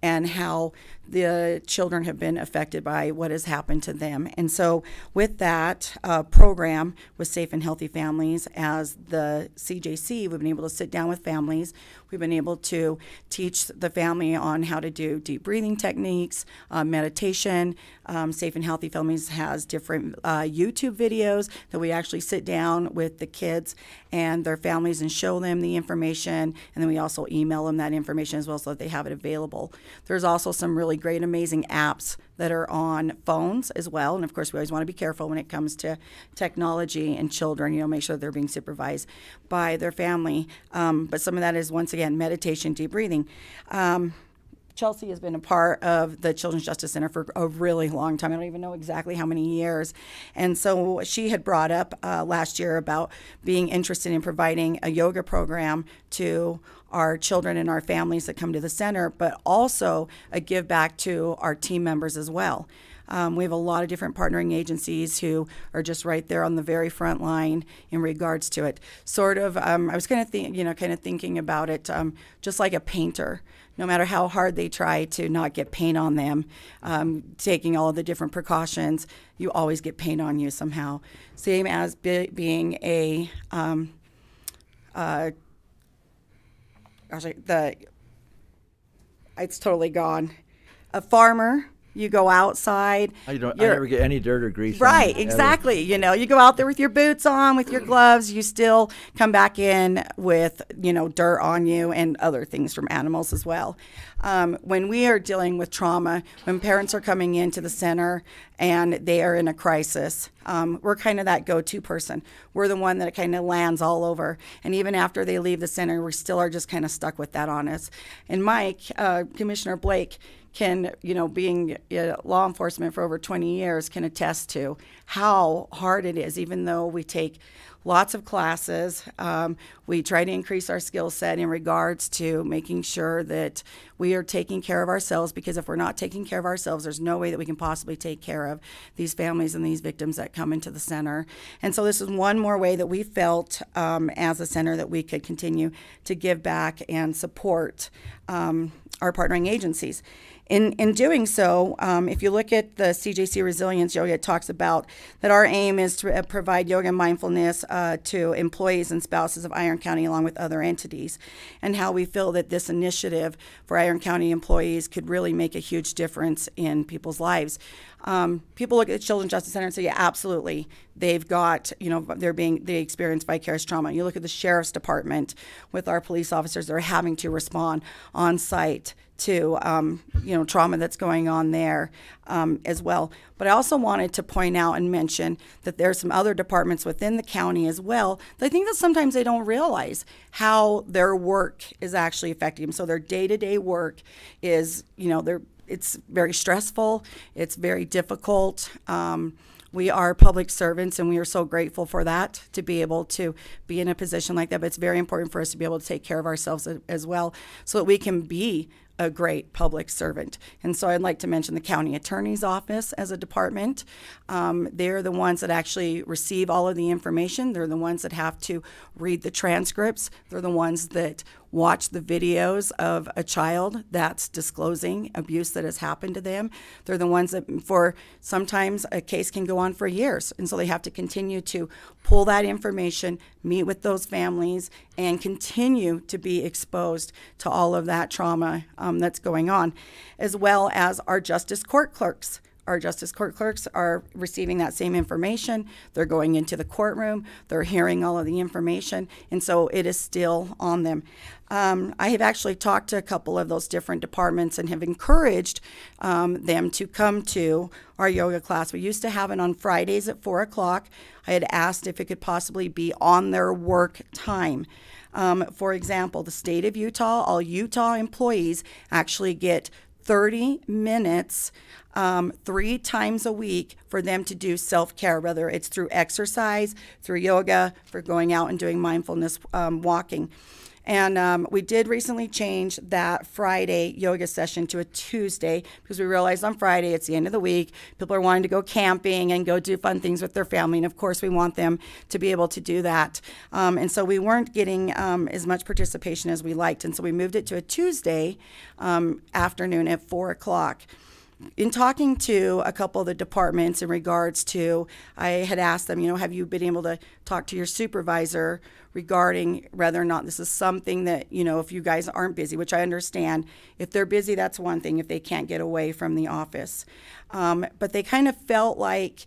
and how the children have been affected by what has happened to them. And so with that program with Safe and Healthy Families, as the CJC, we've been able to sit down with families. We've been able to teach the family on how to do deep breathing techniques, meditation. Safe and Healthy Families has different YouTube videos that we actually sit down with the kids and their families and show them the information, and then we also email them that information as well so that they have it available. There's also some really great, amazing apps that are on phones as well, and of course we always want to be careful when it comes to technology and children, make sure they're being supervised by their family, but some of that is, once again, meditation, deep breathing. Chelsea has been a part of the Children's Justice Center for a really long time. I don't even know exactly how many years. And so she had brought up last year about being interested in providing a yoga program to our children and our families that come to the center, but also a give back to our team members as well. We have a lot of different partnering agencies who are just right there on the very front line in regards to it. Sort of, I was kind of thinking about it, just like a painter. No matter how hard they try to not get paint on them, taking all of the different precautions, you always get paint on you somehow. Same as being a, it's totally gone. A farmer. You go outside. I never get any dirt or grease. Right, exactly. You go out there with your boots on, with your gloves. You still come back in with, dirt on you and other things from animals as well. When we are dealing with trauma, when parents are coming into the center and they are in a crisis, we're kind of that go-to person. We're the one that kind of lands all over. And even after they leave the center, we still are just kind of stuck with that on us. And Mike, Commissioner Blake, can, being law enforcement for over 20 years, can attest to how hard it is, even though we take lots of classes. We try to increase our skill set in regards to making sure that we are taking care of ourselves, because if we're not taking care of ourselves, there's no way that we can possibly take care of these families and these victims that come into the center. And so this is one more way that we felt as a center that we could continue to give back and support our partnering agencies. In doing so, if you look at the CJC Resilience Yoga, it talks about that our aim is to provide yoga and mindfulness to employees and spouses of Iron County along with other entities, and how we feel that this initiative for Iron County employees could really make a huge difference in people's lives. People look at the Children's Justice Center and say, yeah, absolutely. They've got, they experience vicarious trauma. You look at the Sheriff's Department with our police officers, they're having to respond on site to, trauma that's going on there as well. But I also wanted to point out and mention that there's some other departments within the county as well that I think that sometimes they don't realize how their work is actually affecting them. So their day-to-day work is, it's very stressful. It's very difficult. We are public servants, and we are so grateful for that, to be able to be in a position like that. But it's very important for us to be able to take care of ourselves as well, so that we can be a great public servant. And so I'd like to mention the county attorney's office as a department. They're the ones that actually receive all of the information. They're the ones that have to read the transcripts. They're the ones that watch the videos of a child that's disclosing abuse that has happened to them. They're the ones that, for sometimes a case can go on for years, and so they have to continue to pull that information, meet with those families, and continue to be exposed to all of that trauma that's going on, as well as our justice court clerks. our justice court clerks are receiving that same information. They're going into the courtroom. They're hearing all of the information. And so it is still on them. I have actually talked to a couple of those different departments and have encouraged them to come to our yoga class. We used to have it on Fridays at 4 o'clock. I had asked if it could possibly be on their work time. For example, the state of Utah, all Utah employees actually get 30 minutes 3 times a week for them to do self-care, whether it's through exercise, through yoga, for going out and doing mindfulness walking. And we did recently change that Friday yoga session to a Tuesday because we realized on Friday, it's the end of the week, people are wanting to go camping and go do fun things with their family. And of course, we want them to be able to do that. And so we weren't getting as much participation as we liked. And so we moved it to a Tuesday afternoon at 4 o'clock. In talking to a couple of the departments in regards to, I had asked them, have you been able to talk to your supervisor regarding whether or not this is something that, if you guys aren't busy, which I understand. If they're busy, that's one thing, if they can't get away from the office. But they kind of felt like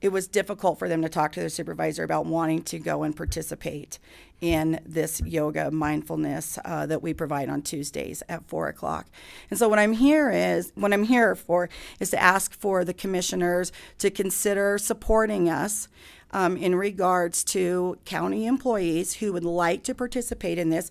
it was difficult for them to talk to their supervisor about wanting to go and participate in this yoga mindfulness that we provide on Tuesdays at 4 o'clock. And so what I'm here for is to ask for the commissioners to consider supporting us in regards to county employees who would like to participate in this,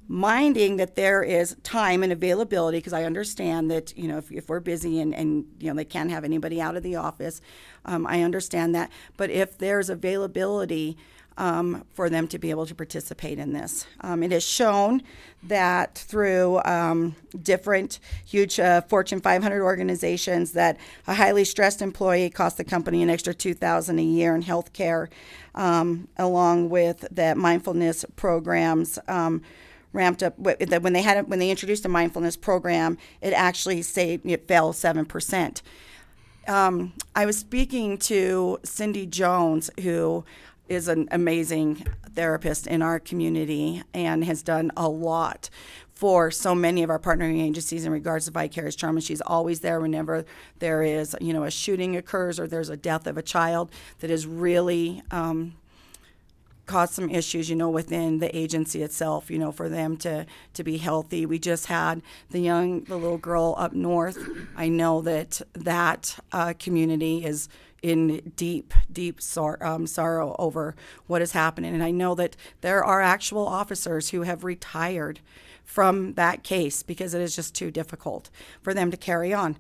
minding that there is time and availability, because I understand that, if we're busy and they can't have anybody out of the office, I understand that. But if there's availability for them to be able to participate in this. It is shown that through different huge Fortune 500 organizations that a highly stressed employee costs the company an extra $2,000 a year in health care, along with the mindfulness programs ramped up. When they introduced a mindfulness program, it actually fell 7%. I was speaking to Cindy Jones, who is an amazing therapist in our community and has done a lot for so many of our partnering agencies in regards to vicarious trauma. She's always there whenever there is, a shooting occurs or there's a death of a child that has really caused some issues, within the agency itself, for them to be healthy. We just had the little girl up north. I know that community is in deep sorrow over what is happening. And I know that there are actual officers who have retired from that case because it is just too difficult for them to carry on.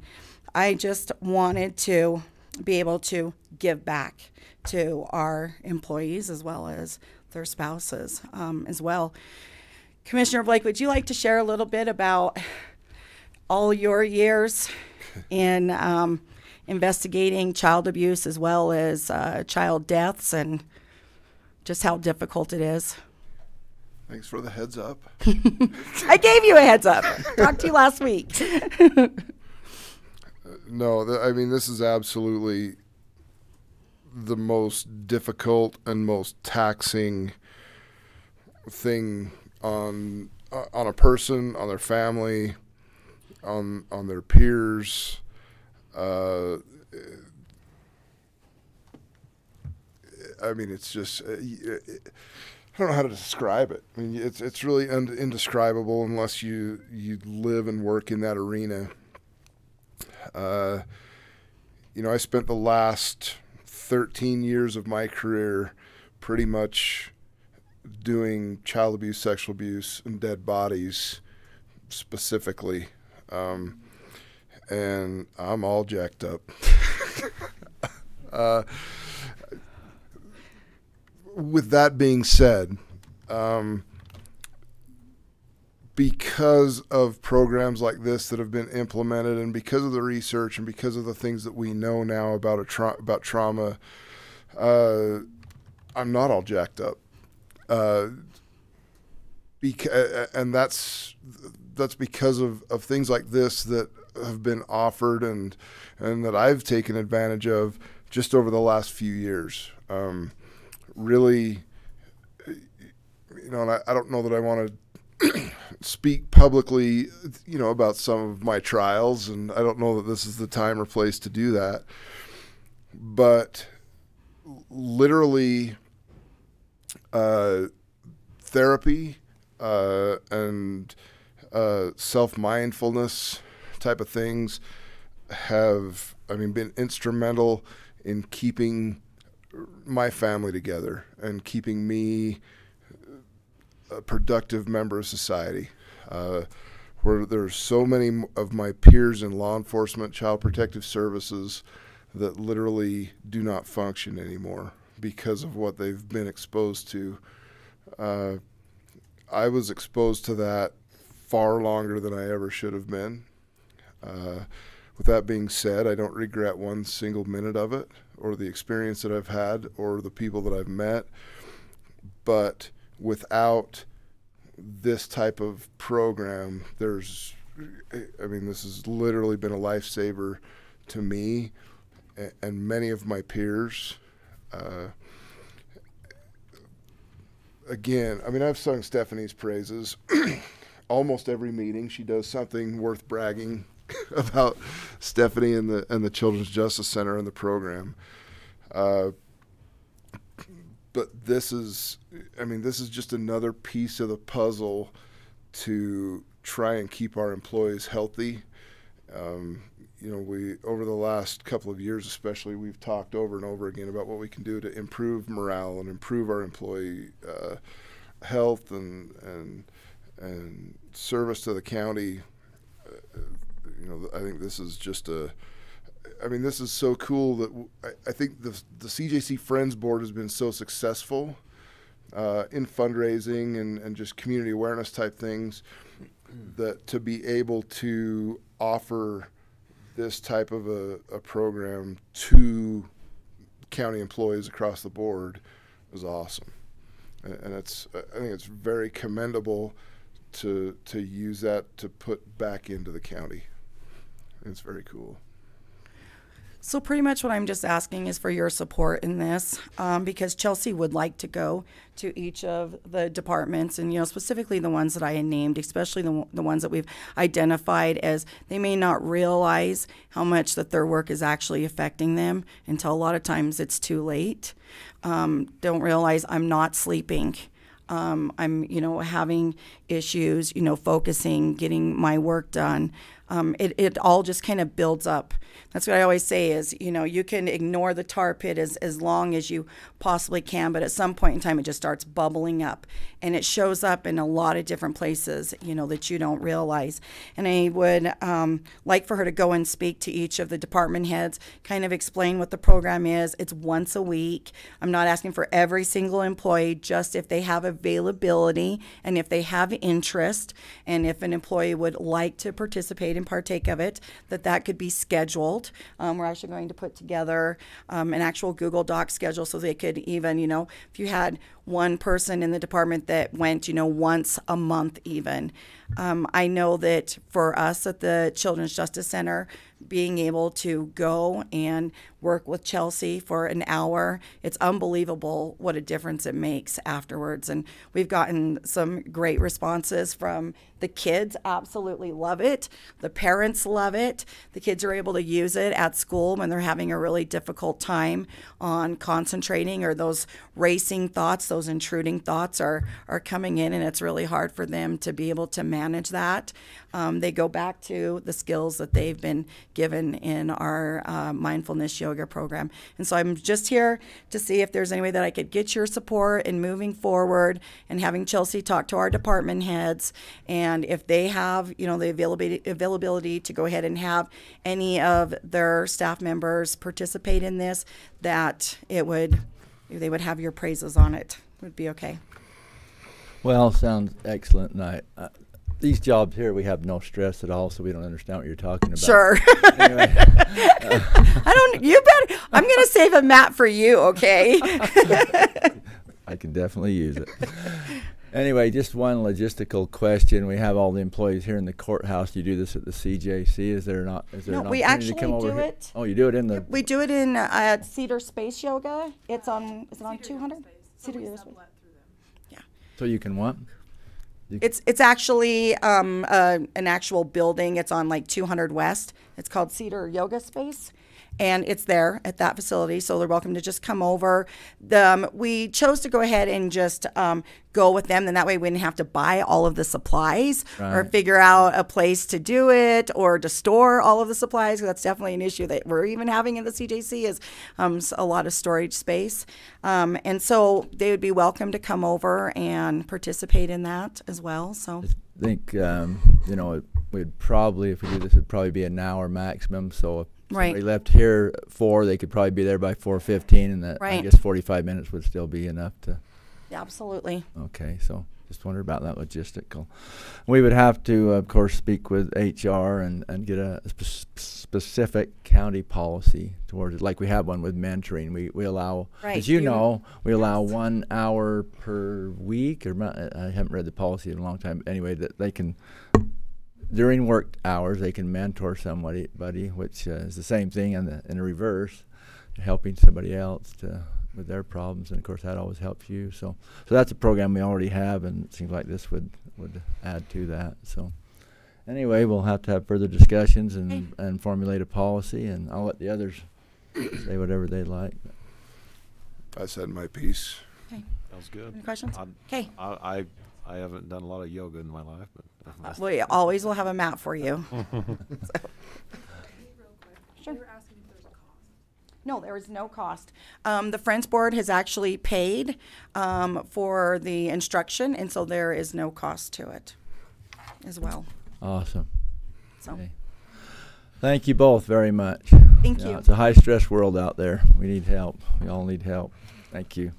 I just wanted to be able to give back to our employees as well as their spouses as well. Commissioner Blake, would you like to share a little bit about all your years in investigating child abuse as well as child deaths and just how difficult it is? Thanks for the heads up. I gave you a heads up. Talked to you last week. No, this is absolutely the most difficult and most taxing thing on a person, on their family, on their peers. It's just I don't know how to describe it. It's really indescribable unless you live and work in that arena. I spent the last 13 years of my career pretty much doing child abuse, sexual abuse, and dead bodies specifically. And I'm all jacked up. With that being said, because of programs like this that have been implemented and because of the research and because of the things that we know now about trauma, I'm not all jacked up. And that's because of things like this that have been offered and that I've taken advantage of just over the last few years. Really, and I don't know that I want speak publicly, about some of my trials, and I don't know that this is the time or place to do that. But literally, therapy and self-mindfulness type of things have, been instrumental in keeping my family together and keeping me a productive member of society. Where there's so many of my peers in law enforcement, child protective services, that literally do not function anymore because of what they've been exposed to. I was exposed to that far longer than I ever should have been. With that being said, I don't regret one single minute of it, or the experience that I've had, or the people that I've met. But without this type of program, this has literally been a lifesaver to me and many of my peers. Again, I've sung Stephanie's praises almost every meeting. She does something worth bragging about Stephanie and the Children's Justice Center and the program. But this is just another piece of the puzzle to try and keep our employees healthy. We, over the last couple of years especially, we've talked over and over again about what we can do to improve morale and improve our employee health and service to the county. I think this is just this is so cool that I think the CJC Friends Board has been so successful in fundraising and just community awareness type things, that to be able to offer this type of a program to county employees across the board is awesome. And I think it's very commendable to use that to put back into the county. It's very cool. So pretty much what I'm just asking is for your support in this, because Chelsea would like to go to each of the departments, and specifically the ones that I had named, especially the ones that we've identified as they may not realize how much that their work is actually affecting them until a lot of times it's too late. Don't realize I'm not sleeping. I'm having issues, focusing, getting my work done. It all just kind of builds up. That's what I always say is, you can ignore the tar pit as long as you possibly can, but at some point in time it just starts bubbling up, and it shows up in a lot of different places, that you don't realize. And I would like for her to go and speak to each of the department heads, kind of explain what the program is. It's once a week. I'm not asking for every single employee, just if they have availability and if they have interest, and if an employee would like to participate and partake of it, that could be scheduled. We're actually going to put together an actual Google Doc schedule, so they could even, if you had one person in the department that went, once a month even. I know that for us at the Children's Justice Center, being able to go and work with Chelsea for an hour, it's unbelievable what a difference it makes afterwards. And we've gotten some great responses from the kids. Absolutely love it. The parents love it. The kids are able to use it at school when they're having a really difficult time on concentrating, or those racing thoughts, those intruding thoughts are coming in, and it's really hard for them to be able to manage that. They go back to the skills that they've been given in our mindfulness yoga program. And so I'm just here to see if there's any way that I could get your support in moving forward and having Chelsea talk to our department heads, and if they have, the availability to go ahead and have any of their staff members participate in this, that they would have your praises on it. It would be okay. Well, sounds excellent. And these jobs here, we have no stress at all, so we don't understand what you're talking about. Sure. Anyway, I'm going to save a mat for you, okay? I can definitely use it. Anyway, just one logistical question. We have all the employees here in the courthouse. You do this at the CJC. Is there an we opportunity actually to come over do here? it. Oh, you do it in the... We do it in at Cedar Space Yoga. It's on, is it on 200? Cedar Yoga Space. So you can what? It's actually an actual building. It's on like 200 West. It's called Cedar Yoga Space. And it's there at that facility, so they're welcome to just come over. We chose to go ahead and just go with them, and that way we didn't have to buy all of the supplies or figure out a place to do it or to store all of the supplies. That's definitely an issue that we're even having in the CJC is a lot of storage space. And so they would be welcome to come over and participate in that as well. So I think, we'd probably, if we do this, it'd probably be an hour maximum. So if somebody left here at 4, they could probably be there by 4:15, and that I guess 45 minutes would still be enough to. Yeah, absolutely. Okay, so just wondered about that logistical. We would have to, of course, speak with HR and get a specific county policy towards it, like we have one with mentoring. We allow, as you know, we allow 1 hour per week, or I haven't read the policy in a long time. Anyway, that they can. During work hours, they can mentor somebody, which is the same thing in the reverse, helping somebody else with their problems, and of course that always helps you. So that's a program we already have, and it seems like this would add to that. So anyway, we'll have to have further discussions and formulate a policy, and I'll let the others say whatever they like. I said my piece. Okay. That was good. Any questions? Okay. I haven't done a lot of yoga in my life, but we always will have a mat for you. Sure. No, there is no cost. The Friends Board has actually paid for the instruction, and so there is no cost to it as well. Awesome. So. Okay. Thank you both very much. Thank you. It's a high-stress world out there. We need help. We all need help. Thank you.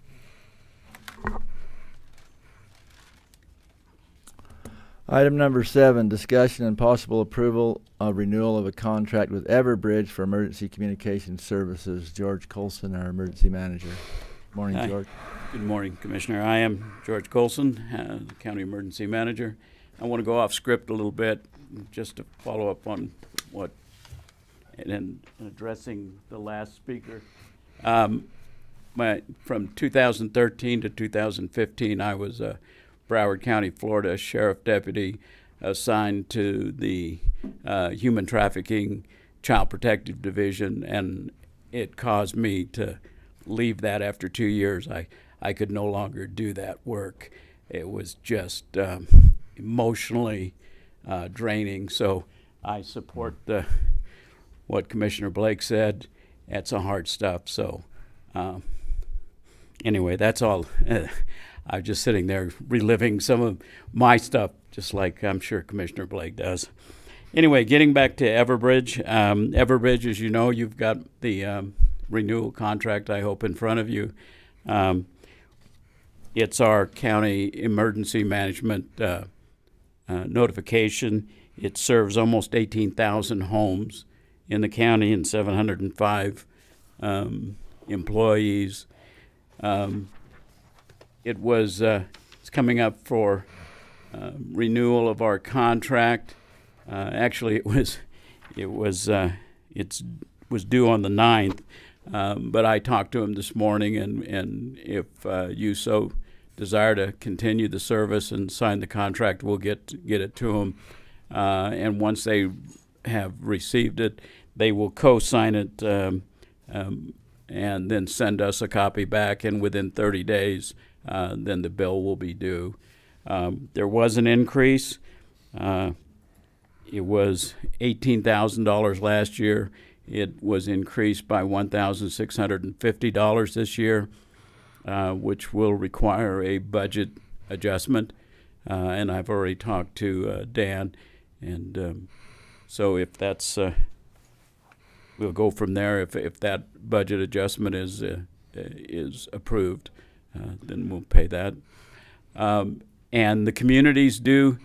Item number 7, discussion and possible approval of renewal of a contract with Everbridge for emergency communication services. George Colson, our emergency manager. Morning, Hi. George. Good morning, Commissioner. I am George Colson, County Emergency Manager. I want to go off script a little bit just to follow up on what, and addressing the last speaker. From 2013 to 2015, I was a Broward County, Florida Sheriff Deputy assigned to the Human Trafficking Child Protective Division, and it caused me to leave that after 2 years. I could no longer do that work. It was just emotionally draining. So I support what Commissioner Blake said. It's a hard stuff. So anyway, that's all. I'm just sitting there reliving some of my stuff, just like I'm sure Commissioner Blake does. Anyway, getting back to Everbridge. Everbridge, as you know, you've got the renewal contract, I hope, in front of you. It's our county emergency management notification. It serves almost 18,000 homes in the county and 705 employees. It's coming up for renewal of our contract. Actually, it was due on the 9th, but I talked to him this morning, and if you so desire to continue the service and sign the contract, we'll get it to him. And once they have received it, they will co-sign it and then send us a copy back, and within 30 days, then the bill will be due. There was an increase. It was $18,000 last year. It was increased by $1,650 this year, which will require a budget adjustment. And I've already talked to Dan, and so if that's, we'll go from there. If that budget adjustment is approved, then we'll pay that. And the communities do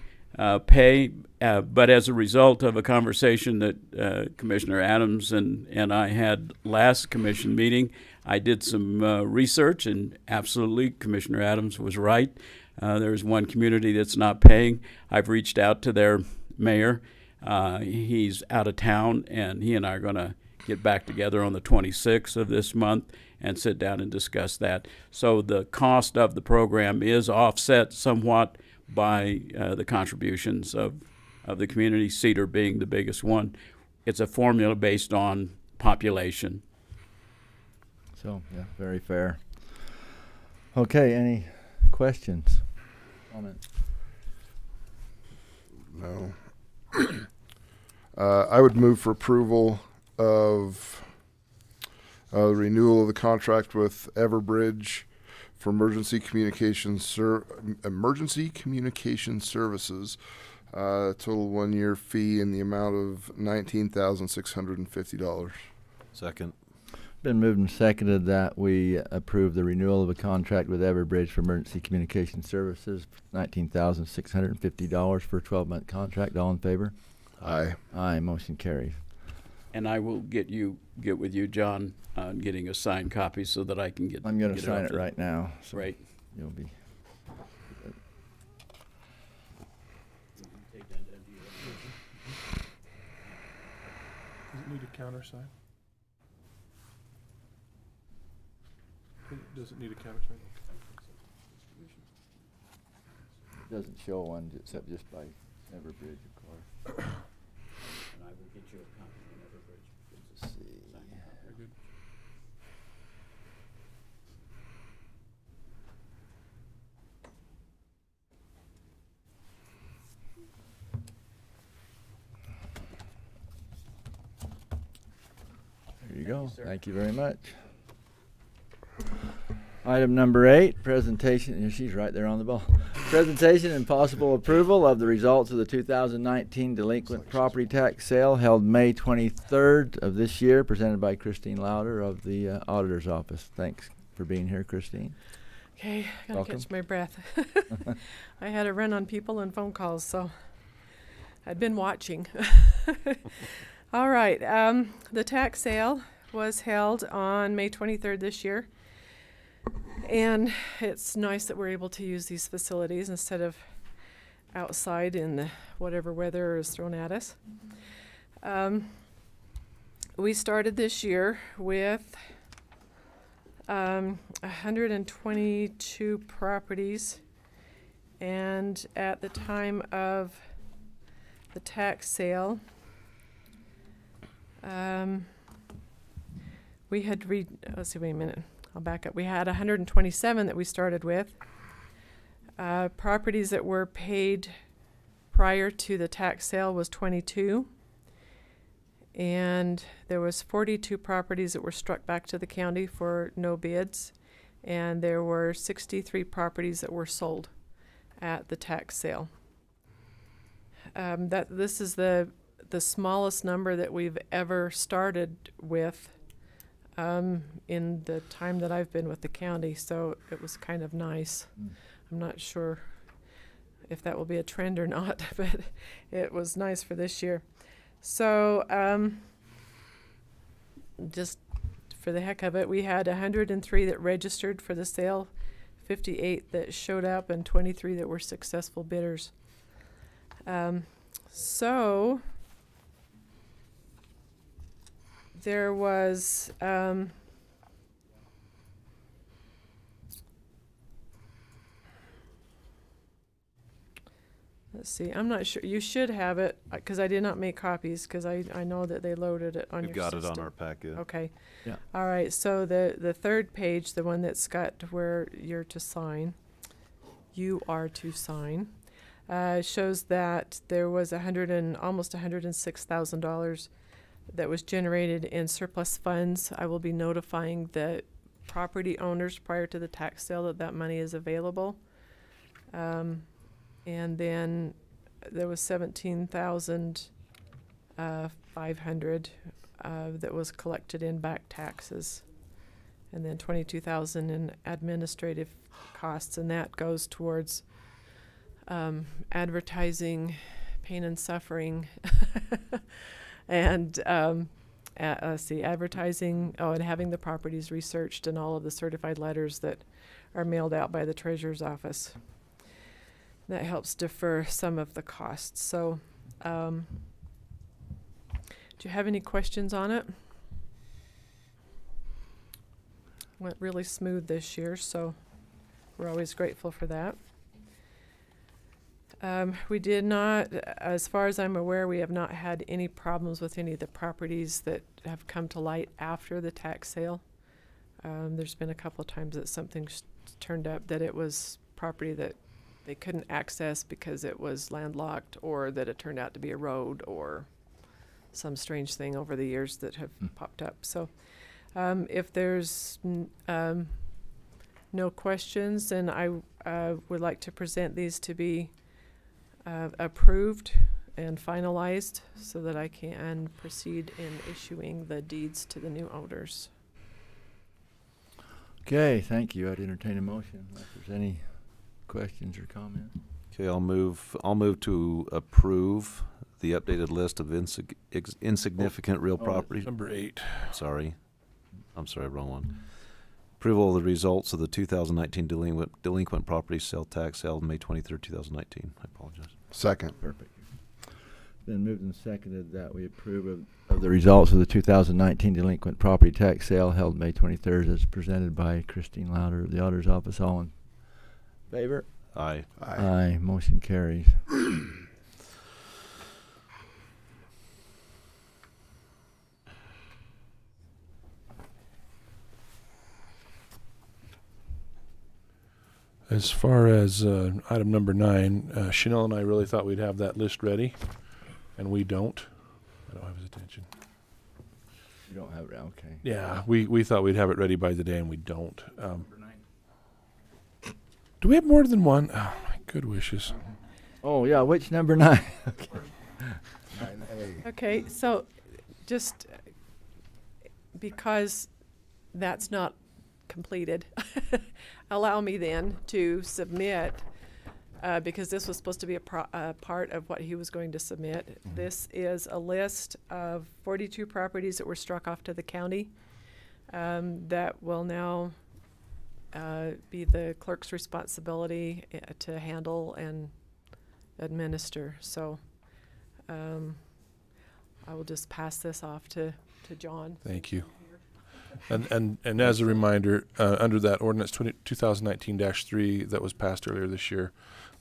pay, but as a result of a conversation that Commissioner Adams and I had last commission meeting, I did some research, and absolutely Commissioner Adams was right. There's one community that's not paying. I've reached out to their mayor. He's out of town, and he and I are going to get back together on the 26th of this month and sit down and discuss that. So the cost of the program is offset somewhat by the contributions of the community, Cedar being the biggest one. It's a formula based on population. So, yeah, very fair. Okay, any questions? Comments? No. I would move for approval of the renewal of the contract with Everbridge for emergency communication services. Total 1 year fee in the amount of $19,650. Second. Been moved and seconded that we approve the renewal of a contract with Everbridge for emergency communication services, $19,650 for a 12-month contract. All in favor? Aye. Aye. Motion carries. And I will get with you, John, on getting a signed copy so that I can get. I'm going to get sign off it right now. So right. You'll be. Does it need a countersign? Does it need a countersign? It doesn't show one except just by Everbridge, of course. And I will get you a copy of Everbridge. Let's see. Very good. There you go. Thank you very much. Item number 8, presentation. Yeah, she's right there on the ball. Presentation and possible approval of the results of the 2019 delinquent property tax sale held May 23rd of this year, presented by Christine Lauder of the Auditor's Office. Thanks for being here, Christine. Okay, gotta Welcome. catch my breath. I had a run on people and phone calls, so I'd been watching. All right, the tax sale was held on May 23rd this year. And it's nice that we're able to use these facilities instead of outside in the whatever weather is thrown at us. We started this year with 122 properties, and at the time of the tax sale, we had let's see, wait a minute. I'll back up. We had 127 that we started with. Properties that were paid prior to the tax sale was 22. And there was 42 properties that were struck back to the county for no bids. And there were 63 properties that were sold at the tax sale. This is the smallest number that we've ever started with in the time that I've been with the county, so it was kind of nice. I'm not sure if that will be a trend or not, but it was nice for this year. So just for the heck of it, we had 103 that registered for the sale, 58 that showed up, and 23 that were successful bidders. So there was let's see, I'm not sure. You should have it because I did not make copies because I know that they loaded it on We've your got system. it on our packet. Okay. Yeah. All right. So the third page, the one that's got where you are to sign, shows that there was almost $106,000 that was generated in surplus funds. I will be notifying the property owners prior to the tax sale that that money is available. And then there was $17,500 that was collected in back taxes, and then $22,000 in administrative costs, and that goes towards advertising, pain and suffering, and advertising. And having the properties researched, and all of the certified letters that are mailed out by the treasurer's office. That helps defer some of the costs. So, do you have any questions on it? Went really smooth this year, so we're always grateful for that. We did not, as far as I'm aware, we have not had any problems with any of the properties that have come to light after the tax sale. There's been a couple of times that something's turned up that it was property that they couldn't access because it was landlocked, or that it turned out to be a road, or some strange thing over the years that have popped up. So if there's no questions, then I would like to present these to be approved and finalized so that I can proceed in issuing the deeds to the new owners. Okay, thank you. I'd entertain a motion if there's any questions or comments. Okay, I'll move to approve the updated list of insignificant real property. Number 8. Sorry. I'm sorry, wrong one. Approval of the results of the 2019 delinquent property sale tax sale May 23rd, 2019. I apologize. Second. Perfect. Been moved and seconded that we approve of the results of the 2019 delinquent property tax sale held May 23rd as presented by Christine Louder of the Auditor's Office. All in favor? Aye. Aye. Motion carries. As far as item number 9, Chanel and I really thought we'd have that list ready, and we don't. I don't have his attention. You don't have it, okay. Yeah, we thought we'd have it ready by today, and we don't. Do we have more than one? Oh, my good wishes. Oh, yeah, which number 9? Okay. 9A. Okay, so just because that's not completed, allow me then to submit, because this was supposed to be a part of what he was going to submit. This is a list of 42 properties that were struck off to the county that will now be the clerk's responsibility to handle and administer. So I will just pass this off to John. Thank you. And as a reminder, under that ordinance 2019-3 that was passed earlier this year,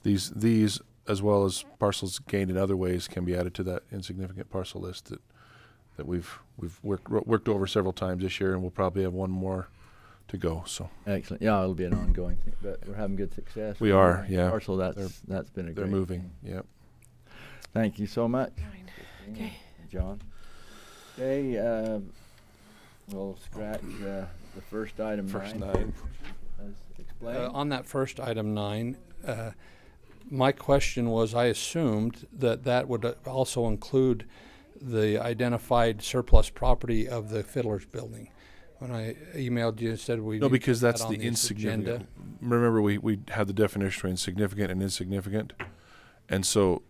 these as well as parcels gained in other ways can be added to that insignificant parcel list that we've worked over several times this year, and we'll probably have one more to go. So excellent. Yeah, it'll be an ongoing thing, but we're having good success. We are, yeah. Parcel that's been a great they're moving. Thing. Yep. Thank you so much. Okay. John. Okay. We'll scratch the first item. First 9. As explained. On that first item 9, my question was, I assumed that would also include the identified surplus property of the Fiddler's Building. When I emailed you, it said we no, because that's that the insignificant. Remember, we had the definition for insignificant and insignificant, and so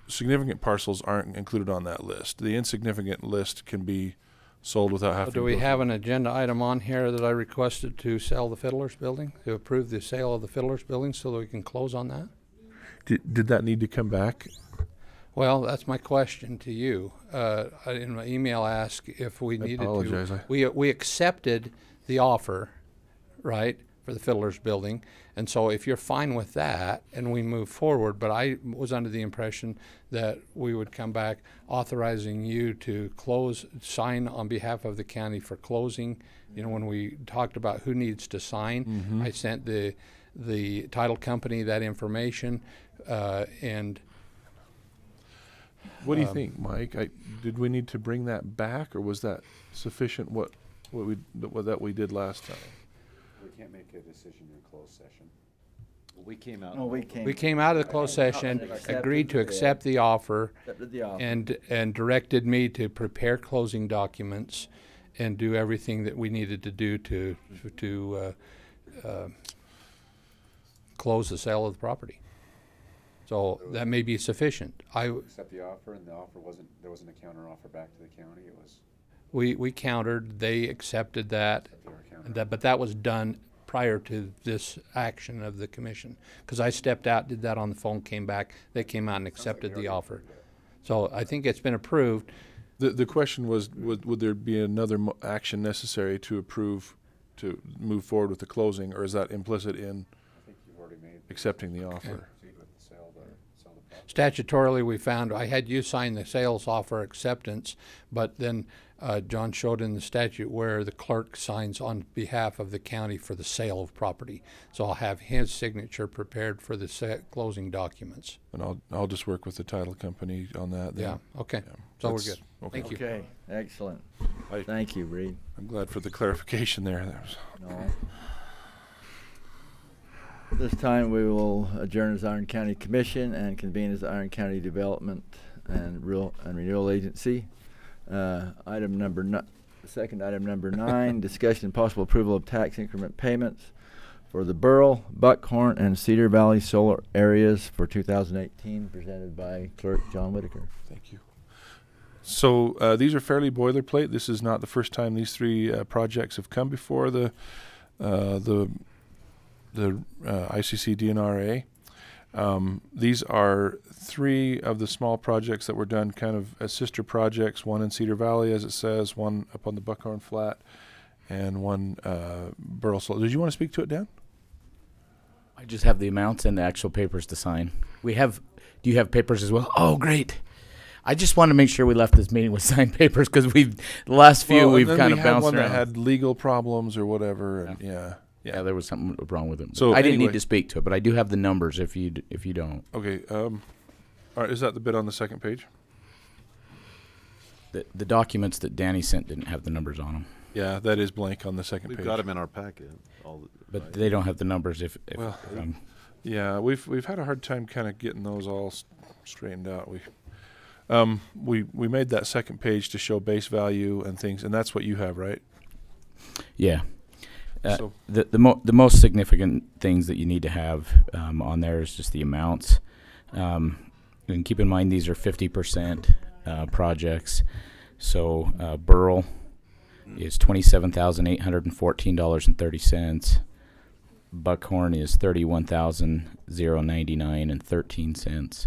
significant parcels aren't included on that list. The insignificant list can be sold without having to do we go have an agenda item on here that I requested to sell the Fiddler's Building, to approve the sale of the Fiddler's Building so that we can close on that? Did that need to come back? Well, that's my question to you. In my email, asked if we needed apologize. to. We accepted the offer, right, for the Fiddler's Building, and so if you're fine with that and we move forward, but I was under the impression that we would come back authorizing you to sign on behalf of the county for closing. You know, when we talked about who needs to sign, I sent the title company that information, and. What do you think, Mike? Did we need to bring that back, or was that sufficient? What we did last time? We can't make a decision in closed session. We came out. No, we came out of the closed session, agreed to accept the offer, and directed me to prepare closing documents and do everything that we needed to do to close the sale of the property. So that may be sufficient. I accept the offer, and there wasn't a counter offer back to the county. It was. We countered. They accepted that, but that was done prior to this action of the commission. Because I stepped out, did that on the phone, came back. They came out and accepted the offer. So I think it's been approved. The question was, would there be another action necessary to approve, to move forward with the closing, or is that implicit in accepting the offer? statutorily we found, I had you sign the sales offer acceptance, but then John showed in the statute where the clerk signs on behalf of the county for the sale of property. So I'll have his signature prepared for the closing documents. And I'll just work with the title company on that then. Yeah, okay. Yeah, So we're that's- good. Okay. Thank you. Okay, excellent. Thank you, Reed. I'm glad for the clarification there. That was No. This time we will adjourn as Iron County Commission and convene as Iron County Development and Renewal Agency. Second item number 9, discussion and possible approval of tax increment payments for the Burl, Buckhorn, and Cedar Valley solar areas for 2018, presented by Clerk John Whitaker. Thank you. So these are fairly boilerplate. This is not the first time these 3 projects have come before the ICC DNRA. These are 3 of the small projects that were done kind of as sister projects, one in Cedar Valley, as it says, one up on the Buckhorn Flat, and one Burl Solar. Did you want to speak to it, Dan? I just have the amounts and the actual papers to sign. Do you have papers as well? Oh, great. I just wanted to make sure we left this meeting with signed papers because the last few we've kind of bounced one around. that had legal problems or whatever, and Yeah, there was something wrong with it. So I didn't anyway. need to speak to it, but I do have the numbers if you don't. Okay. All right. Is that the bit on the second page? The documents that Danny sent didn't have the numbers on them. Yeah, that is blank on the second We've page. got them in our packet. But they don't have the numbers if yeah, we've had a hard time kind of getting those all straightened out. We made that second page to show base value and things, and that's what you have, right? Yeah. So- The most significant things that you need to have on there is just the amounts. And keep in mind these are 50% projects. So Burl is $27,814.30. Buckhorn is $31,099.13,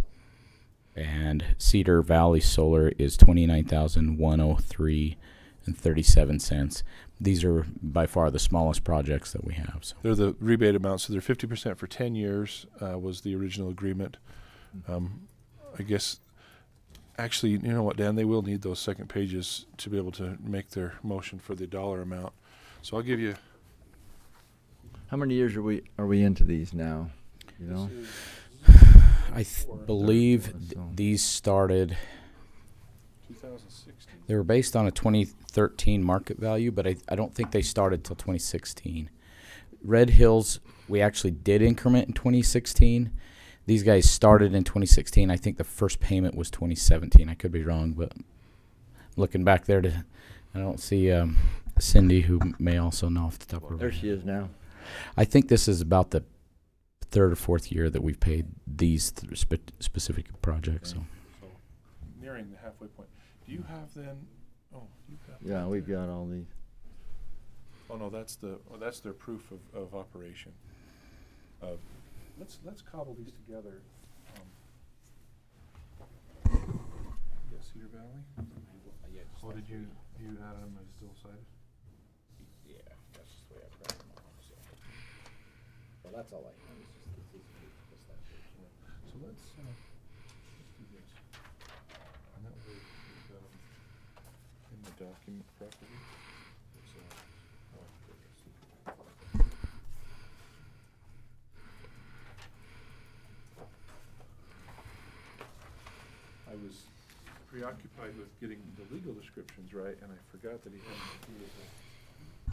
and Cedar Valley Solar is $29,103.37. These are by far the smallest projects that we have. So. They're the rebate amounts, so they're 50% for 10 years was the original agreement. I guess, actually, you know what, Dan, they will need those second pages to be able to make their motion for the dollar amount. So I'll give you. How many years are we into these now? You know, I believe these started. 2016. They were based on a 2013 market value, but I don't think they started till 2016. Red Hills, we actually did increment in 2016. These guys started in 2016. I think the first payment was 2017. I could be wrong, but looking back there, I don't see Cindy, who may also know off the top of her. There she is now. I think this is about the 3rd or 4th year that we've paid these specific projects. Okay. So nearing the halfway point. Do you have then? Oh, you got. Yeah, we've got all these. Oh no, that's their proof of operation. Let's cobble these together. Yeah, Cedar Valley. Oh, did you add them as dual-sided? Yeah, that's just the way I grabbed them all. So. Well, that's all I know. So let's do this. And that way we've got them in the document properly. I was preoccupied with getting the legal descriptions right, and I forgot that he had to do with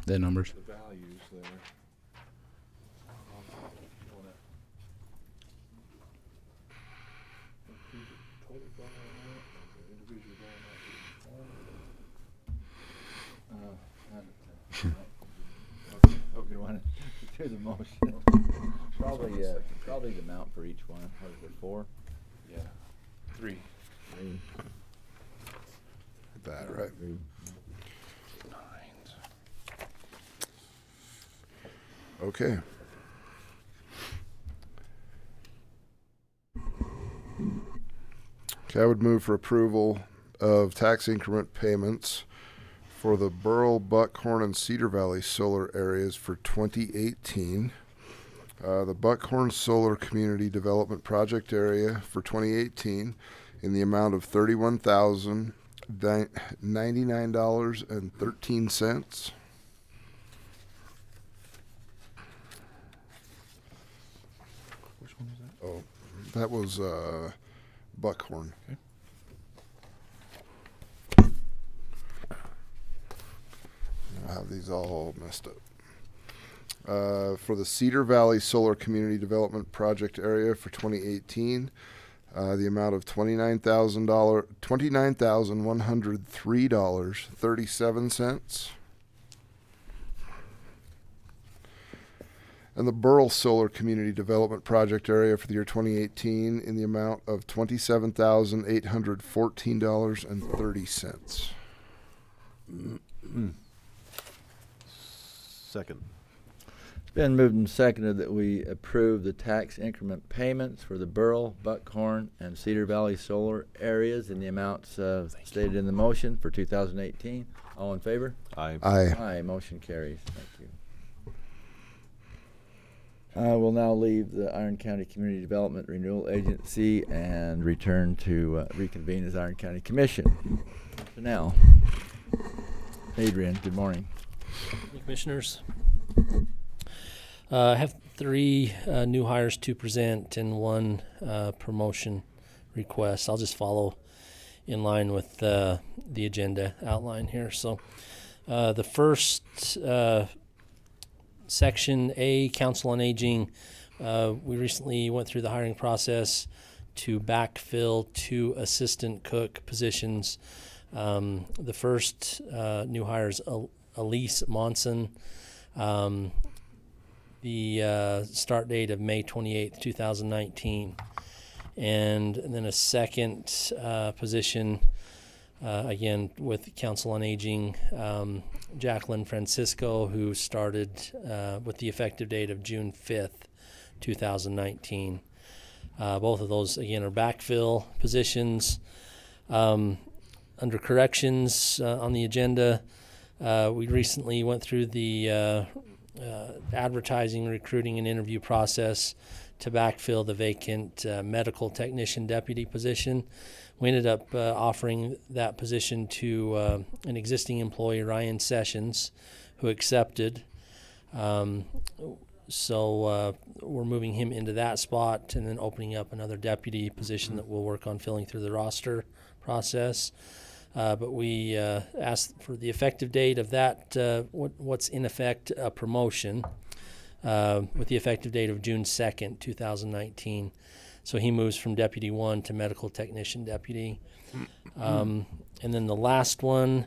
The numbers. the values there. Okay, want to do the motion? Probably the amount for each one. What is it, 4? Yeah, 3. That right. Okay. Okay, I would move for approval of tax increment payments for the Burl, Buckhorn, and Cedar Valley solar areas for 2018. the Buckhorn Solar Community Development Project Area for 2018 in the amount of $31,099.13. Which one was that? Oh, that was Buckhorn. Okay. I have these all messed up. For the Cedar Valley Solar Community Development Project Area for 2018, the amount of $29,103.37. And the Burl Solar Community Development Project Area for the year 2018 in the amount of $27,814.30. Second. It's been moved and seconded that we approve the tax increment payments for the Burl, Buckhorn, and Cedar Valley solar areas in the amounts stated in the motion for 2018. All in favor? Aye. Aye. Aye. Motion carries. Thank you. We'll now leave the Iron County Community Development Renewal Agency and return to reconvene as Iron County Commission. So now, Adrian, good morning. Commissioners, I have 3 new hires to present and 1 promotion request. I'll just follow in line with the agenda outline here. So the first Section A, Council on Aging, we recently went through the hiring process to backfill 2 assistant cook positions. The first new hire is Elise Monson. The start date of May 28th, 2019. And then a second position, again, with Council on Aging, Jacqueline Francisco, who started with the effective date of June 5th, 2019. Both of those, again, are backfill positions. Under corrections on the agenda, we recently went through the advertising, recruiting, and interview process to backfill the vacant medical technician deputy position. We ended up offering that position to an existing employee, Ryan Sessions, who accepted. So we're moving him into that spot and then opening up another deputy position that we'll work on filling through the roster process. But we asked for the effective date of that, what's in effect a promotion, with the effective date of June 2nd, 2019. So he moves from Deputy 1 to Medical Technician Deputy. And then the last one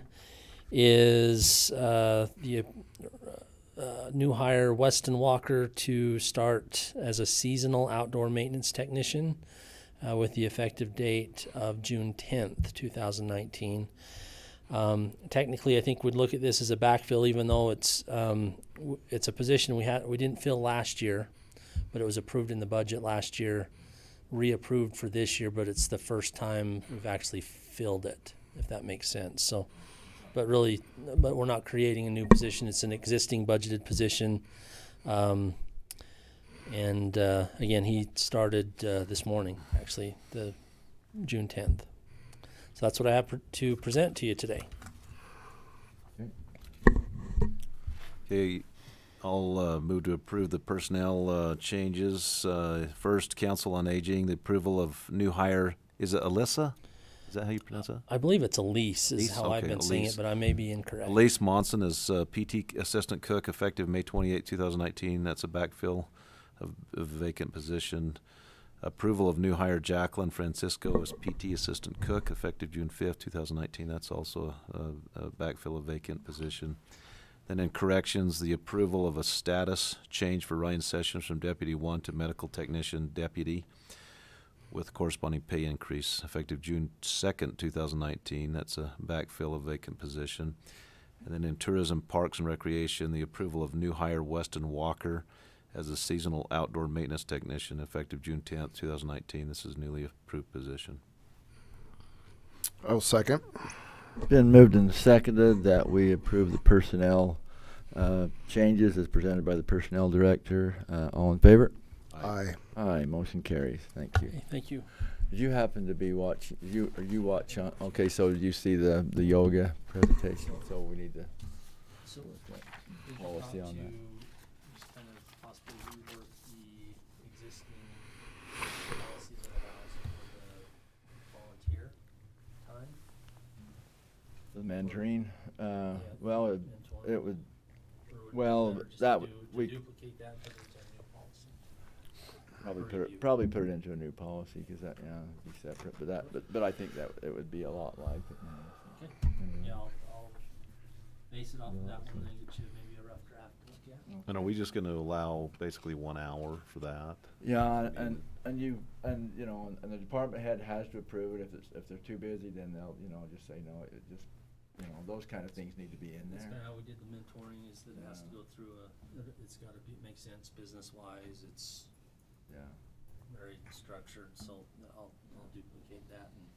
is the new hire, Weston Walker, to start as a seasonal outdoor maintenance technician with the effective date of June 10th, 2019. Technically, I think we'd look at this as a backfill, even though it's a position we didn't fill last year, but it was approved in the budget last year, reapproved for this year, but it's the first time we've actually filled it, if that makes sense. So, but we're not creating a new position. It's an existing budgeted position. And again, he started this morning, actually, the June 10th. So that's what I have to present to you today. Okay, I'll move to approve the personnel changes. First, Council on Aging, the approval of new hire. Is it Alyssa? Is that how you pronounce that? I believe it's Elise is how I've been saying it, but I may be incorrect. Elise Monson is PT Assistant Cook, effective May 28, 2019. That's a backfill of vacant position. Approval of new hire Jacqueline Francisco as PT Assistant Cook, effective June 5th, 2019. That's also a backfill of vacant position. Then in corrections, the approval of a status change for Ryan Sessions from Deputy 1 to Medical Technician Deputy with corresponding pay increase, effective June 2nd, 2019. That's a backfill of vacant position. And then in Tourism, Parks, and Recreation, the approval of new hire Weston Walker as a seasonal outdoor maintenance technician, effective June 10th, 2019. This is a newly approved position. I'll second. Been moved and seconded that we approve the personnel changes as presented by the Personnel Director. All in favor? Aye. Aye, motion carries. Thank you. Okay, thank you. Did you happen to be watching, you watch on, okay, so did you see the yoga presentation? So we need to So, policy on that. just kind of possibly rework the existing policy that allows for the volunteer time. The mentoring, well, it would, Or would well, it be better just that to would, to duplicate that because it's our new policy? probably put it into a new policy, because that, yeah, it'd be separate, but I think that it would be a lot like it now. So. Okay. Yeah, I'll base it off of that one and then get you maybe a rough draft to look at. And are we just going to allow basically 1 hour for that? Yeah, and you know, and the department head has to approve it. If they're too busy, then they'll, you know, just say no. It just, you know, those kind of things need to be in That's there. kind of how we did the mentoring, is that it has to go through it's got to make sense business-wise. It's very structured, so I'll duplicate that and,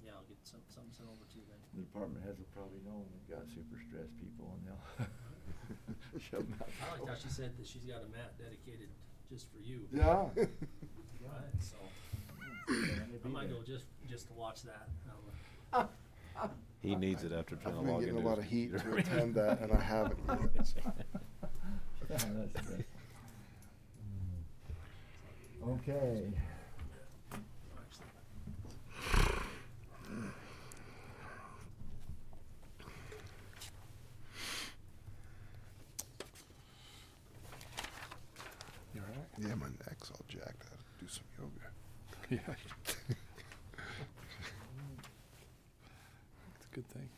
yeah, I'll get something sent over to you then. The department heads will probably know when they've got super stressed people, and they'll shove them out. I like how she said that she's got a mat dedicated just for you. Yeah. Right, so I might go just to watch that. He needs it after trying I've to been log getting into a lot his of heat to computer. attend that, and I haven't yet. So. That's great. Okay. You all right? Yeah, my neck's all jacked. I have to do some yoga. Yeah. It's a good thing.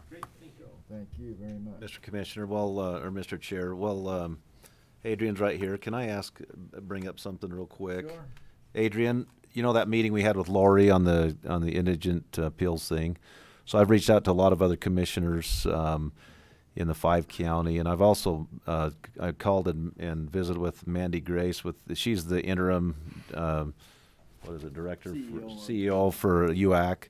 Great, thank you. Thank you very much. Mr. Commissioner, well, or Mr. Chair, well, Adrian's right here. Can I bring up something real quick? Sure. Adrian, you know that meeting we had with Lori on the indigent appeals thing? So I've reached out to a lot of other commissioners in the 5 county, and I've also I called and visited with Mandy Grace. She's the interim director, CEO for UAC.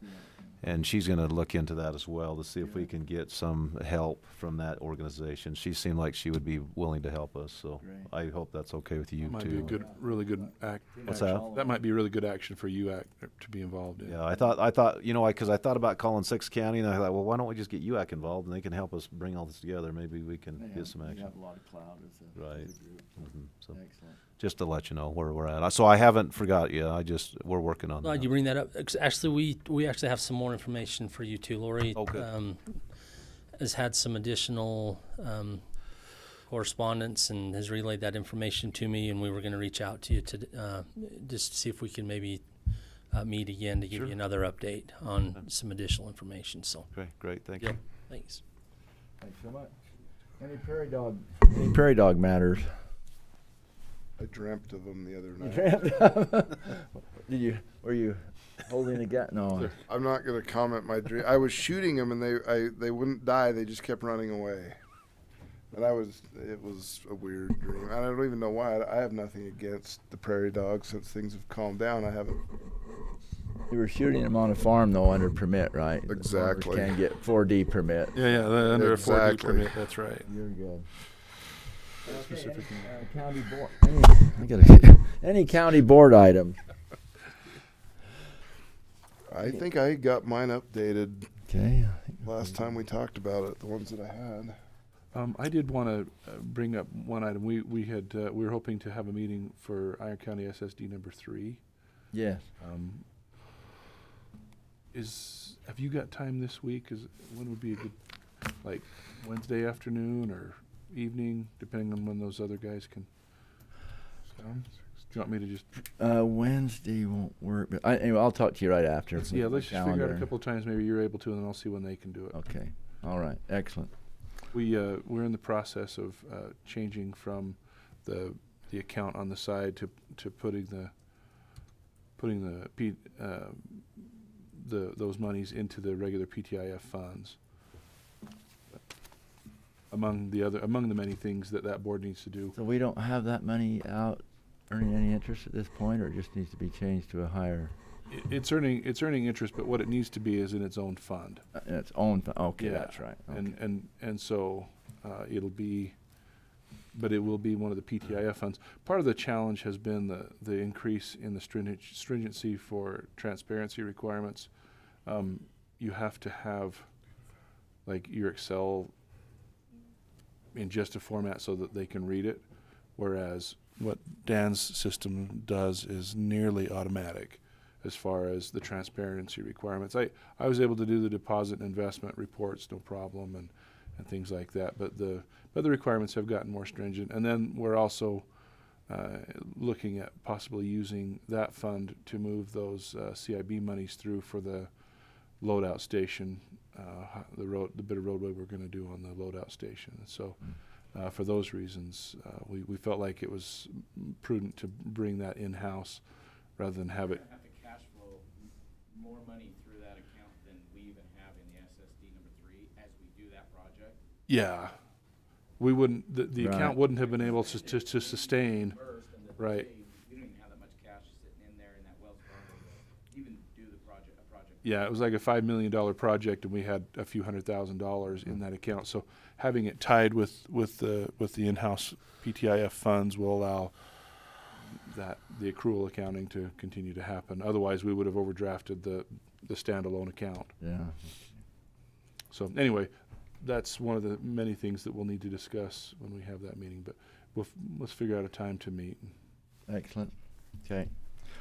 And she's going to look into that as well to see if we can get some help from that organization. She seemed like she would be willing to help us, so I hope that's okay with you That might too. be a really good act. What's that? That might be a really good action for UAC to be involved in. Yeah, I thought, you know, because I thought about calling 6th County, and I thought, well, why don't we just get UAC involved, and they can help us bring all this together. Maybe we can get some action. We have a lot of clout as a Right. group. So Excellent. just to let you know where we're at. So I haven't forgot you. We're working on Glad that. you bring that up. Actually, we actually have some more information for you too. Lori has had some additional correspondence and has relayed that information to me, and we were going to reach out to you to just see if we can maybe meet again to give you another update on some additional information. So great, thank you. Thanks. Thanks so much. Any prairie dog matters? I dreamt of them the other You night. dreamt? Were you holding a gun? No. I'm not going to comment my dream. I was shooting them, and they wouldn't die. They just kept running away. And it was a weird dream. I don't even know why. I have nothing against the prairie dogs since things have calmed down. I haven't. You were shooting them on a farm, though, under permit, right? Exactly. Can get 4D permit. Yeah, under Exactly. a 4D permit. That's right. You're good. Specific. County board. Any county board item? I think I got mine updated. Okay. Last time we talked about it, the ones that I had. I did want to bring up one item. We were hoping to have a meeting for Iron County SSD number 3. Yes. Have you got time this week? When would be a good, like Wednesday afternoon or evening, depending on when those other guys can come? Do you want me to just? Wednesday won't work, but anyway, I'll talk to you right after. Let's just figure out a couple of times. Maybe you're able to, and then I'll see when they can do it. Okay. All right. Excellent. We're in the process of changing from the account on the side to putting those monies into the regular PTIF funds. Among the many things that board needs to do. So we don't have that money out earning any interest at this point, or it just needs to be changed to a higher? It's earning interest, but what it needs to be is in its own fund. Its own fund. Okay, Yeah. that's right. Okay. And so it'll be, but it will be one of the PTIF funds. Part of the challenge has been the increase in the stringency for transparency requirements. You have to have like your Excel in just a format so that they can read it, whereas what Dan's system does is nearly automatic as far as the transparency requirements. I was able to do the deposit and investment reports no problem and things like that, but the requirements have gotten more stringent. And then we're also looking at possibly using that fund to move those CIB monies through for the loadout station, the bit of roadway we're going to do on the loadout station. So for those reasons, we felt like it was prudent to bring that in-house rather than have it. Have to cash flow more money through that account than we even have in the SSD number 3 as we do that project. Yeah, we wouldn't. The Right. account wouldn't have been able to sustain. Right. You don't even have that much cash sitting in there in that Wells Fargo to even do the project. Yeah, it was like a $5 million project, and we had a few $100,000 in that account. So having it tied with the in-house PTIF funds will allow the accrual accounting to continue to happen. Otherwise, we would have overdrafted the standalone account. Yeah. So anyway, that's one of the many things that we'll need to discuss when we have that meeting. But let's figure out a time to meet. Excellent. Okay.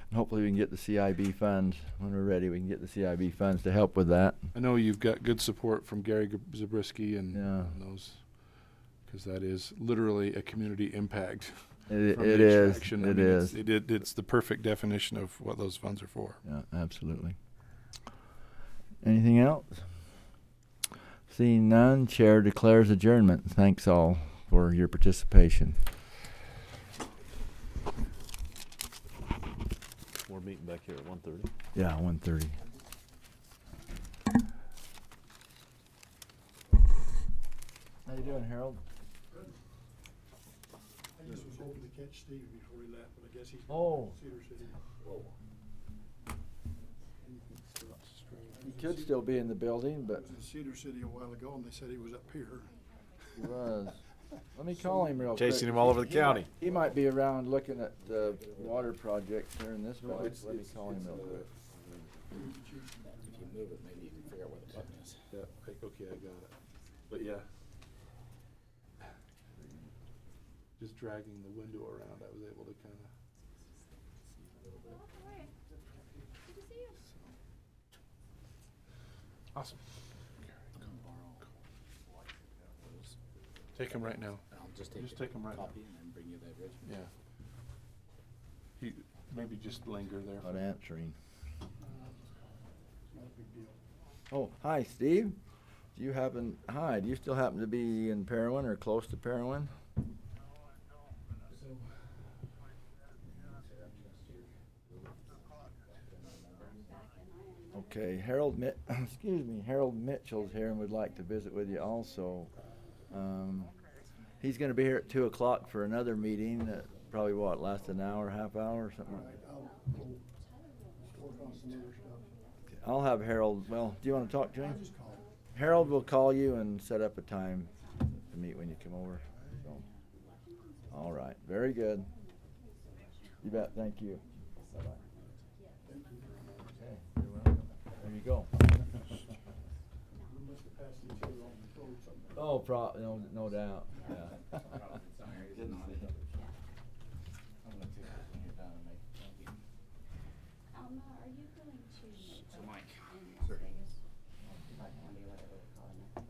And hopefully we can get the CIB funds when we're ready. We can get the CIB funds to help with that. I know you've got good support from Gary Zabriskie and those, because that is literally a community impact. It is. It's the perfect definition of what those funds are for. Yeah, absolutely. Anything else? Seeing none, Chair declares adjournment. Thanks all for your participation. We're meeting back here at 1:30. Yeah, 1:30. How you doing, Harold? Good. I just was hoping to catch Steve before he left, but I guess he's Oh. Cedar City. Whoa. He could still be in the building, but I was in Cedar City a while ago, and they said he was up here. he was. Let me call him real quick. Chasing him all over the county. He might be around looking at the water projects here in this place. Let me call him real quick. If you move it, maybe you can figure out where the button is. Yeah, okay, I got it. But yeah, just dragging the window around, I was able to kind of. Awesome. Take him right now. I'll just take him right now. copy and then bring you the original. Yeah. He maybe just linger there. Not answering. Oh, hi, Steve. Do you still happen to be in Parowan or close to Parowan? Okay, Harold Mitchell's here and would like to visit with you also. He's going to be here at 2 o'clock for another meeting that probably last an hour, half hour or something. I'll have Harold, do you want to talk to him? Harold will call you and set up a time to meet when you come over. So, all right, very good. You bet, thank you. Bye-bye. Okay, you're welcome. There you go. Oh, no doubt. Yeah. Didn't see it. So Mike. Vegas. Whatever they're calling it.